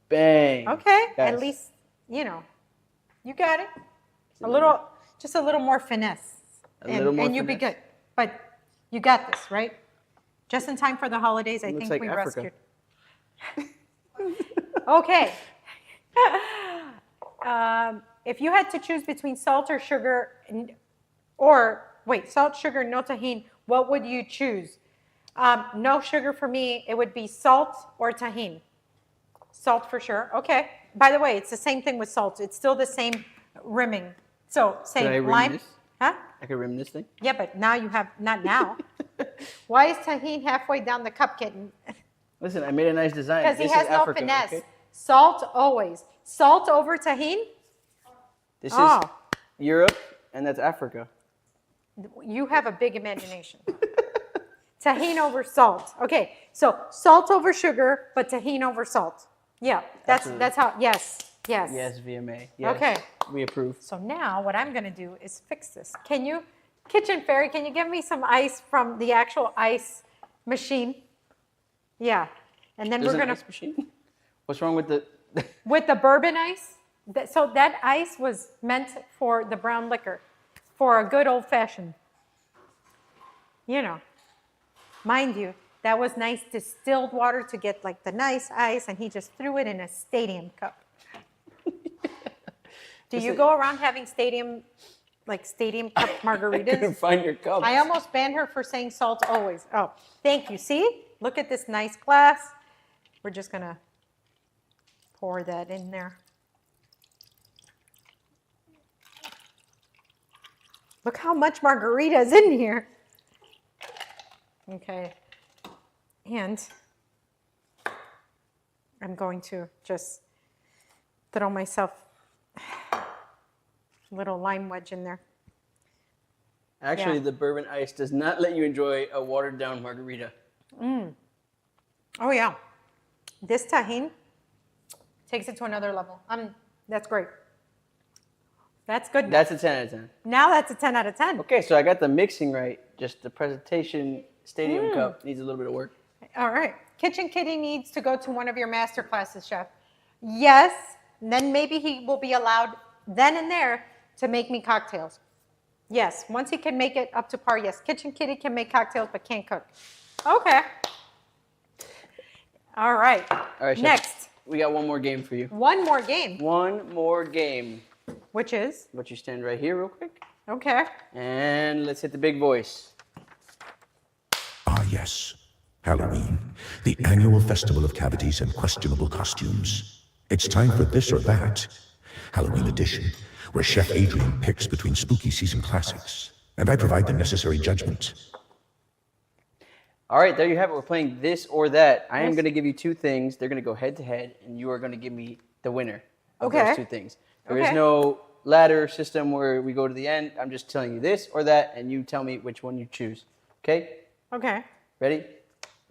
Bang. Okay, Guys, at least, you got it. Just a little more finesse. little more and you'll be finesse. good. But you got this, right? Just in time for the holidays, I Looks think like we Africa. rescued. Okay. If you had to choose between salt or sugar, salt, sugar, no tahini, what would you choose? No sugar for me, it would be salt or tahini. Salt for sure. Okay. By the way, it's the same thing with salt. It's still the same rimming. So Could I same rim lime. this? Huh? I could rim this thing. Yeah, but now you have not now. Why is tahini halfway down the cup, kitten? Listen, I made a nice design. Because he This has is no Africa, finesse. okay? Salt always. Salt over tahini? This Oh. is Europe, and that's Africa. You have a big imagination. Tahini over salt. Okay, so salt over sugar, but tahini over salt. Yeah, Absolutely. that's how. Yes. Yes, VMA. Yes. Okay. We approve. So now what I'm gonna do is fix this. Can you, Kitchen Fairy, can you give me some ice from the actual ice machine? Yeah, and then There's we're an gonna ice machine? What's wrong with the... with the bourbon ice. So that ice was meant for the brown liquor, for a good old fashioned. Mind you, that was nice distilled water to get like the nice ice, and he just threw it in a stadium cup. Do you go around having stadium cup I margaritas? couldn't find your cup. I almost banned her for saying salt always. Oh, thank you. See? Look at this nice glass. We're just going to pour that in there. Look how much margarita is in here. Okay. And I'm going to just throw myself a little lime wedge in there. Actually, Yeah. the bourbon ice does not let you enjoy a watered down margarita. Oh yeah, this tahini takes it to another level. That's great. That's good. That's a 10 out of 10. Now that's a 10 out of 10. Okay, so I got the mixing right. Just the presentation stadium cup needs a little bit of work. All right. Kitchen Kitty needs to go to one of your master classes, Chef. Yes, then maybe he will be allowed then and there to make me cocktails. Yes, once he can make it up to par, yes. Kitchen Kitty can make cocktails but can't cook. Okay. All right. All right, Chef. Next, We got one more game for you. one more game, One more game. which is, But you stand right here real quick. okay. And let's hit the big voice. Ah, yes. Halloween, the annual festival of cavities and questionable costumes. It's time for this or that. Halloween edition, where Chef Adrian picks between spooky season classics, and I provide the necessary judgment. All right, there you have it. We're playing this or that. I am going to give you two things. They're going to go head to head, and you are going to give me the winner of Okay. those two things. There is Okay. no ladder system where we go to the end. I'm just telling you this or that, and you tell me which one you choose. Okay? Okay. Ready?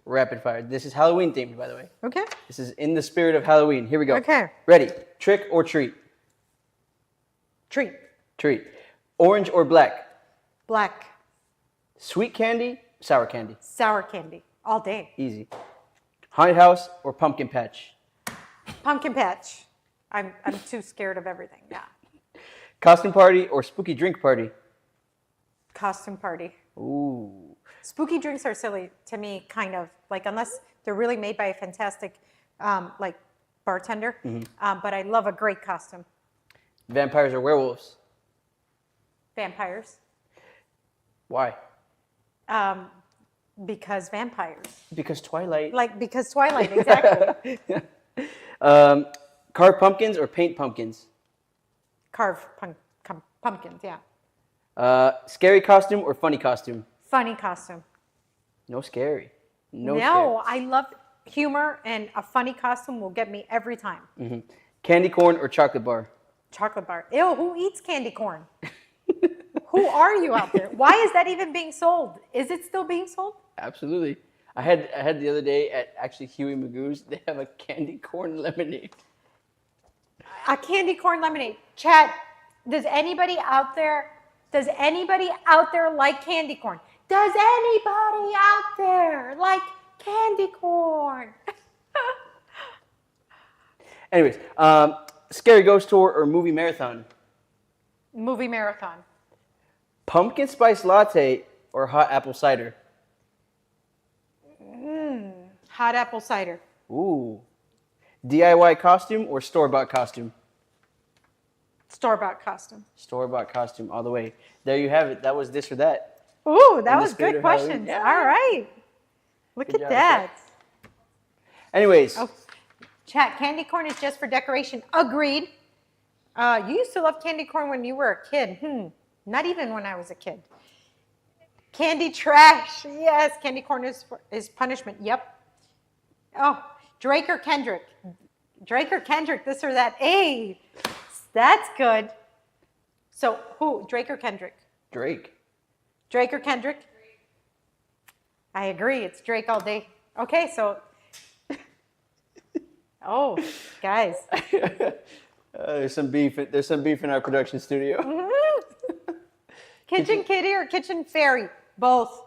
Rapid fire. This is Halloween themed, by the way. Okay. This is in the spirit of Halloween. Here we go. Okay. Ready? Trick or treat? Treat. Treat. Orange or black? Black. Sweet candy, sour candy. Sour candy. All day. Easy. Haunted house or pumpkin patch? Pumpkin patch. I'm too scared of everything. Yeah. Costume party or spooky drink party? Costume party. Ooh. Spooky drinks are silly to me, kind of, like, unless they're really made by a fantastic, like, bartender. But I love a great costume. Vampires or werewolves? Vampires. Why? Because vampires. Because Twilight. Like, because Twilight, exactly. Carve pumpkins or paint pumpkins? Carve pumpkins, yeah. Scary costume or funny costume? Funny costume. No scary. No, No, I love humor, and a funny costume will get me every time. scary. Candy corn or chocolate bar? Chocolate bar. Ew, who eats candy corn? Who are you out there? Why is that even being sold? Is it still being sold? Absolutely. I had the other day at actually Huey Magoo's, they have a candy corn lemonade. A candy corn lemonade. Chat, does anybody out there like candy corn? Does anybody out there like candy corn? Anyways, scary ghost tour or movie marathon? Movie marathon. Pumpkin spice latte or hot apple cider? Hot apple cider. Ooh. DIY costume or store-bought costume? Store-bought costume. Store-bought costume all the way. There you have it. That was this or that. Ooh, that In the was spirit good of Halloween. questions. Yeah. All right. Look Good at job, that. Anyways, Oh, chat, candy corn is just for decoration. Agreed. You used to love candy corn when you were a kid. Not even when I was a kid. Candy trash. Yes, candy corn is punishment. Yep. Oh, Drake or Kendrick? Drake or Kendrick, this or that. Hey, that's good. So who, Drake or Kendrick? Drake. Drake or Kendrick? I agree. It's Drake all day. Okay, so. Oh, guys. There's some beef. There's some beef in our production studio. Kitchen Kitty or Kitchen Fairy? Both.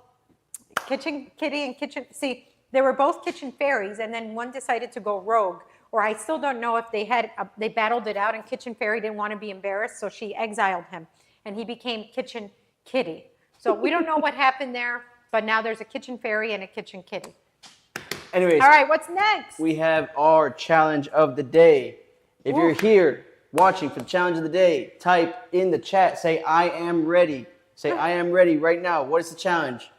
Kitchen Kitty and Kitchen. See, they were both kitchen fairies, and then one decided to go rogue. Or I still don't know if they battled it out, and Kitchen Fairy didn't want to be embarrassed, so she exiled him, and he became Kitchen Kitty. So we don't know what happened there, but now there's a Kitchen Fairy and a Kitchen Kitty. Anyways, All right, what's next? we have our challenge of the day. If you're here watching for the challenge of the day, type in the chat, say I am ready. Say I am ready right now. What is the challenge?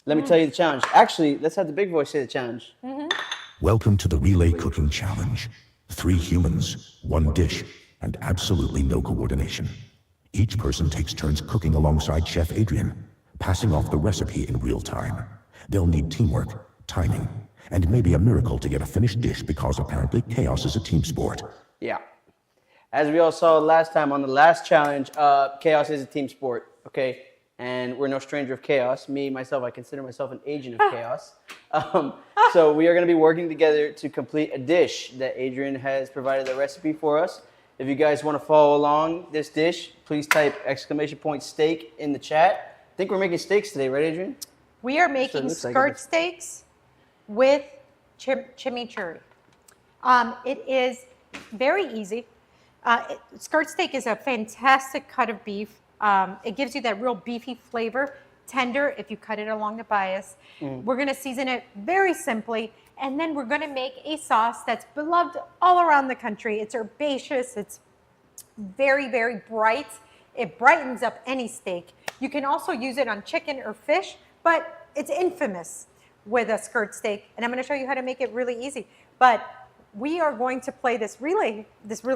Let me tell you the challenge. Actually, let's have the big voice say the challenge. Welcome to the Relay Cooking Challenge. 3 humans, 1 dish, and absolutely no coordination. Each person takes turns cooking alongside Chef Adrian, passing off the recipe in real time. They'll need teamwork, timing, and maybe a miracle to get a finished dish because apparently chaos is a team sport. Yeah. As we all saw last time on the last challenge, chaos is a team sport, okay? And we're no stranger of chaos. Me, myself, I consider myself an agent of chaos. So we are going to be working together to complete a dish that Adrian has provided the recipe for us. If you guys want to follow along this dish, please type !steak in the chat. I think we're making steaks today, right, Adrian? We are making looks like skirt it. steaks with chimichurri. It is very easy. Skirt steak is a fantastic cut of beef. It gives you that real beefy flavor, tender if you cut it along the bias. We're going to season it very simply, and then we're going to make a sauce that's beloved all around the country. It's herbaceous. It's very, very bright. It brightens up any steak. You can also use it on chicken or fish, but it's infamous with a skirt steak, and I'm going to show you how to make it really easy. But we are going to play this really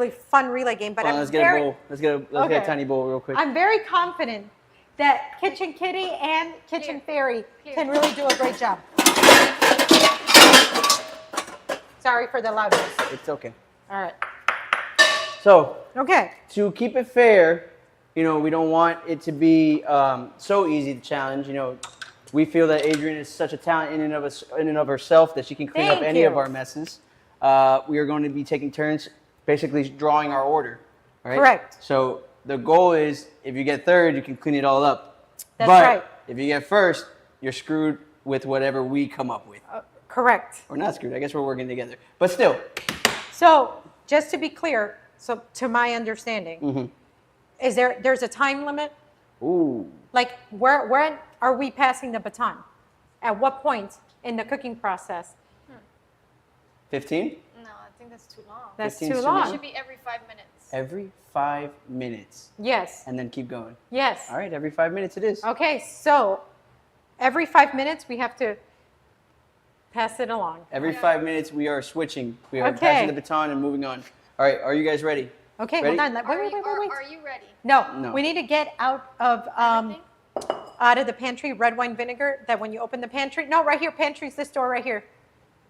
fun relay game. But Let's get a bowl. Let's get a tiny bowl real quick. I'm very confident that Kitchen Kitty and Kitchen Fairy can really do a great job. Sorry for the loudness. It's okay. All right. So, Okay. to keep it fair, we don't want it to be so easy to challenge. We feel that Adrienne is such a talent in and of herself that she can clean up Thank any you. of our messes. We are going to be taking turns, basically drawing our order. Right? Correct. So the goal is, if you get third, you can clean it all up. That's but right. if you get first, you're screwed with whatever we come up with. Correct. Or not screwed. I guess we're working together. But still. So just to be clear, so to my understanding, is there's a time limit? Ooh. Like when are we passing the baton? At what point in the cooking process? 15? No, I think that's too long. That's 15 too is too It long. should be every 5 minutes. Every 5 minutes. Yes. And then keep going. Yes. All right, every 5 minutes it is. Okay, so every 5 minutes we have to pass it along. Every 5 minutes we are switching. We are Okay. passing the baton and moving on. All right, are you guys ready? Okay, Ready? hold on. Wait. Are you ready? No, No. we need to get out of Everything? the pantry red wine vinegar. That when you open the pantry, no, right here. Pantry's this door right here.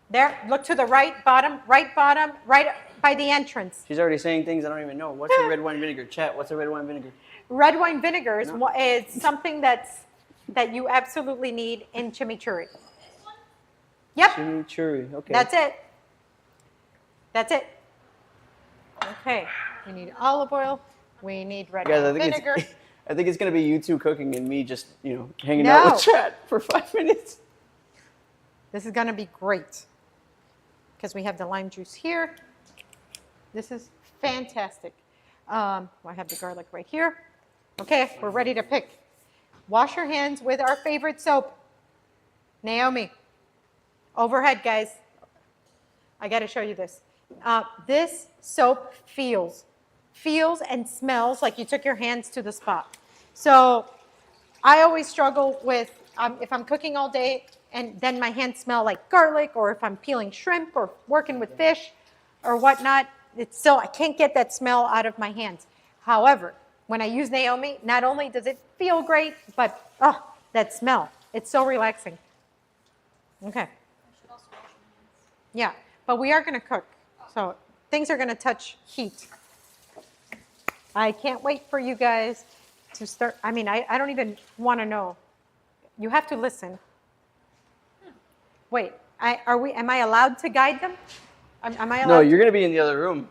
There, look to the right bottom, right by the entrance. She's already saying things I don't even know. What's a red wine vinegar? Chat, what's a red wine vinegar? Red wine vinegar is something that you absolutely need in chimichurri. Yep, Chimichurri, okay. that's it. That's it. Okay, we need olive oil. We need red Guys, wine vinegar. I think it's going to be you two cooking and me just, hanging No. out with chat for 5 minutes. This is gonna be great because we have the lime juice here. This is fantastic. I have the garlic right here. Okay, we're ready to pick. Wash your hands with our favorite soap. Naomi, overhead, guys. I gotta show you this. This soap feels and smells like you took your hands to the spot. So I always struggle with, if I'm cooking all day and then my hands smell like garlic, or if I'm peeling shrimp or working with fish or whatnot, I can't get that smell out of my hands. However, when I use Naomi, not only does it feel great, but that smell, it's so relaxing. Okay. Yeah, but we are gonna cook, so things are gonna touch heat. I can't wait for you guys to start. I mean, I don't even want to know. You have to listen. Wait, am I allowed to guide them? Am I allowed? No, you're going to be in the other room.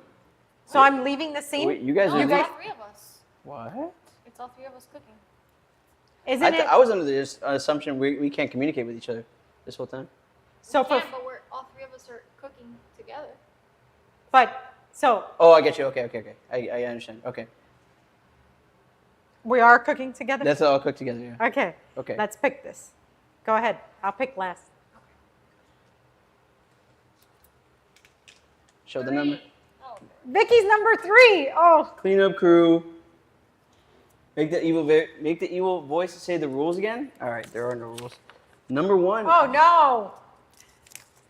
So I'm leaving the scene? Wait, you guys No, are it's leaving? all 3 of us. What? It's all 3 of us cooking. Isn't it? I was under the assumption we can't communicate with each other this whole time. So We can, but all 3 of us are cooking together. so Oh, I get you. Okay. I understand. Okay. we are cooking together? That's all cooked together, yeah. Okay. Okay. Let's pick this. Go ahead. I'll pick last. Show the number. Oh, Vicky's number 3. Oh, Cleanup crew. Make the evil voice say the rules again. All right, there are no rules. Number 1. oh no.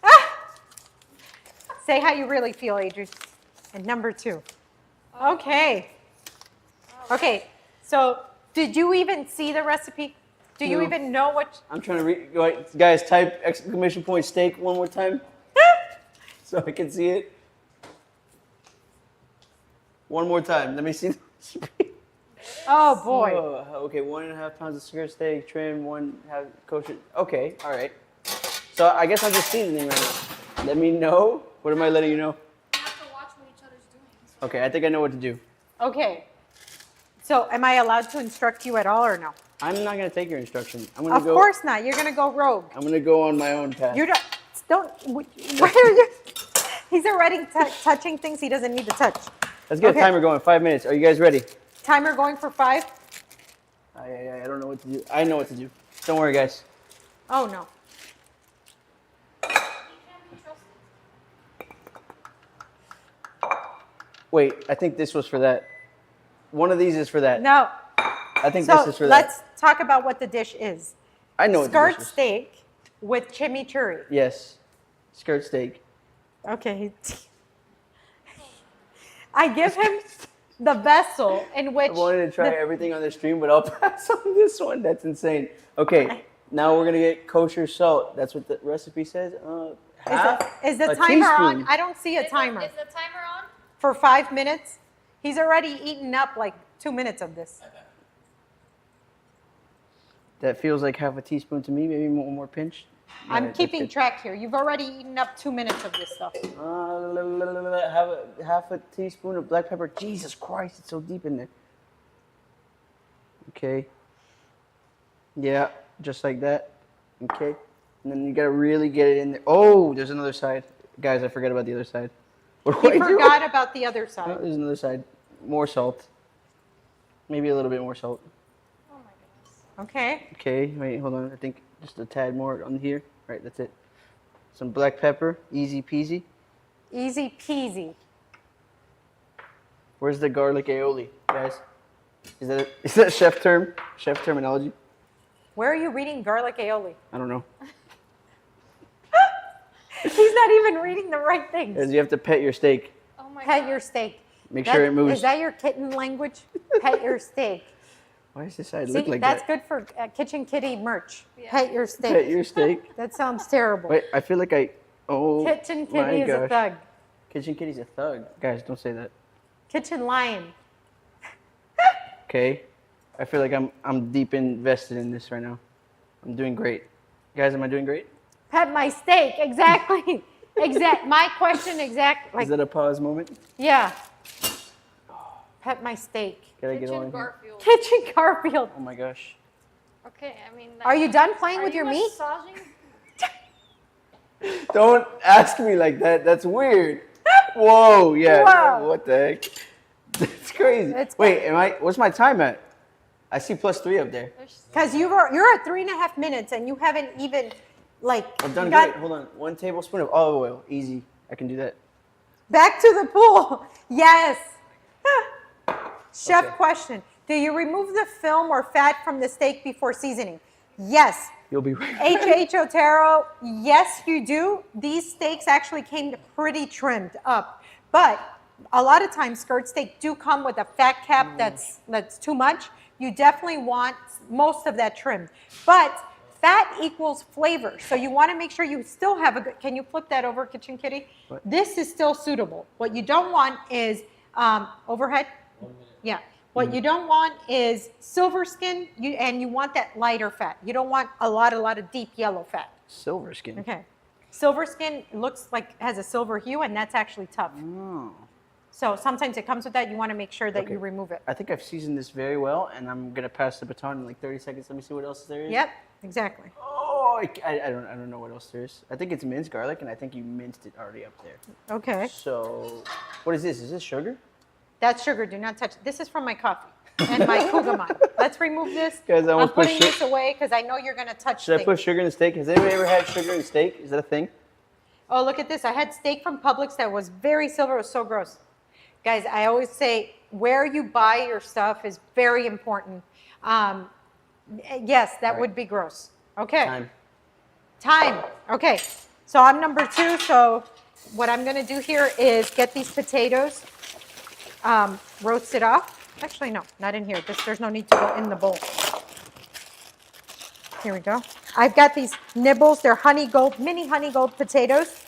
Ah! Say how you really feel, Adrian. And number 2. Okay. Okay. So, did you even see the recipe? Do you No. even know what? I'm trying to read. Guys, type exclamation point steak one more time so I can see it. One more time. Let me see the recipe. Oh boy. Okay, 1.5 pounds of skirt steak, trim, 1/2 kosher. Okay, all right. So I guess I'm just seasoning right now. Let me know. What am I letting you know? we have to watch what each other's doing. So Okay, I think I know what to do. Okay. So, am I allowed to instruct you at all or no? I'm not gonna take your instruction. I'm gonna Of go. course not. You're gonna go rogue. I'm gonna go on my own path. You don't. Where are you? He's already touching things he doesn't need to touch. Let's get Okay. a timer going. 5 minutes. Are you guys ready? Timer going for 5. I don't know what to do. I know what to do. Don't worry, guys. Oh, no. Wait, I think this was for that. One of these is for that. No. I think So this is for that. let's talk about what the dish is. I know what the Skirt dish is. steak with chimichurri. Yes. Skirt steak. Okay. I give him the vessel in which I wanted to try everything on the stream, but I'll pass on this one. That's insane. Okay, now we're gonna get kosher salt. That's what the recipe says. Is the a timer on? teaspoon. I don't see a timer. Is the timer on? For 5 minutes. He's already eaten up like 2 minutes of this. That feels like half a teaspoon to me. Maybe one more pinch. I'm Alright, keeping that's track here. You've already eaten up 2 minutes of this stuff. good. Half a teaspoon of black pepper. Jesus Christ, it's so deep in there. Okay. Yeah, just like that. Okay. And then you gotta really get it in there. Oh, there's another side. Guys, I forgot about the other side. What do He I do? forgot about the other Oh, side. there's another side. More salt. Maybe a little bit more salt. Oh my goodness. Okay. Okay, wait, hold on. I think just a tad more on here. Right, that's it. Some black pepper. Easy peasy. Easy peasy. Where's the garlic aioli, guys? Is that chef term? Chef terminology? Where are you reading garlic aioli? I don't know. He's not even reading the right Because things. you have to pet your steak. Oh my Pet god. your steak. Make sure it moves. Is that your kitten language? Pet your steak. Why does this side See, look like that's that? good for Kitchen Kitty merch. Yeah. Pet your steak. Pet your steak. That sounds terrible. Wait, I feel like oh Kitchen my Kitty is a gosh. thug. Kitchen Kitty's a thug. Guys, don't say that. Kitchen Lion. Okay. I feel like I'm deep invested in this right now. I'm doing great. Guys, am I doing great? Pet my steak. Exactly. My question exact. Like, Is that a pause moment? yeah. Pet my steak. Gotta get on Kitchen here. Garfield. Kitchen Garfield. Oh my gosh. Okay, I mean. Are you done playing are with you your meat? massaging? Don't ask me like that. That's weird. Whoa, yeah. Whoa. What the heck? That's crazy. It's- Wait, what's my time at? I see +3 up there. Because you're at 3.5 minutes and you haven't even like. I've done you got- great. Hold on. 1 tablespoon of olive oil. Easy. I can do that. Back to the pool. Yes. Chef Okay. question. Do you remove the film or fat from the steak before seasoning? Yes. You'll be right back. H.H. Otero, yes, you do. These steaks actually came pretty trimmed up. But a lot of times skirt steak do come with a fat cap that's too much. You definitely want most of that trimmed. But fat equals flavor. So you want to make sure you still have a good, can you flip that over, Kitchen Kitty? What? This is still suitable. What you don't want is overhead. 1 minute. Yeah. What you don't want is silver skin, and you want that lighter fat. You don't want a lot of deep yellow fat. Silver skin. Okay. Silver skin looks like has a silver hue, and that's actually tough. Oh. So sometimes it comes with that. You want to make sure that Okay. you remove it. I think I've seasoned this very well, and I'm gonna pass the baton in like 30 seconds. Let me see what else there is. Yep, exactly. Oh, I don't know what else there is. I think it's minced garlic, and I think you minced it already up there. Okay. So, what is this? Is this sugar? That's sugar. Do not touch. This is from my coffee and my Kugelman. Let's remove this. Guys, I I'm almost put putting this away because I know you're going to touch Should I things. put sugar in the steak? Has anybody ever had sugar in steak? Is that a thing? Oh, look at this. I had steak from Publix that was very silver. It was so gross. Guys, I always say where you buy your stuff is very important. Yes, that Right. would be gross. Okay. Time. Time. Okay. So I'm number 2. So what I'm going to do here is get these potatoes roasted off. Actually, no, not in here. There's no need to go in the bowl. Here we go. I've got these nibbles. They're mini honey gold potatoes.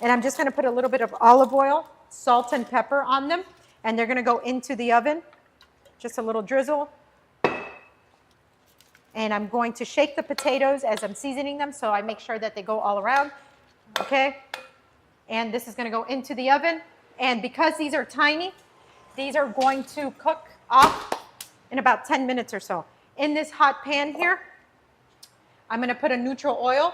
And I'm just going to put a little bit of olive oil, salt and pepper on them. And they're going to go into the oven. Just a little drizzle. And I'm going to shake the potatoes as I'm seasoning them so I make sure that they go all around. Okay? And this is going to go into the oven. And because these are tiny, these are going to cook off in about 10 minutes or so. In this hot pan here, I'm going to put a neutral oil.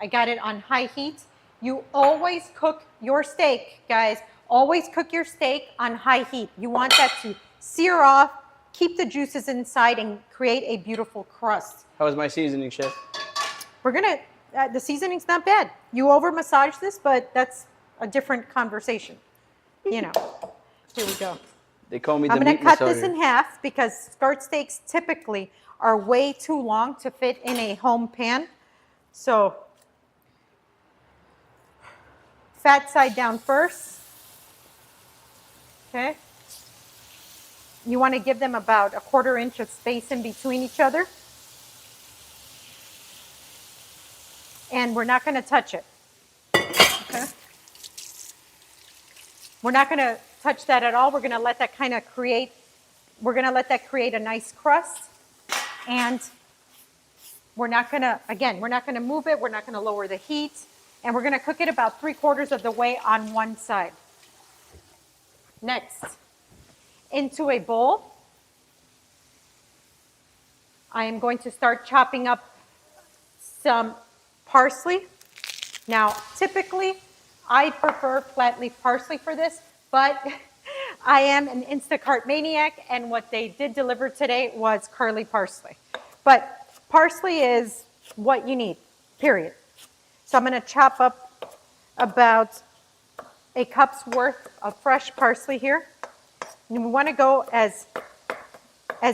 I got it on high heat. You always cook your steak, guys. Always cook your steak on high heat. You want that to sear off, keep the juices inside, and create a beautiful crust. How was my seasoning, chef? We're gonna, the seasoning's not bad. You over massage this, but that's a different conversation. You know, here we go. They call me the I'm gonna meat cut this massager. in half because skirt steaks typically are way too long to fit in a home pan. So, fat side down first. Okay. You want to give them about 1/4 inch of space in between each other. And we're not going to touch it. Okay. We're not going to touch that at all. We're going to let that kind of create, we're going to let that create a nice crust. And we're not going to, again, we're not going to move it. We're not going to lower the heat. And we're going to cook it about 3/4 of the way on one side. Next, into a bowl, I am going to start chopping up some parsley. Now, typically, I prefer flat leaf parsley for this, but I am an Instacart maniac, and what they did deliver today was curly parsley. But parsley is what you need, period. So I'm going to chop up about a cup's worth of fresh parsley here. And we want to go as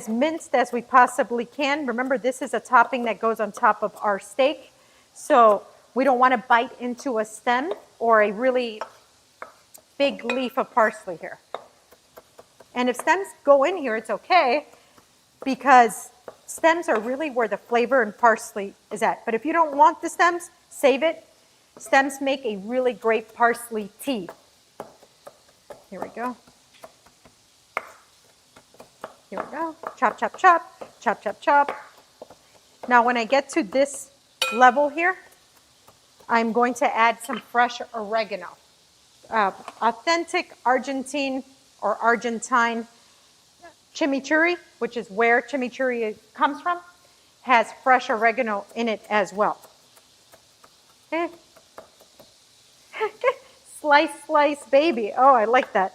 minced as we possibly can. Remember, this is a topping that goes on top of our steak. So we don't want to bite into a stem or a really big leaf of parsley here. And if stems go in here, it's okay, because stems are really where the flavor in parsley is at. But if you don't want the stems, save it. Stems make a really great parsley tea. Here we go. Here we go. Chop, chop, chop. Chop, chop, chop. Now, when I get to this level here, I'm going to add some fresh oregano. Authentic Argentine or Argentine chimichurri, which is where chimichurri comes from, has fresh oregano in it as well. Okay. Slice, slice, baby. Oh, I like that.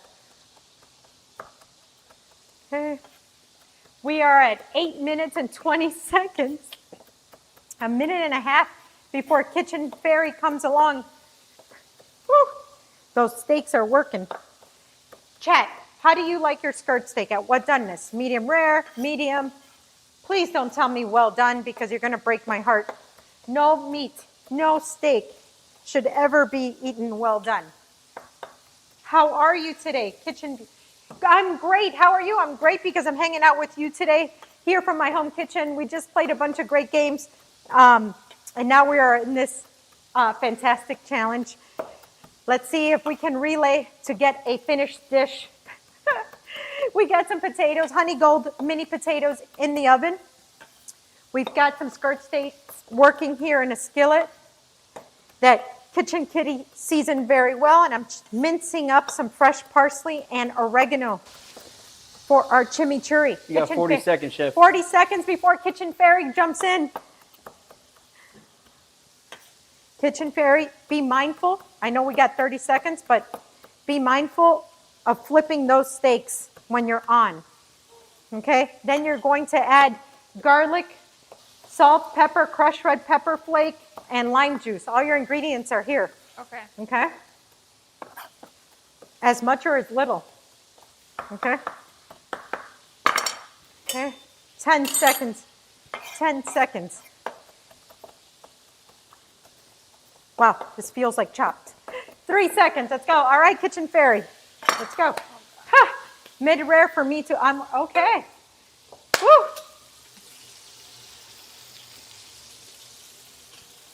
Okay. We are at 8 minutes and 20 seconds. A minute and a half before Kitchen Fairy comes along. Woo. Those steaks are working. Chat, how do you like your skirt steak? At what doneness? Medium rare, medium? Please don't tell me well done, because you're going to break my heart. No meat, no steak should ever be eaten well done. How are you today, Kitchen? I'm great. How are you? I'm great because I'm hanging out with you today here from my home kitchen. We just played a bunch of great games, and now we are in this fantastic challenge. Let's see if we can relay to get a finished dish. We got some potatoes, Honey Gold mini potatoes in the oven. We've got some skirt steaks working here in a skillet that Kitchen Kitty seasoned very well, and I'm mincing up some fresh parsley and oregano for our chimichurri. You got 40 seconds, Chef. 40 seconds before Kitchen Fairy jumps in. Kitchen Fairy, be mindful. I know we got 30 seconds, but be mindful of flipping those steaks when you're on. Okay? Then you're going to add garlic, salt, pepper, crushed red pepper flake, and lime juice. All your ingredients are here. Okay. Okay? As much or as little. Okay? Okay? 10 seconds. 10 seconds. Wow, this feels like chopped. 3 seconds. Let's go. All right, Kitchen Fairy. Let's go. Ha! Mid-rare for me too. I'm okay. Woo!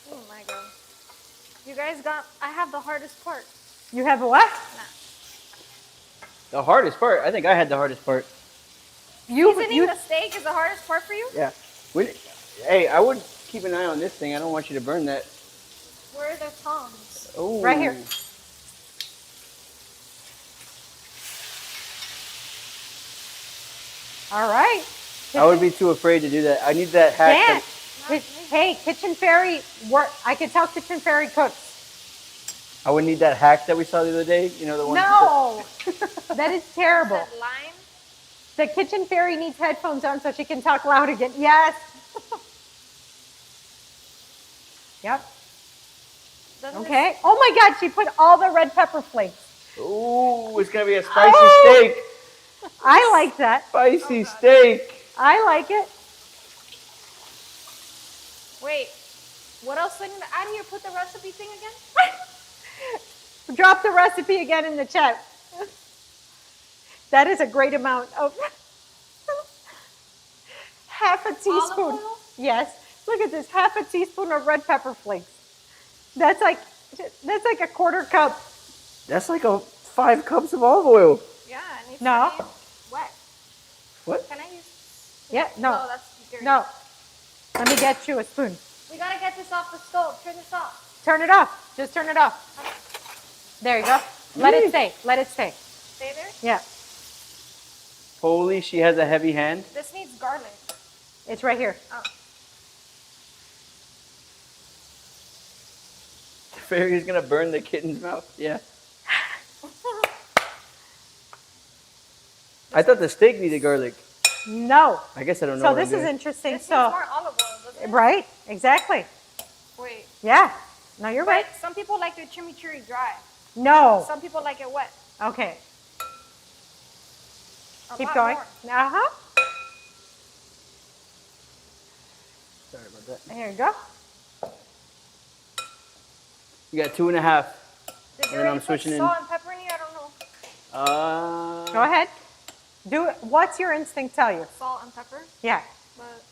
Oh my god. You guys I have the hardest part. You have a what? The hardest part? I think I had the hardest part. Seasoning the steak is the hardest part for you? Yeah. Hey, I would keep an eye on this thing. I don't want you to burn that. Where are the tongs? Oh. Right here. All right. I would be too afraid to do that. I need that hack. Hey, Kitchen Fairy, I can tell Kitchen Fairy cooks. I would need that hack that we saw the other day. You know the one. No, that is terrible. Said lime. The kitchen fairy needs headphones on so she can talk loud again. Yes. Yep. Doesn't Okay. Oh my God, she put all the red pepper flakes. Ooh, it's gonna be a spicy Oh! steak. I like that. Spicy steak. I like it. Wait. What else do I need to add here? Put the recipe thing again? Drop the recipe again in the chat. That is a great amount of half a teaspoon. oil? Yes. Look at this, half a teaspoon of red pepper flakes. That's like a quarter cup. That's like 5 cups of olive oil. Yeah, it needs No. to be wet. What? Can I use? Yeah, no. No, that's dirty. No. Let me get you a spoon. We gotta get this off the stove. Turn this off. Turn it off. Just turn it off. There you go. Let it stay. Let it stay. Stay there. Yeah. Holy, she has a heavy hand. This needs garlic. It's right here. Oh. The fairy's gonna burn the kitten's mouth. Yeah. I thought the steak needed garlic. No. I guess I don't know. So what I'm this is doing. interesting. This needs So, more olive oil, doesn't it? right? Exactly. Wait. Yeah. No, you're right. Some people like their chimichurri dry. No. Some people like it wet. Okay. A Keep lot going. more. Uh-huh. Sorry about that. There you go. You got 2.5. Did And you then already I'm put switching in. salt and pepper in here? I don't know. Go ahead. Do it. What's your instinct tell you? Salt and pepper, Yeah. but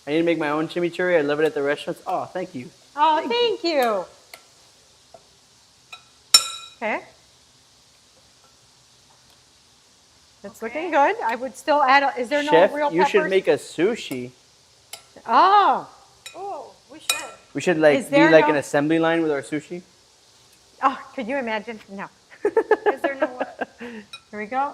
I need to make my own chimichurri. I love it at the restaurants. Oh, thank you. Oh, thank you. Okay. It's looking good. I would still add. Is there Chef, no real you peppers? should make a sushi. Oh. oh, we should. We should like Is be there like no- an assembly line with our sushi. Oh, could you imagine? No. Is there no what? Here we go.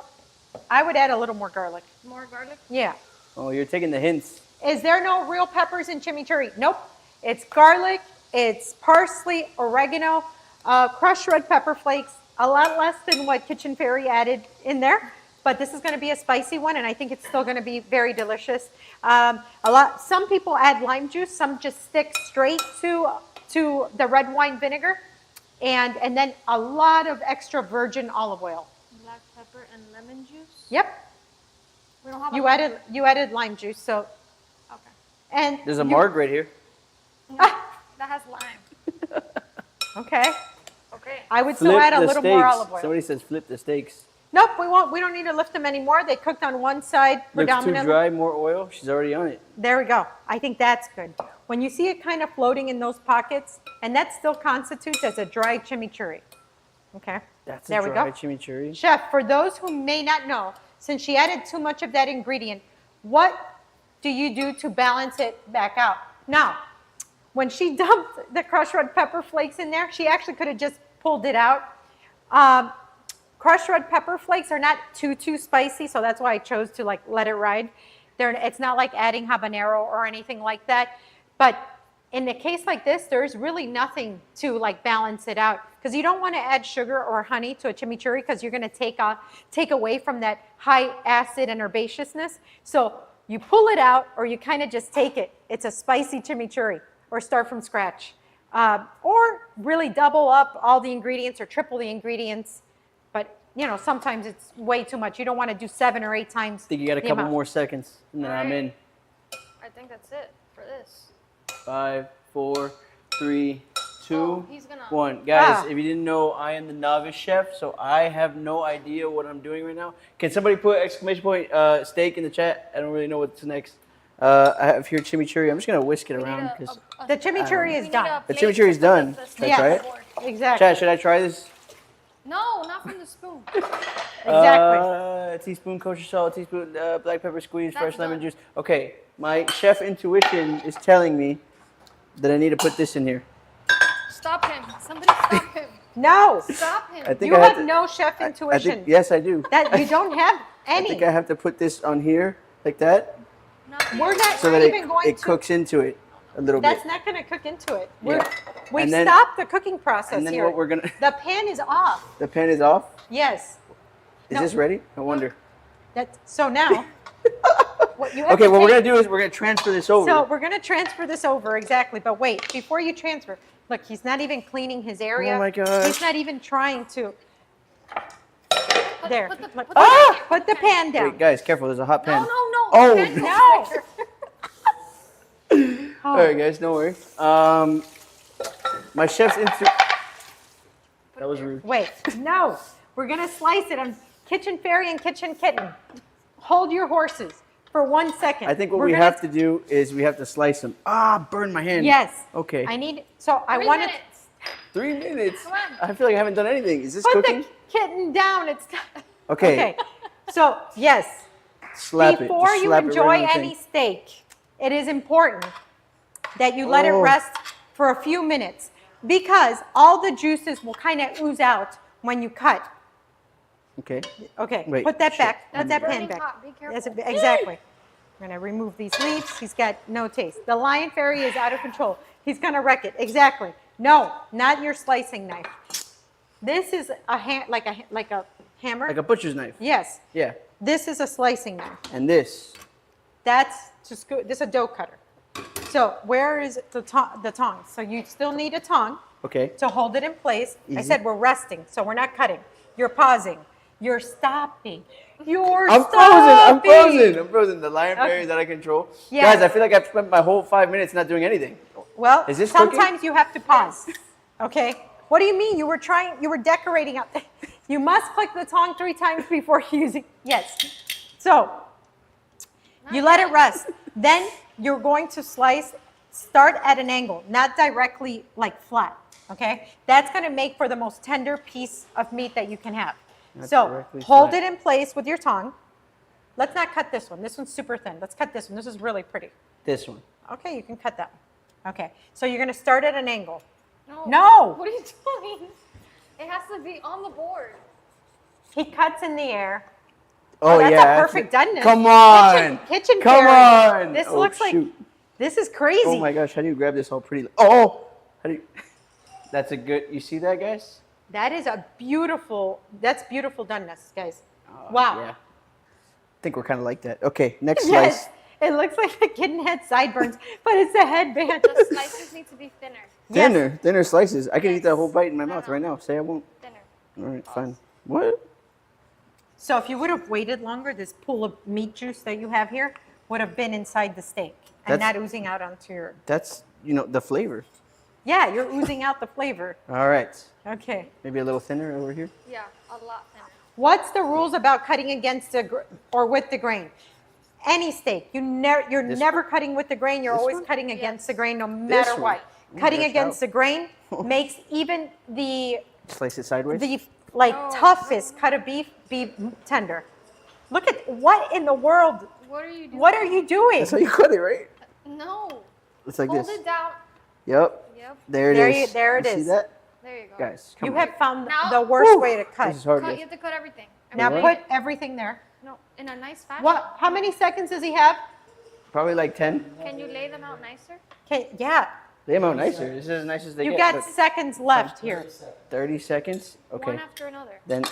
I would add a little more garlic. More garlic? Yeah. Oh, you're taking the hints. Is there no real peppers in chimichurri? Nope. It's garlic, it's parsley, oregano, crushed red pepper flakes, a lot less than what Kitchen Fairy added in there. But this is going to be a spicy one, and I think it's still going to be very delicious. Some people add lime juice, some just stick straight to the red wine vinegar, and then a lot of extra virgin olive oil. Black pepper and lemon juice? Yep. We don't have You added lime juice, so Okay. and There's a you- marg right here. Ah, That has lime. okay. Okay. I would still Flip add a the little steaks. more olive oil. Somebody says flip the steaks. Nope, we won't. We don't need to lift them anymore. They cooked on one side Looks too predominantly. dry. More oil. She's already on it. There we go. I think that's good. When you see it kind of floating in those pockets, and that still constitutes as a dry chimichurri. Okay. That's there a we dry go. chimichurri. Chef, for those who may not know, since she added too much of that ingredient, what do you do to balance it back out? Now, when she dumped the crushed red pepper flakes in there, she actually could have just pulled it out. Crushed red pepper flakes are not too spicy, so that's why I chose to like let it ride. It's not like adding habanero or anything like that. But in a case like this, there's really nothing to like balance it out, because you don't want to add sugar or honey to a chimichurri because you're going to take away from that high acid and herbaceousness. So you pull it out, or you kind of just take it. It's a spicy chimichurri, or start from scratch. Or really double up all the ingredients or triple the ingredients. But, you know, sometimes it's way too much. You don't want to do 7 or 8 times. I think you got a the couple amount. more seconds, and then I'm in. I think that's it for this. 5, 4, 3, 2, Oh, he's gonna- 1. Guys, Ah. if you didn't know, I am the novice chef, so I have no idea what I'm doing right now. Can somebody put exclamation point steak in the chat? I don't really know what's next. I have here chimichurri. I'm just gonna whisk it We need around a- because. a- The chimichurri we is need done. a The plate chimichurri is to put done. the Can I steak try on it? the board. Exactly. Chad, should I try this? No, not from the spoon. Exactly. A teaspoon kosher salt, a teaspoon black pepper squeeze, That's fresh lemon done. juice. Okay, my chef intuition is telling me that I need to put this in here. Stop him. Somebody stop him. No. Stop him. I think You I have to- no chef I intuition. think, yes, I do. That you don't have I any. think I have to put this on here like that, Not We're not so we're that even going it to cooks into it. A little That's bit. not going to cook into it. Yeah. We've And then- stopped the cooking process And then here. what we're gonna The pan is off. the pan is off. Yes. Is No. this ready? I wonder. So now, what you have Okay, to what we're take- gonna do is we're gonna transfer this over. So we're going to transfer this over, exactly. But wait, before you transfer, look, he's not even cleaning his area. Oh my gosh. He's not even trying to. There. Put the Put the pan down. Wait, guys, careful. There's a hot pan. No. Oh, Pan goes No. there. All right, guys, don't worry. My chef's into. That was rude. Wait, no. We're going to slice it on Kitchen Fairy and Kitchen Kitten. Hold your horses for 1 second. I think what we have to do is we have to slice them. Ah, burn my hand. Yes. Okay. I need, so I 3 want to minutes. 3 minutes. Come on. I feel like I haven't done anything. Is this put cooking? the kitten down. It's Okay. Okay. So, yes. Slap Before it. Just you slap it enjoy right on the any thing. steak, it is important that you let it Oh. rest for a few minutes because all the juices will kind of ooze out when you cut. Okay. Okay, Wait, put that shit. back. Put That's that pan burning back. hot. Be careful. Yes, exactly. I'm gonna remove these leaves. He's got no taste. The lion fairy is out of control. He's gonna wreck it. Exactly. No, not your slicing knife. This is like a hammer. Like a butcher's knife. Yes. Yeah. This is a slicing knife. And this. That's just good. This is a dough cutter. So where is the tongs? So you still need a tong Okay. to hold it in place. I Easy. said we're resting, so we're not cutting. You're pausing. You're stopping. You're I'm stopping. I'm frozen. The lion fairy Okay. is out of control. Yes. Guys, I feel like I've spent my whole 5 minutes not doing anything. Well, Is this cooking? sometimes you have to pause. Okay? What do you mean? You were decorating out there. You must click the tong 3 times before using. Yes. So you let it rest. Then you're going to slice, start at an angle, not directly like flat. Okay? That's going to make for the most tender piece of meat that you can have. Not So directly hold flat. it in place with your tongue. Let's not cut this one. This one's super thin. Let's cut this one. This is really pretty. This one. Okay, you can cut that one. Okay, so you're going to start at an angle. No. No. What are you doing? It has to be on the board. He cuts in the air. Oh, that's yeah. a perfect doneness. Come on. Kitchen Come fairy. on. This Oh, looks like, shoot. this is crazy. Oh my gosh, how do you grab this all pretty? Oh! How do you. That's a good. You see that, guys? That is that's beautiful doneness, guys. Oh, Wow. Yeah. I think we're kind of like that. Okay, next Yes, slice. it looks like the kitten had sideburns, but it's a headband. The slices need to be thinner. Thinner, thinner slices. I can eat that Yes. whole bite in my No, mouth no. right now. Say I won't. Thinner. All right, fine. What? So if you would have waited longer, this pool of meat juice that you have here would have been inside the steak and That's- not oozing out onto your. That's the flavor. Yeah, you're oozing out the flavor. All right. Okay. Maybe a little thinner over here. Yeah, a lot thinner. What's the rules about cutting against or with the grain? Any steak, you're This never cutting with the grain. You're This always one? cutting against Yes. the grain, no matter one? what. Oh, Cutting gosh, against how? the grain makes even the Slice it sideways. Oh, toughest cut of beef be tender. Look at what in the world? What are you doing? What are you doing? That's how you cut it, right? No. It's like Hold this. it down. Yep. Yep. There it There is. you- there it See is. that, There you go. guys? Come You on. have found Now- the worst Woo! way to cut. This is hard. Cut, guys. you have to cut everything. Now What? put everything there. No, in a nice fashion. What? How many seconds does he have? Probably like 10. Can you lay them out nicer? Okay, yeah, They come out nicer. This is as nice as they you get. got Look, seconds left here. 30 seconds. Okay. One after another. Then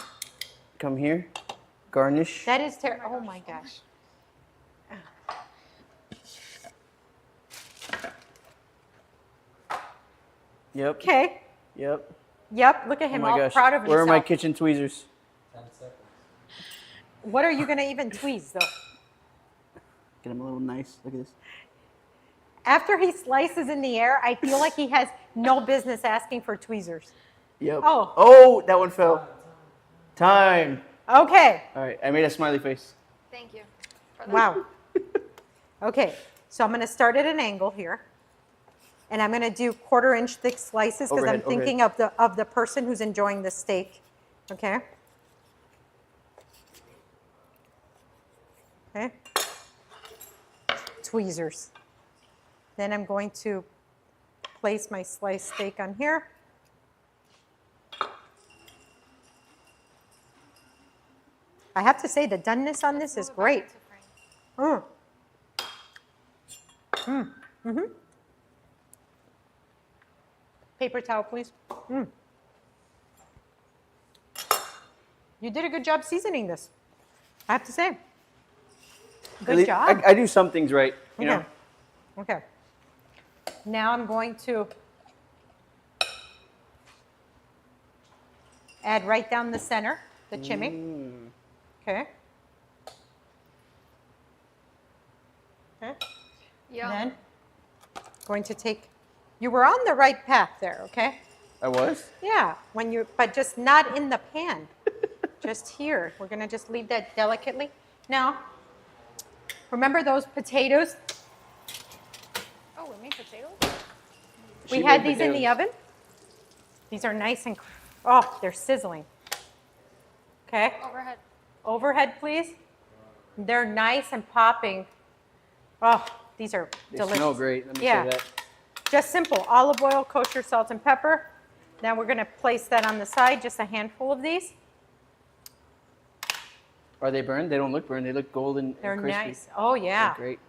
come here. Garnish. That is terrible. Oh my gosh. Yep. Okay. Yep. Yep. Look at Oh him, my all gosh. proud of Where are my himself. kitchen tweezers? 10 seconds. What are you gonna even tweeze though? Get them a little nice. Look at this. After he slices in the air, I feel like he has no business asking for tweezers. Yep. Oh. Oh, that one fell. Time. Okay. All right. I made a smiley face. Thank you. For that. Wow. Okay. So I'm gonna start at an angle here, and I'm gonna do 1/4-inch thick slices because I'm Overhead, thinking of the person who's enjoying the steak. Okay. Okay. Tweezers. Then I'm going to place my sliced steak on here. I have to say the doneness on this is Move it back great. into frame. Mm. Paper towel, please. You did a good job seasoning this. I have to say. At Good least- job. I do some things right, you know. Okay. Now I'm going to add right down the center, the chimney. Okay. Okay. Yeah. Then going to take, you were on the right path there, okay? I was? Yeah, but just not in the pan. Just here. We're gonna just leave that delicately. Now, remember those potatoes? Oh, we made potatoes? We She had made these in the potatoes. oven. These are nice and, oh, they're sizzling. Okay, Overhead. overhead please. They're nice and popping. Oh, these are They delicious. smell great, let me Yeah. say that. Just simple, olive oil, kosher, salt, and pepper. Now we're gonna place that on the side, just a handful of these. Are they burned? They don't look burned. They look golden They're and crispy. nice. Oh yeah. They're great.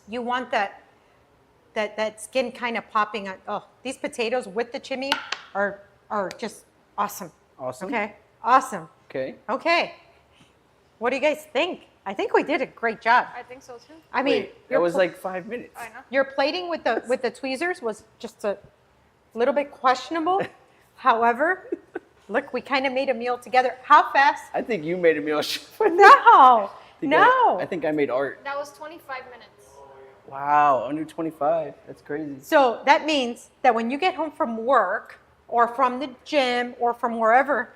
You want that skin kind of popping on. Oh, these potatoes with the chimney are just awesome. Awesome. Okay, awesome. Okay. Okay, what do you guys think? I think we did a great job. I think so too. I mean, Wait, that was like 5 minutes. I know. your plating with the tweezers was just a little bit questionable. However, look, we kind of made a meal together. How fast? I think you made a meal. No, think no. I think I made art. That was 25 minutes. Wow, under 25. That's crazy. So that means that when you get home from work or from the gym or from wherever,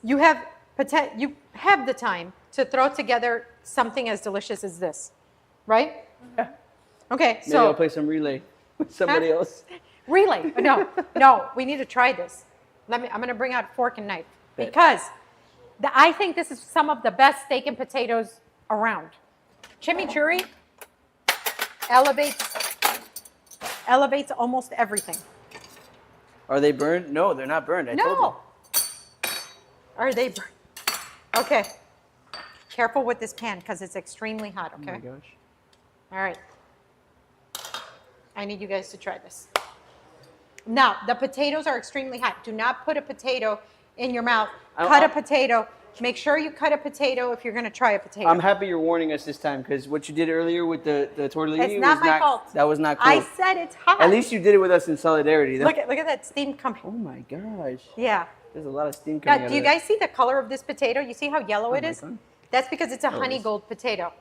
you have the time to throw together something as delicious as this, right? Yeah. Okay, Maybe I'll so play some relay with somebody else. relay. No, we need to try this. I'm going to bring out a fork and knife Bet. because I think this is some of the best steak and potatoes around. Chimichurri elevates almost everything. Are they burned? No, they're not burned. I told No. Are they burned? Okay. Careful with this pan because it's extremely hot, you. okay? Oh my gosh. All right. I need you guys to try this. Now, the potatoes are extremely hot. Do not put a potato in your mouth. Cut a potato. Make sure you cut a potato if you're going to try a potato. I'm happy you're warning us this time because what you did earlier with the tortellini It's not was my fault. That was not cool. I said it's hot. At least you did it with us in solidarity. look at that steam coming. Oh my gosh. Yeah. There's a lot of steam coming Now, out do you of that. guys see the color of this potato? You see how yellow it my is? God. That's because it's a Oh, it honey is. gold potato.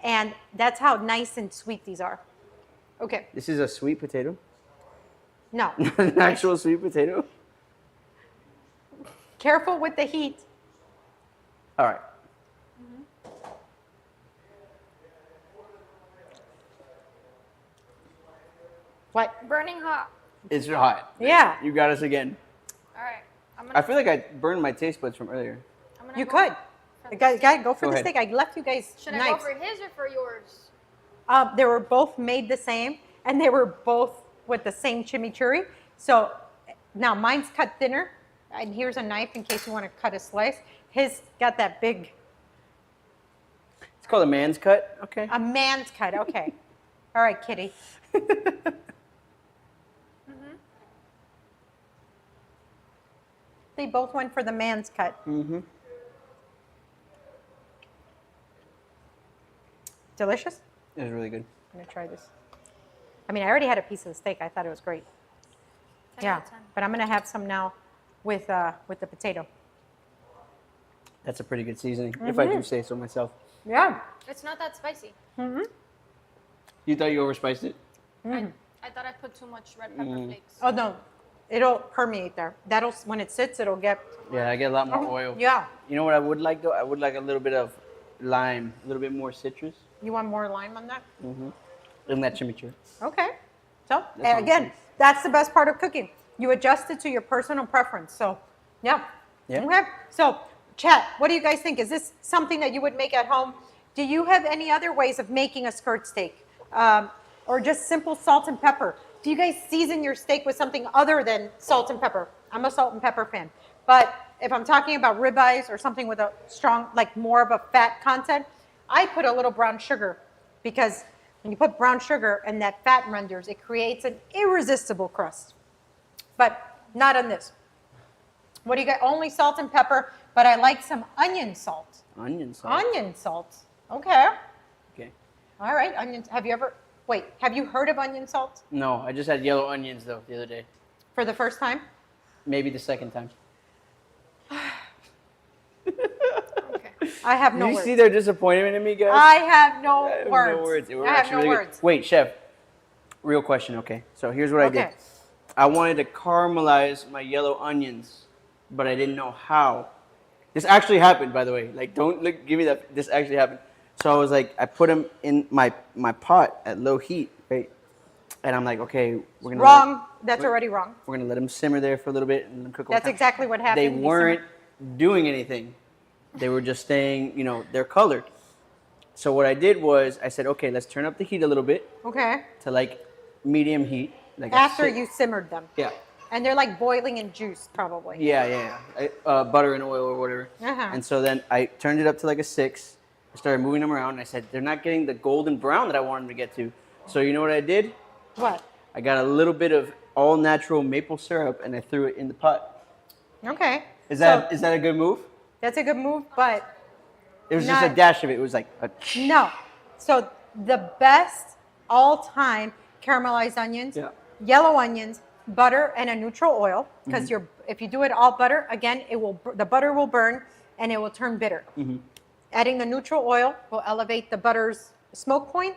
And that's how nice and sweet these are. Okay. This is a sweet potato? No. An actual sweet potato? Careful with the heat. All right. What? Burning hot. It's hot. Yeah. You got us again. All right. I feel like I burned my taste buds from earlier. I'm gonna You go could. for the Gotta go for Go the ahead. steak. I left you guys Should I knives. go for his or for yours? They were both made the same, and they were both with the same chimichurri. So now mine's cut thinner, and here's a knife in case you want to cut a slice. His got that big, It's called a man's cut. Okay. a man's cut. Okay. All right, Kitty. They both went for the man's cut. Mm-hmm. Delicious? It was really good. I'm gonna try this. I mean, I already had a piece of the steak. I thought it was great. 10 Yeah, out of 10. but I'm gonna have some now with the potato. That's a pretty good seasoning, if I Mm-hmm. do say so myself. Yeah. It's not that spicy. You thought you overspiced it? I thought I put too much red pepper flakes. Oh no, it'll permeate there. That'll when it sits, it'll get. Yeah, I get a lot more oil. Yeah. You know what I would like though? I would like a little bit of lime, a little bit more citrus You want more lime on that? in that chimichurri. Okay. So sounds again, nice. that's the best part of cooking. You adjust it to your personal preference. So, yeah. Yeah. Okay. So, chat. What do you guys think? Is this something that you would make at home? Do you have any other ways of making a skirt steak, or just simple salt and pepper? Do you guys season your steak with something other than salt and pepper? I'm a salt and pepper fan, but if I'm talking about ribeyes or something with a strong, like more of a fat content, I put a little brown sugar because when you put brown sugar and that fat renders, it creates an irresistible crust. but not on this. What do you got? Only salt and pepper, but I like some onion salt. Onion salt. Onion salt. Okay. Okay. All right. Onions. Have you heard of onion salt No, I just had yellow onions though the other day. for the first time? Maybe the second time. Okay. I have no Did you words. see their disappointment in me, guys? I have no I have words. no words. They were I have actually no really good. words. Wait, chef. Real question, okay? So here's what I did. Okay. I wanted to caramelize my yellow onions, but I didn't know how. This actually happened, by the way. Like, don't look, give me that. This actually happened. So I was like, I put them in my pot at low heat, right? And I'm like, okay, we're gonna Wrong. That's already wrong. we're gonna let them simmer there for a little bit and then cook. over That's time. exactly what happened. They He weren't doing anything. They were just staying, they're colored. So what I did was I said, okay, let's turn up the heat a little bit Okay. to like medium heat. Like After you simmered them. Yeah. And they're like boiling in juice, probably. Yeah. Butter and oil or whatever. Uh-huh. And so then I turned it up to like a 6. I started moving them around and I said, they're not getting the golden brown that I wanted them to get to. So you know what I did? What? I got a little bit of all natural maple syrup and I threw it in the pot. Okay. Is that a good move? That's a good move, but It was just a Not- dash of it. It was like a no. So the best all-time caramelized onions, Yeah. yellow onions, butter, and a neutral oil. Because if you do it all butter, again, the butter will burn and it will turn bitter. Adding the neutral oil will elevate the butter's smoke point,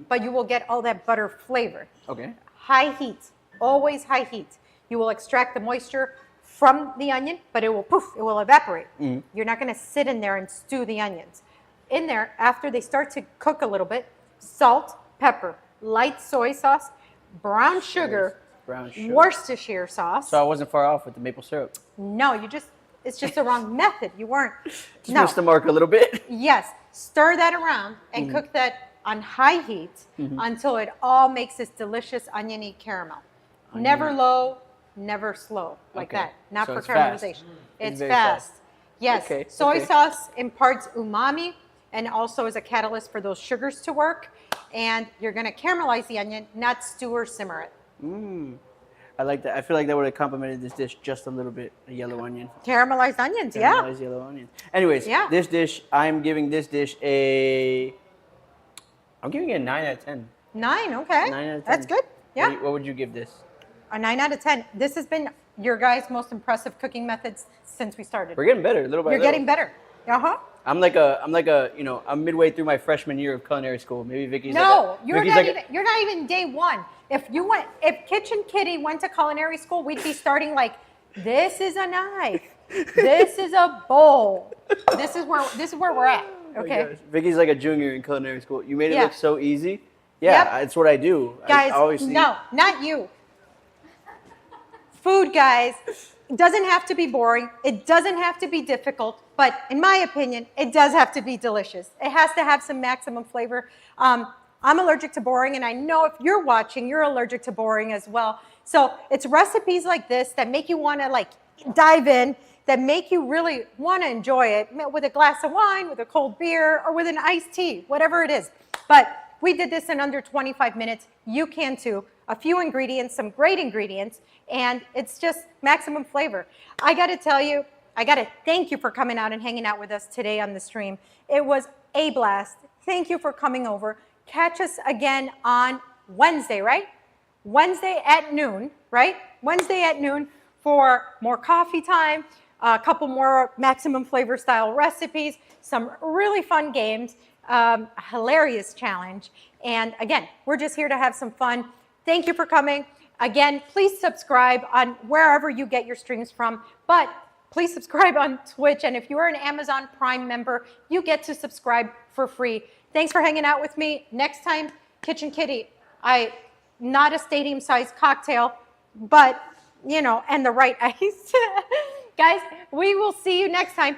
but you will get all that butter flavor. Okay. High heat, always high heat. You will extract the moisture from the onion, but it will evaporate. You're not going to sit in there and stew the onions. In there, after they start to cook a little bit, salt, pepper, light soy sauce, brown sugar, Worcestershire sauce. So I wasn't far off with the maple syrup. No, it's just the wrong method. You weren't. Just missed the mark a little bit. Yes, stir that around and cook that on high heat until it all makes this delicious oniony caramel. Never low, never slow, like Okay. that. Not So for it's fast. caramelization. It's very fast. fast. Yes, Okay, soy okay. sauce imparts umami and also is a catalyst for those sugars to work. And you're going to caramelize the onion, not stew or simmer it. I like that. I feel like that would have complemented this dish just a little bit. A yellow onion. Caramelized onions, yeah. Caramelized yellow onions. Anyways, Yeah. this dish, I'm giving this dish I'm giving it a 9 out of 10. 9, okay. 9 out of 10. That's good. Yeah. What would you give this? A 9 out of 10. This has been your guys' most impressive cooking methods since we started. We're getting better, little by You're little. getting better. Uh-huh. I'm midway through my freshman year of culinary school. Maybe Vicky's No, Vicky's you're not even day one. If Kitchen Kitty went to culinary school, we'd be starting like, this is a knife. This is a bowl. This is where we're at. Okay. Vicky's like a junior in culinary school. You made it Yeah. look so easy. Yeah, Yep. it's what I do. Guys, I always see. no, not you. Food, guys, it doesn't have to be boring. It doesn't have to be difficult. But in my opinion, it does have to be delicious. It has to have some maximum flavor. I'm allergic to boring, and I know if you're watching, you're allergic to boring as well. So it's recipes like this that make you want to dive in, that make you really want to enjoy it with a glass of wine, with a cold beer, or with an iced tea, whatever it is. But we did this in under 25 minutes. You can too. A few ingredients, some great ingredients, and it's just maximum flavor. I got to tell you, I got to thank you for coming out and hanging out with us today on the stream. It was a blast. Thank you for coming over. Catch us again on Wednesday, right? Wednesday at noon, right? Wednesday at noon for more coffee time, a couple more maximum flavor style recipes, some really fun games, a hilarious challenge. And again, we're just here to have some fun. Thank you for coming. Again, please subscribe on wherever you get your streams from, but please subscribe on Twitch. And if you are an Amazon Prime member, you get to subscribe for free. Thanks for hanging out with me. Next time, Kitchen Kitty. Not a stadium-sized cocktail, but, and the right ice. Guys, we will see you next time.